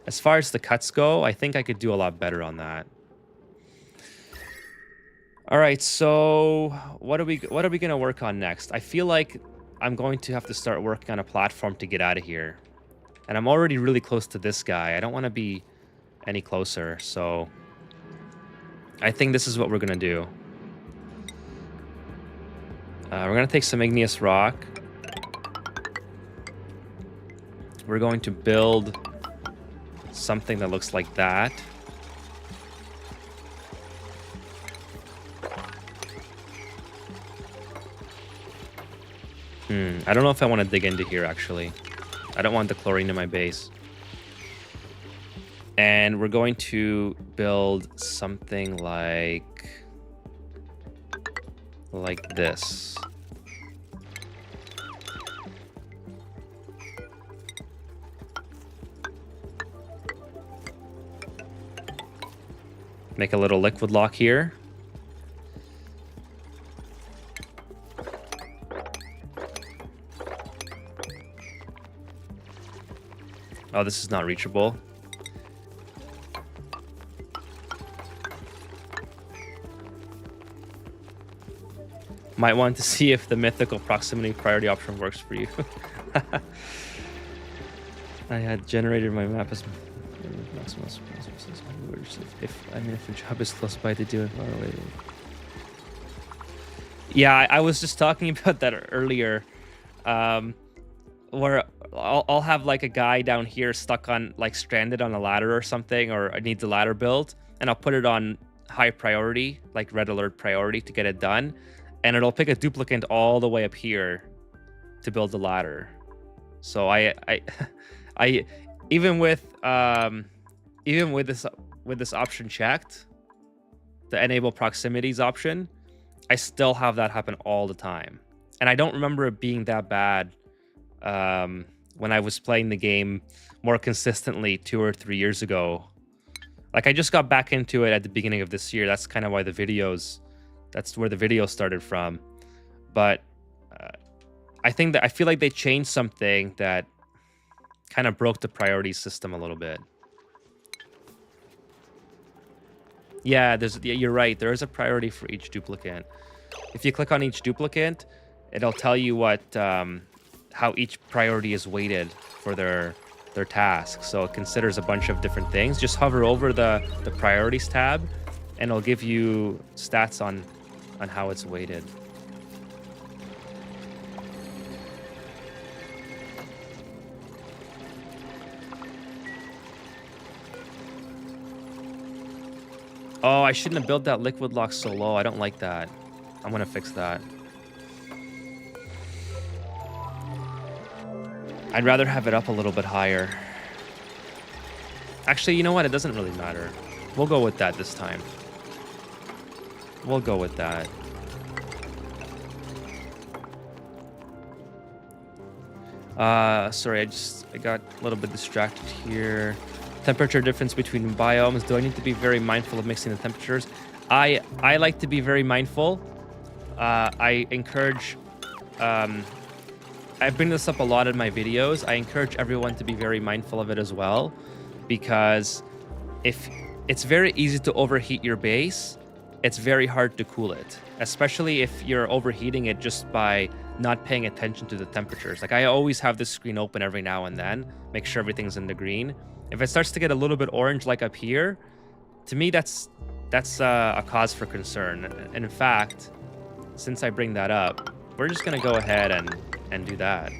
As far as the cuts go, I think I could do a lot better on that. All right, so what are we gonna work on next? I feel like I'm going to have to start working on a platform to get out of here, and I'm already really close to this guy. I don't want to be any closer, so I think this is what we're gonna do. We're gonna take some igneous rock. We're going to build something that looks like that. I don't know if I want to dig into here, actually. I don't want the chlorine in my base. And we're going to build something like this. Make a little liquid lock here. Oh, this is not reachable. Might want to see if the mythical proximity priority option works for you. I had generated my map as maximum. If a job is close by to do it far away. Yeah, I was just talking about that earlier, where I'll have like a guy down here stuck on like stranded on a ladder or something, or needs a ladder built, and I'll put it on high priority, like red alert priority, to get it done, and it'll pick a duplicate all the way up here to build the ladder. So I even with this option checked, the enable proximities option, I still have that happen all the time. And I don't remember it being that bad when I was playing the game more consistently 2 or 3 years ago. Like, I just got back into it at the beginning of this year. That's kind of why that's where the video started from. But I feel like they changed something that kind of broke the priority system a little bit. Yeah, you're right. There is a priority for each duplicate. If you click on each duplicate, it'll tell you what how each priority is weighted for their task. So it considers a bunch of different things. Just hover over the priorities tab, and it'll give you stats on how it's weighted. Oh, I shouldn't have built that liquid lock so low. I don't like that. I'm gonna fix that. I'd rather have it up a little bit higher. Actually, you know what? It doesn't really matter. We'll go with that this time. We'll go with that. Sorry, I got a little bit distracted here. Temperature difference between biomes. Do I need to be very mindful of mixing the temperatures? I like to be very mindful. I encourage, I bring this up a lot in my videos. I encourage everyone to be very mindful of it as well, because if it's very easy to overheat your base, it's very hard to cool it, especially if you're overheating it just by not paying attention to the temperatures. Like, I always have this screen open every now and then, make sure everything's in the green. If it starts to get a little bit orange, like up here, to me, that's a cause for concern. And in fact, since I bring that up, we're just gonna go ahead and do that.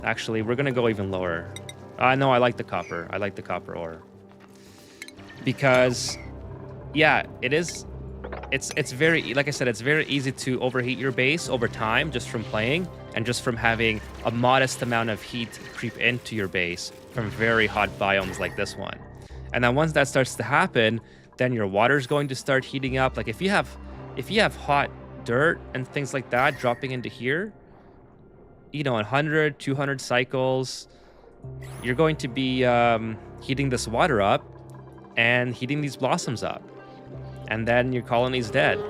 Actually, we're gonna go even lower. No, I like the copper. I like the copper ore. Because, yeah, it's very, like I said, it's very easy to overheat your base over time just from playing and just from having a modest amount of heat creep into your base from very hot biomes like this one. And then once that starts to happen, then your water's going to start heating up. Like, if you have hot dirt and things like that dropping into here, you know, 100, 200 cycles, you're going to be heating this water up and heating these blossoms up. And then your colony's dead.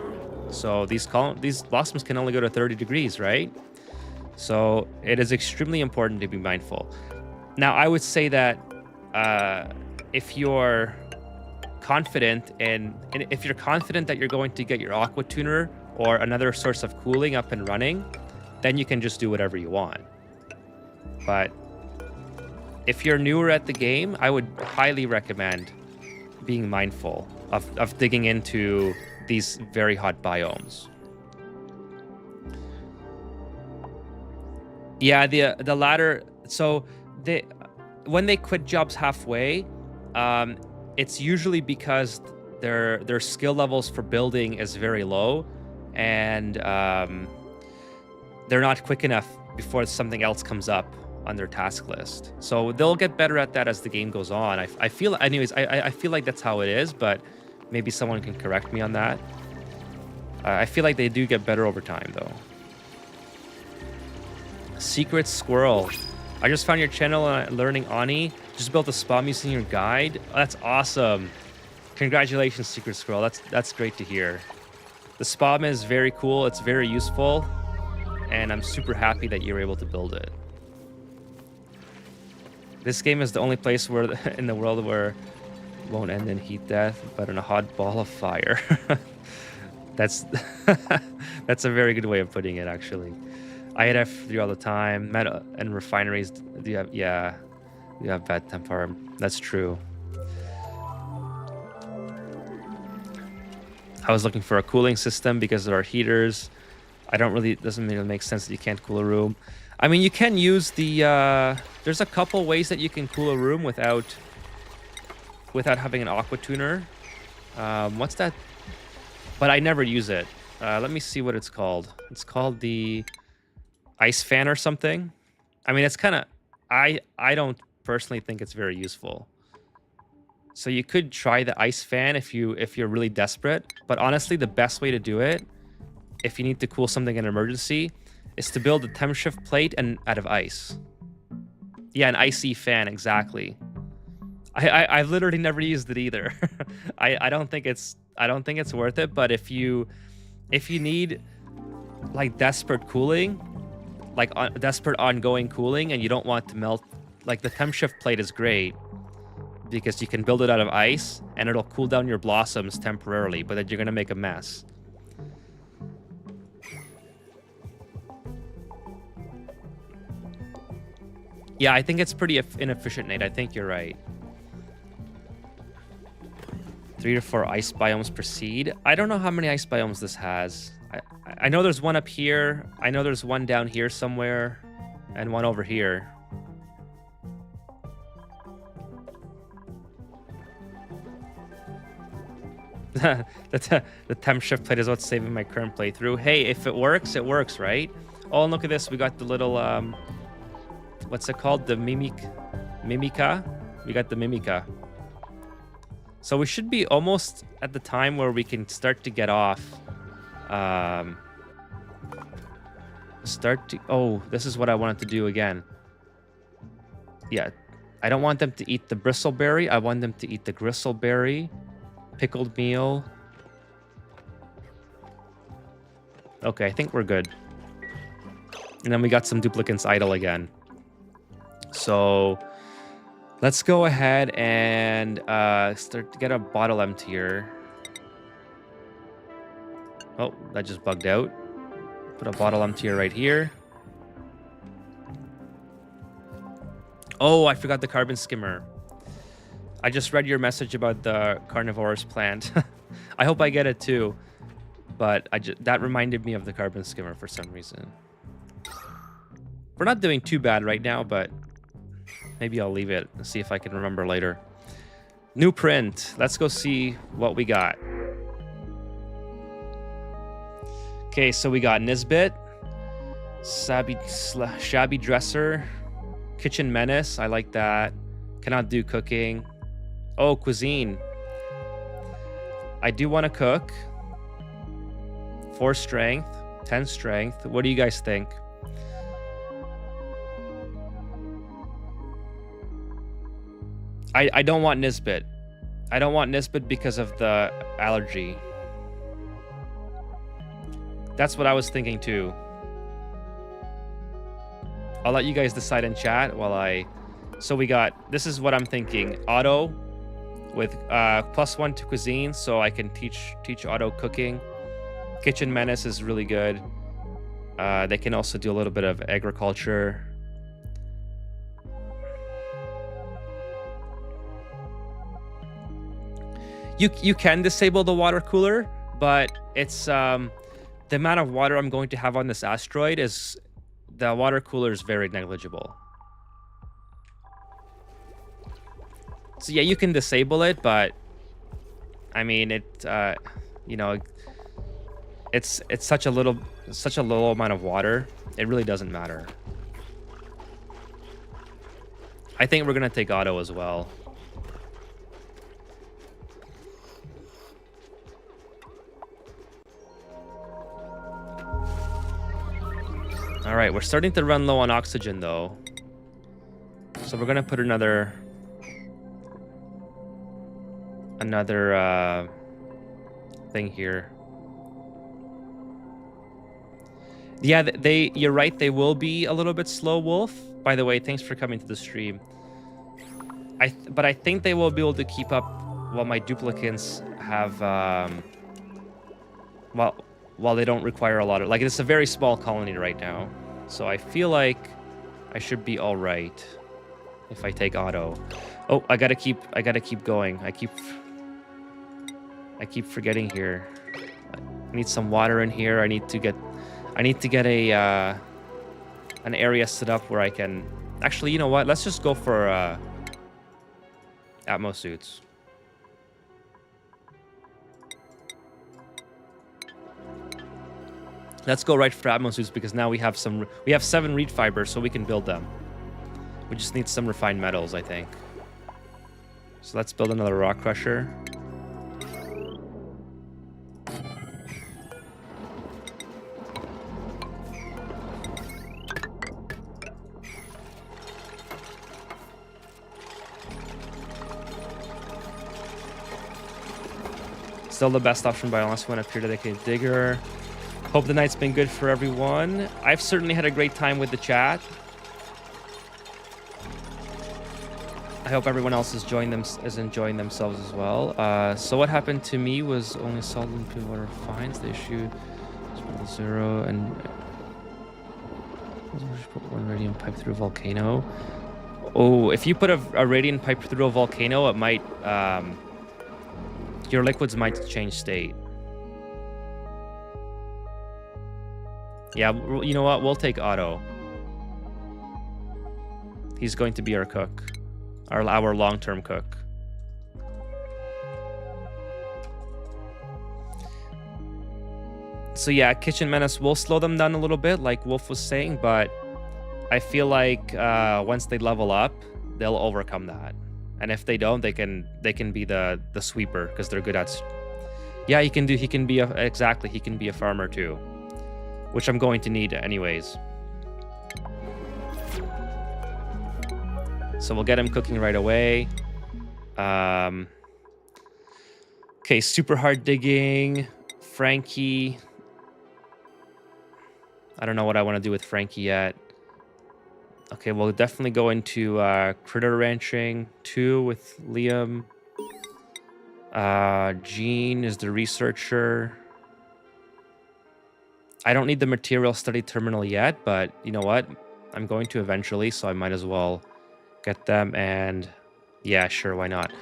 So these blossoms can only go to 30 degrees, right? So it is extremely important to be mindful. Now, I would say that if you're confident that you're going to get your aqua tuner or another source of cooling up and running, then you can just do whatever you want. But if you're newer at the game, I would highly recommend being mindful of digging into these very hot biomes. Yeah, the ladder. So when they quit jobs halfway, it's usually because their skill levels for building is very low, and they're not quick enough before something else comes up on their task list. So they'll get better at that as the game goes on. I feel, anyways, I feel like that's how it is, but maybe someone can correct me on that. I feel like they do get better over time, though. Secret Squirrel. I just found your channel on Learning Ani. Just built a spam using your guide. Oh, that's awesome. Congratulations, Secret Squirrel. That's great to hear. The spam is very cool. It's very useful. And I'm super happy that you're able to build it. This game is the only place in the world where it won't end in heat death, but in a hot ball of fire. That's That's a very good way of putting it, actually. I hit F3 all the time. Metal and refineries, do you have, yeah, you have bad temp farm. That's true. I was looking for a cooling system because there are heaters. Doesn't really make sense that you can't cool a room. I mean, you can use the, there's a couple ways that you can cool a room without having an aqua tuner. What's that? But I never use it. Let me see what it's called. It's called the ice fan or something. I mean, it's kind of, I don't personally think it's very useful. So you could try the ice fan if you're really desperate. But honestly, the best way to do it, if you need to cool something in an emergency, is to build a temp shift plate and out of ice. Yeah, an icy fan, exactly. I've literally never used it either. I don't think it's worth it. But if you need like desperate cooling, like desperate ongoing cooling, and you don't want to melt, like the temp shift plate is great because you can build it out of ice and it'll cool down your blossoms temporarily, but then you're gonna make a mess. Yeah, I think it's pretty inefficient, Nate. I think you're right. 3 to 4 ice biomes per seed. I don't know how many ice biomes this has. I know there's one up here. I know there's one down here somewhere, and one over here. The temp shift plate is what's saving my current playthrough. Hey, if it works, right? Oh, and look at this. We got the little what's it called? The Mimica. We got the Mimica. So we should be almost at the time where we can start to get off. Oh, this is what I wanted to do again. Yeah, I don't want them to eat the bristleberry. I want them to eat the gristleberry, pickled meal. Okay, I think we're good. And then we got some duplicants idle again. So let's go ahead and start to get a bottle emptier. Oh, that just bugged out. Put a bottle emptier right here. Oh, I forgot the carbon skimmer. I just read your message about the carnivorous plant. I hope I get it too. But that reminded me of the carbon skimmer for some reason. We're not doing too bad right now, but maybe I'll leave it and see if I can remember later. New print. Let's go see what we got. Okay, so we got Nisbet, Shabby Dresser, Kitchen Menace. I like that. Cannot do cooking. Oh, cuisine. I do want to cook. 4 strength, 10 strength. What do you guys think? I don't want Nisbet. I don't want Nisbet because of the allergy. That's what I was thinking too. I'll let you guys decide in chat while I... So we got... This is what I'm thinking. Auto with +1 to cuisine, so I can teach auto cooking. Kitchen Menace is really good. They can also do a little bit of agriculture. You can disable the water cooler, but it's the amount of water I'm going to have on this asteroid is the water cooler is very negligible. So yeah, you can disable it, but I mean you know, it's such a low amount of water. It really doesn't matter. I think we're gonna take auto as well. All right, we're starting to run low on oxygen though. So we're gonna put another thing here. Yeah, you're right, they will be a little bit slow, Wolf. By the way, thanks for coming to the stream. But I think they will be able to keep up while my duplicants have well, while they don't require a lot of, like, it's a very small colony right now. So I feel like I should be all right if I take auto. Oh, I gotta keep going. I keep forgetting here. I need some water in here. I need to get a an area set up where I can. Actually, you know what? Let's just go for Atmos suits. Let's go right for Atmos suits because now we have 7 reed fibers, so we can build them. We just need some refined metals, I think. So let's build another rock crusher. Still the best option by unless one appear dedicated digger. Hope the night's been good for everyone. I've certainly had a great time with the chat. I hope everyone else is enjoying themselves as well. So what happened to me was only solid and pure water fines. They issued 0 and put 1 radiant pipe through a volcano. Oh, if you put a radiant pipe through a volcano, it might your liquids might change state. Yeah, you know what? We'll take Otto. He's going to be our cook. Our long-term cook. So yeah, Kitchen Menace will slow them down a little bit, like Wolf was saying, but I feel like once they level up, they'll overcome that. And if they don't, they can be the sweeper because they're good at. Yeah, he can be a farmer too, which I'm going to need anyways. So we'll get him cooking right away. Okay, super hard digging. Frankie. I don't know what I want to do with Frankie yet. Okay, we'll definitely go into critter ranching 2 with Liam. Gene is the researcher. I don't need the material study terminal yet, but you know what? I'm going to eventually, so I might as well get them. And yeah, sure, why not?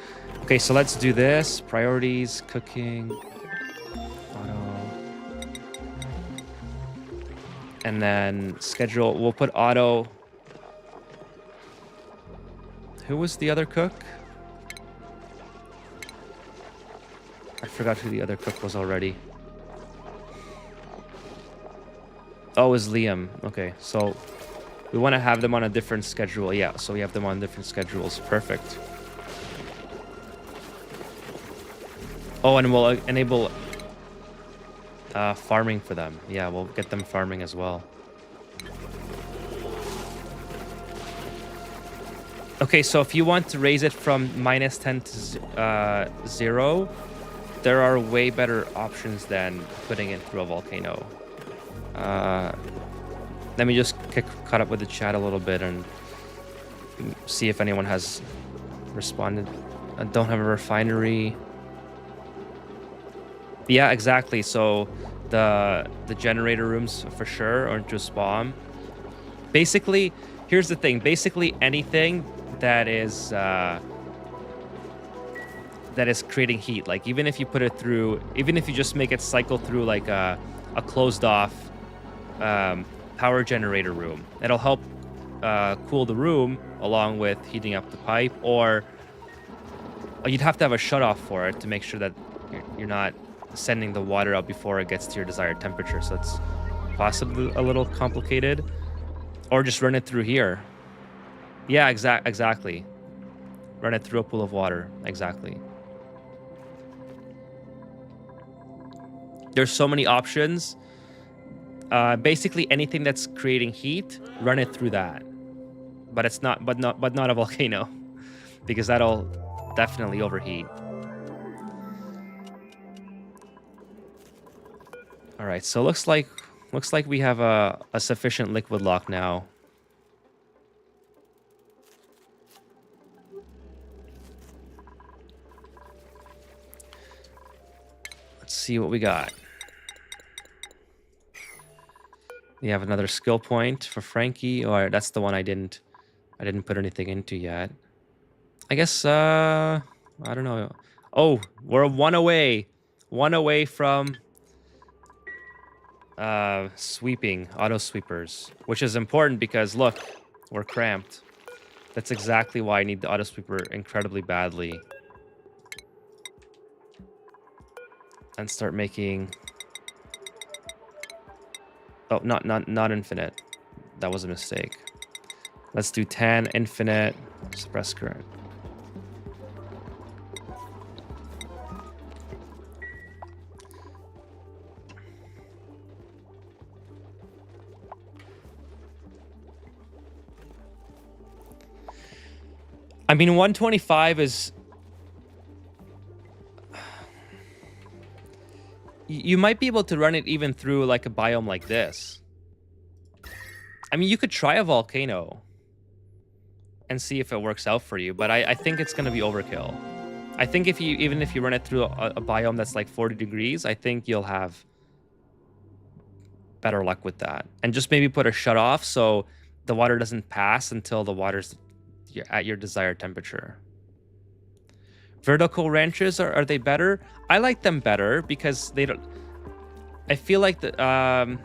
Okay, so let's do this. Priorities, cooking, auto. And then schedule, we'll put auto. Who was the other cook? I forgot who the other cook was already. Oh, it was Liam. Okay, so we want to have them on a different schedule. Yeah, so we have them on different schedules. Perfect. Oh, and we'll enable farming for them. Yeah, we'll get them farming as well. Okay, so if you want to raise it from -10 to 0, there are way better options than putting it through a volcano. Let me just caught up with the chat a little bit and see if anyone has responded. I don't have a refinery. Yeah, exactly. So the generator rooms for sure aren't just bomb. Basically, here's the thing. Basically, anything that is creating heat, like even if you put it through, even if you just make it cycle through like a closed off power generator room, it'll help cool the room along with heating up the pipe. Or you'd have to have a shut off for it to make sure that you're not sending the water out before it gets to your desired temperature. So it's possibly a little complicated. Or just run it through here. Yeah, exactly. Run it through a pool of water. Exactly. There's so many options. Basically anything that's creating heat, run it through that. But it's not a volcano, because that'll definitely overheat. All right, so looks like we have a sufficient liquid lock now. Let's see what we got. You have another skill point for Frankie, or that's the one I didn't put anything into yet. I guess I don't know. Oh, we're one away from sweeping auto sweepers, which is important because look, we're cramped. That's exactly why I need the auto sweeper incredibly badly. And start making. Oh, not infinite. That was a mistake. Let's do 10 infinite suppress current. I mean, 125 is... You might be able to run it even through like a biome like this. I mean, you could try a volcano and see if it works out for you, but I think it's going to be overkill. I think even if you run it through a biome that's like 40 degrees, I think you'll have better luck with that. And just maybe put a shut off so the water doesn't pass until the water's at your desired temperature. Vertical wrenches, are they better? I like them better because they don't... I feel like my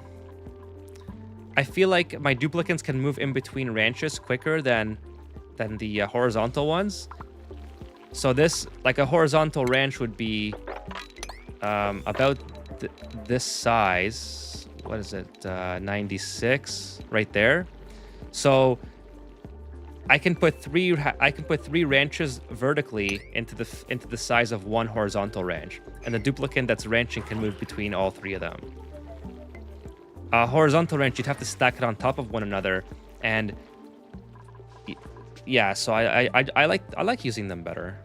duplicants can move in between wrenches quicker than the horizontal ones. So this, like a horizontal wrench would be about this size. What is it? 96 right there. So I can put three wrenches vertically into the size of one horizontal wrench, and the duplicant that's wrenching can move between all three of them. A horizontal wrench, you'd have to stack it on top of one another, and yeah, so I like using them better.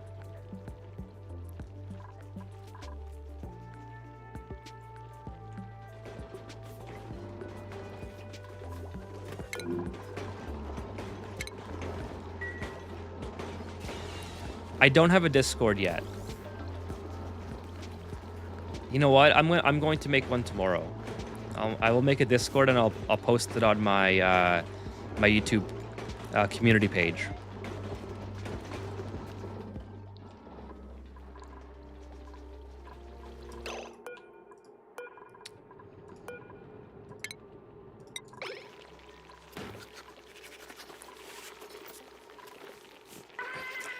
I don't have a Discord yet. You know what? I'm going to make one tomorrow. I will make a Discord and I'll post it on my my YouTube community page.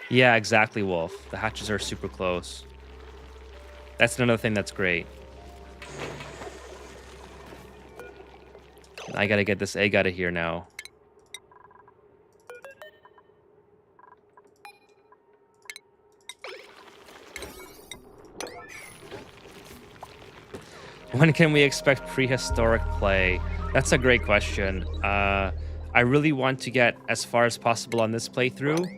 Yeah, exactly, Wolf. The hatches are super close. That's another thing that's great. I gotta get this egg out of here now. When can we expect prehistoric play? That's a great question. I really want to get as far as possible on this playthrough,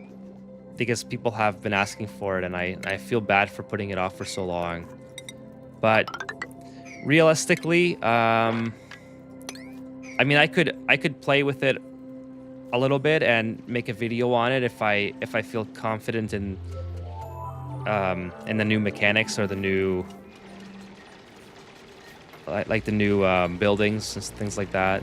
because people have been asking for it, and I feel bad for putting it off for so long. But realistically, I mean, I could play with it a little bit and make a video on it if I feel confident in the new mechanics or the new like the new buildings and things like that.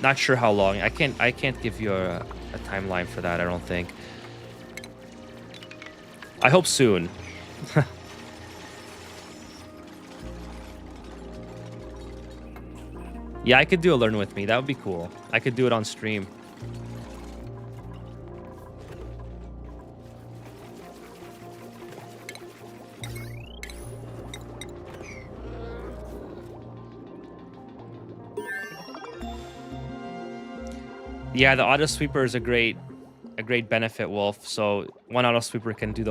Not sure how long. I can't give you a timeline for that, I don't think. I hope soon. Yeah, I could do a learn with me. That would be cool. I could do it on stream. Yeah, the auto sweeper is a great benefit, Wolf. So one auto sweeper can do can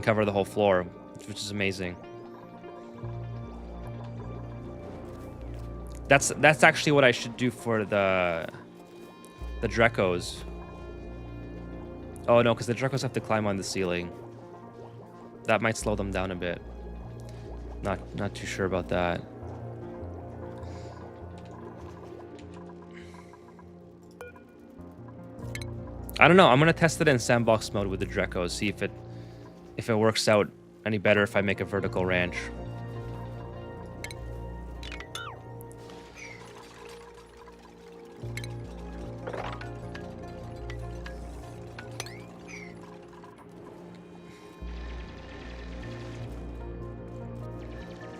cover the whole floor, which is amazing. That's actually what I should do for the Drekos. Oh no, because the Drekos have to climb on the ceiling. That might slow them down a bit. Not too sure about that. I don't know. I'm gonna test it in sandbox mode with the Drekos, see if it works out any better if I make a vertical ranch.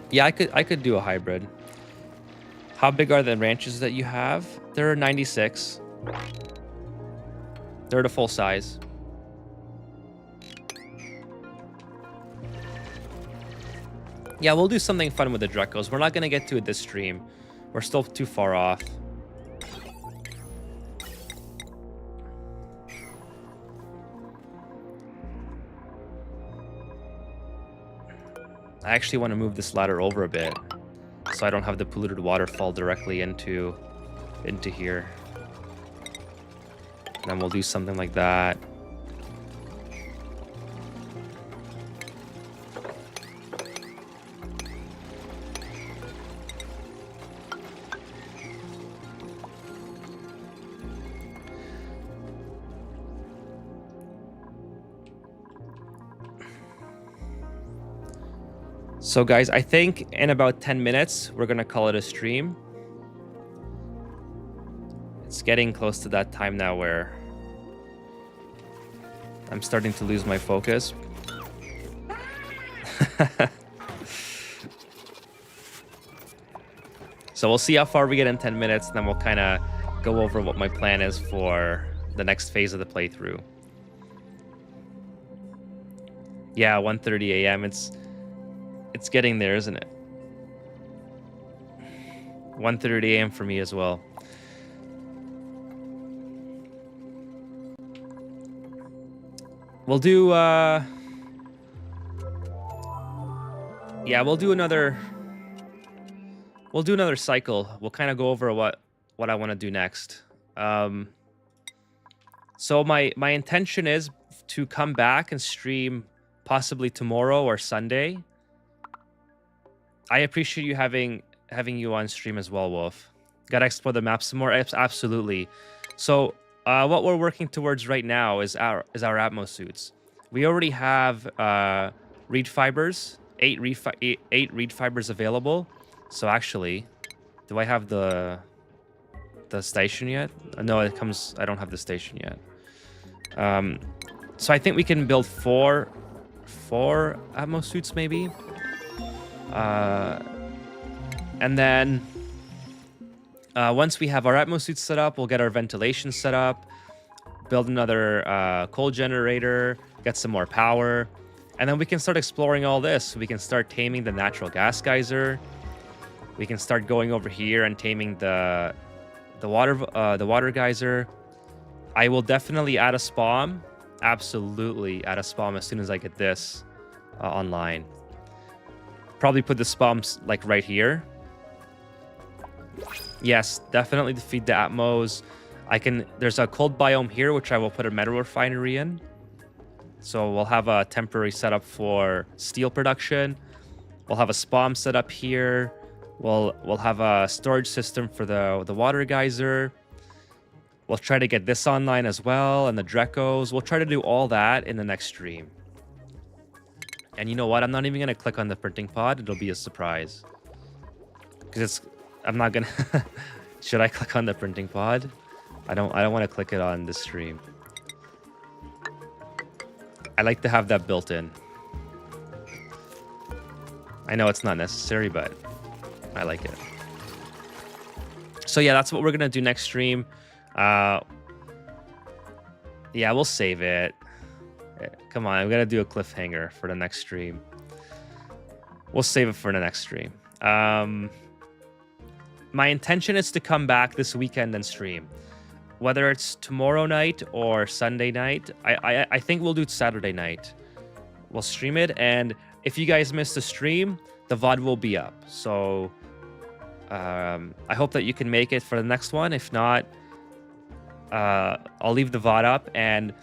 Yeah, I could do a hybrid. How big are the ranches that you have? There are 96. They're the full size. Yeah, we'll do something fun with the Drecos. We're not going to get to it this stream. We're still too far off. I actually want to move this ladder over a bit so I don't have the polluted water fall directly into here. And then we'll do something like that. So guys, I think in about 10 minutes, we're going to call it a stream. It's getting close to that time now where I'm starting to lose my focus. So we'll see how far we get in 10 minutes, and then we'll kind of go over what my plan is for the next phase of the playthrough. Yeah, 1:30 a.m. It's getting there, isn't it? 1:30 a.m. for me as well. We'll do yeah, we'll do another cycle. We'll kind of go over what I want to do next. So my intention is to come back and stream possibly tomorrow or Sunday. I appreciate you having you on stream as well, Wolf. Gotta explore the map some more. Absolutely. So what we're working towards right now is our Atmos suits. We already have reed fibers, 8 reed fibers available. So actually, do I have the station yet? No, it comes. I don't have the station yet. So I think we can build four Atmos suits maybe. And then once we have our Atmos suits set up, we'll get our ventilation set up, build another coal generator, get some more power, and then we can start exploring all this. We can start taming the natural gas geyser. We can start going over here and taming the water geyser. I will definitely add a spawn. Absolutely add a spawn as soon as I get this online. Probably put the spawns like right here. Yes, definitely to feed the Atmos. There's a cold biome here, which I will put a metal refinery in. So we'll have a temporary setup for steel production. We'll have a spawn set up here. We'll have a storage system for the water geyser. We'll try to get this online as well, and the Drecos. We'll try to do all that in the next stream. And you know what? I'm not even gonna click on the printing pod. It'll be a surprise. Because I'm not gonna. Should I click on the printing pod? I don't want to click it on this stream. I like to have that built in. I know it's not necessary, but I like it. So yeah, that's what we're gonna do next stream. Yeah, we'll save it. Come on, I'm gonna do a cliffhanger for the next stream. We'll save it for the next stream. My intention is to come back this weekend and stream. Whether it's tomorrow night or Sunday night, I think we'll do it Saturday night. We'll stream it, and if you guys missed the stream, the VOD will be up. So I hope that you can make it for the next one. If not, I'll leave the VOD up, and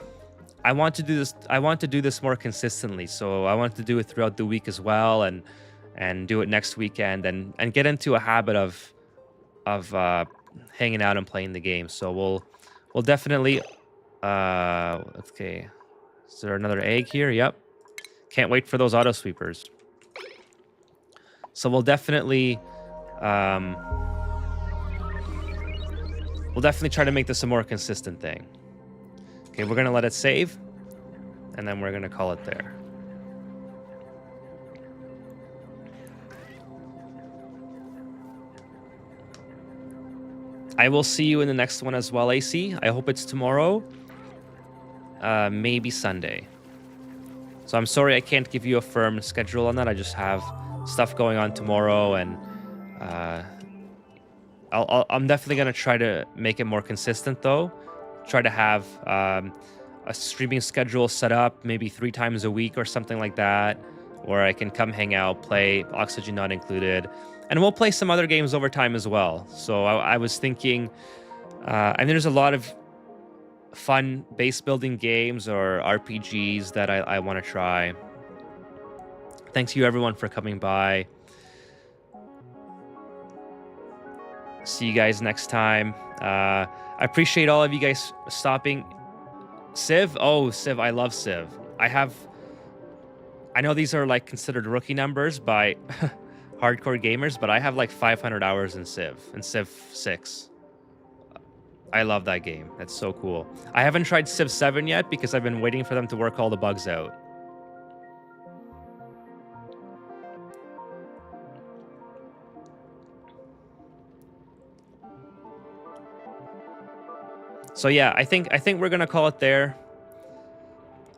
I want to do this. I want to do this more consistently. So I want to do it throughout the week as well, and do it next weekend, and get into a habit of hanging out and playing the game. So we'll definitely. Okay, is there another egg here? Yep. Can't wait for those auto sweepers. So we'll definitely try to make this a more consistent thing. Okay, we're gonna let it save, and then we're gonna call it there. I will see you in the next one as well, AC. I hope it's tomorrow. Maybe Sunday. So I'm sorry I can't give you a firm schedule on that. I just have stuff going on tomorrow, and I'm definitely going to try to make it more consistent, though. Try to have a streaming schedule set up maybe 3 times a week or something like that, where I can come hang out, play, Oxygen not included. And we'll play some other games over time as well. So I was thinking, and there's a lot of fun base building games or RPGs that I want to try. Thanks you everyone for coming by. See you guys next time. I appreciate all of you guys stopping. Civ? Oh, Civ. I love Civ. I know these are like considered rookie numbers by hardcore gamers, but I have like 500 hours in Civ 6. I love that game. That's so cool. I haven't tried Civ 7 yet because I've been waiting for them to work all the bugs out. So yeah, I think we're gonna call it there.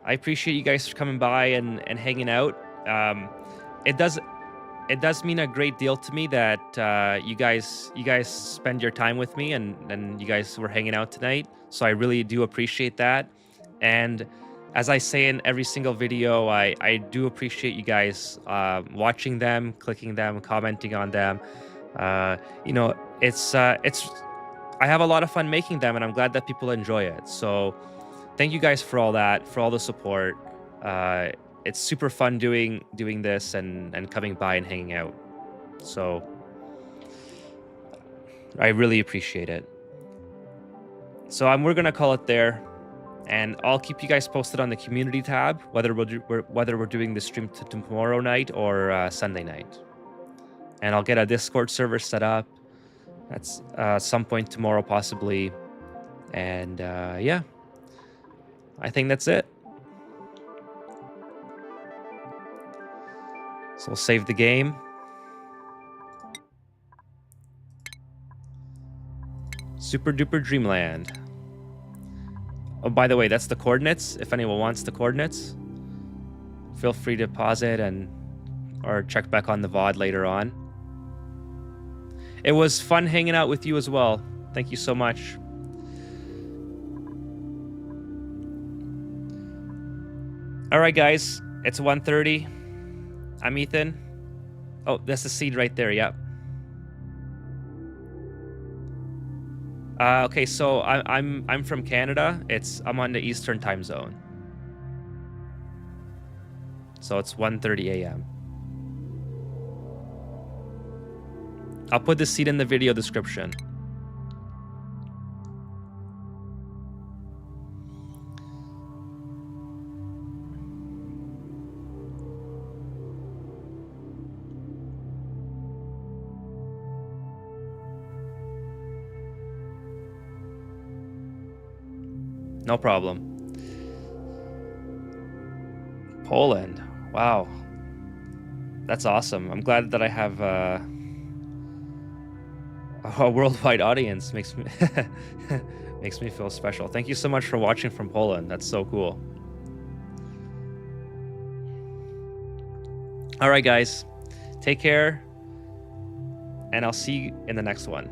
I appreciate you guys coming by and hanging out. It does mean a great deal to me that you guys spend your time with me and you guys were hanging out tonight. So I really do appreciate that. And as I say in every single video, I do appreciate you guys watching them, clicking them, commenting on them. You know, it's I have a lot of fun making them, and I'm glad that people enjoy it. So thank you guys for all that, for all the support. It's super fun doing this and coming by and hanging out. So I really appreciate it. So we're gonna call it there, and I'll keep you guys posted on the community tab, whether we're doing the stream tomorrow night or Sunday night. And I'll get a Discord server set up. That's some point tomorrow, possibly. And yeah, I think that's it. So we'll save the game. Super duper Dreamland. Oh, by the way, that's the coordinates. If anyone wants the coordinates, feel free to pause it or check back on the VOD later on. It was fun hanging out with you as well. Thank you so much. All right, guys, it's 1:30. I'm Ethan. Oh, that's the seed right there. Yep. Okay, so I'm from Canada. I'm on the Eastern time zone. So it's 1:30 a.m. I'll put the seed in the video description. No problem. Poland. Wow. That's awesome. I'm glad that I have a worldwide audience. Makes me feel special. Thank you so much for watching from Poland. That's so cool. All right, guys. Take care. And I'll see you in the next one.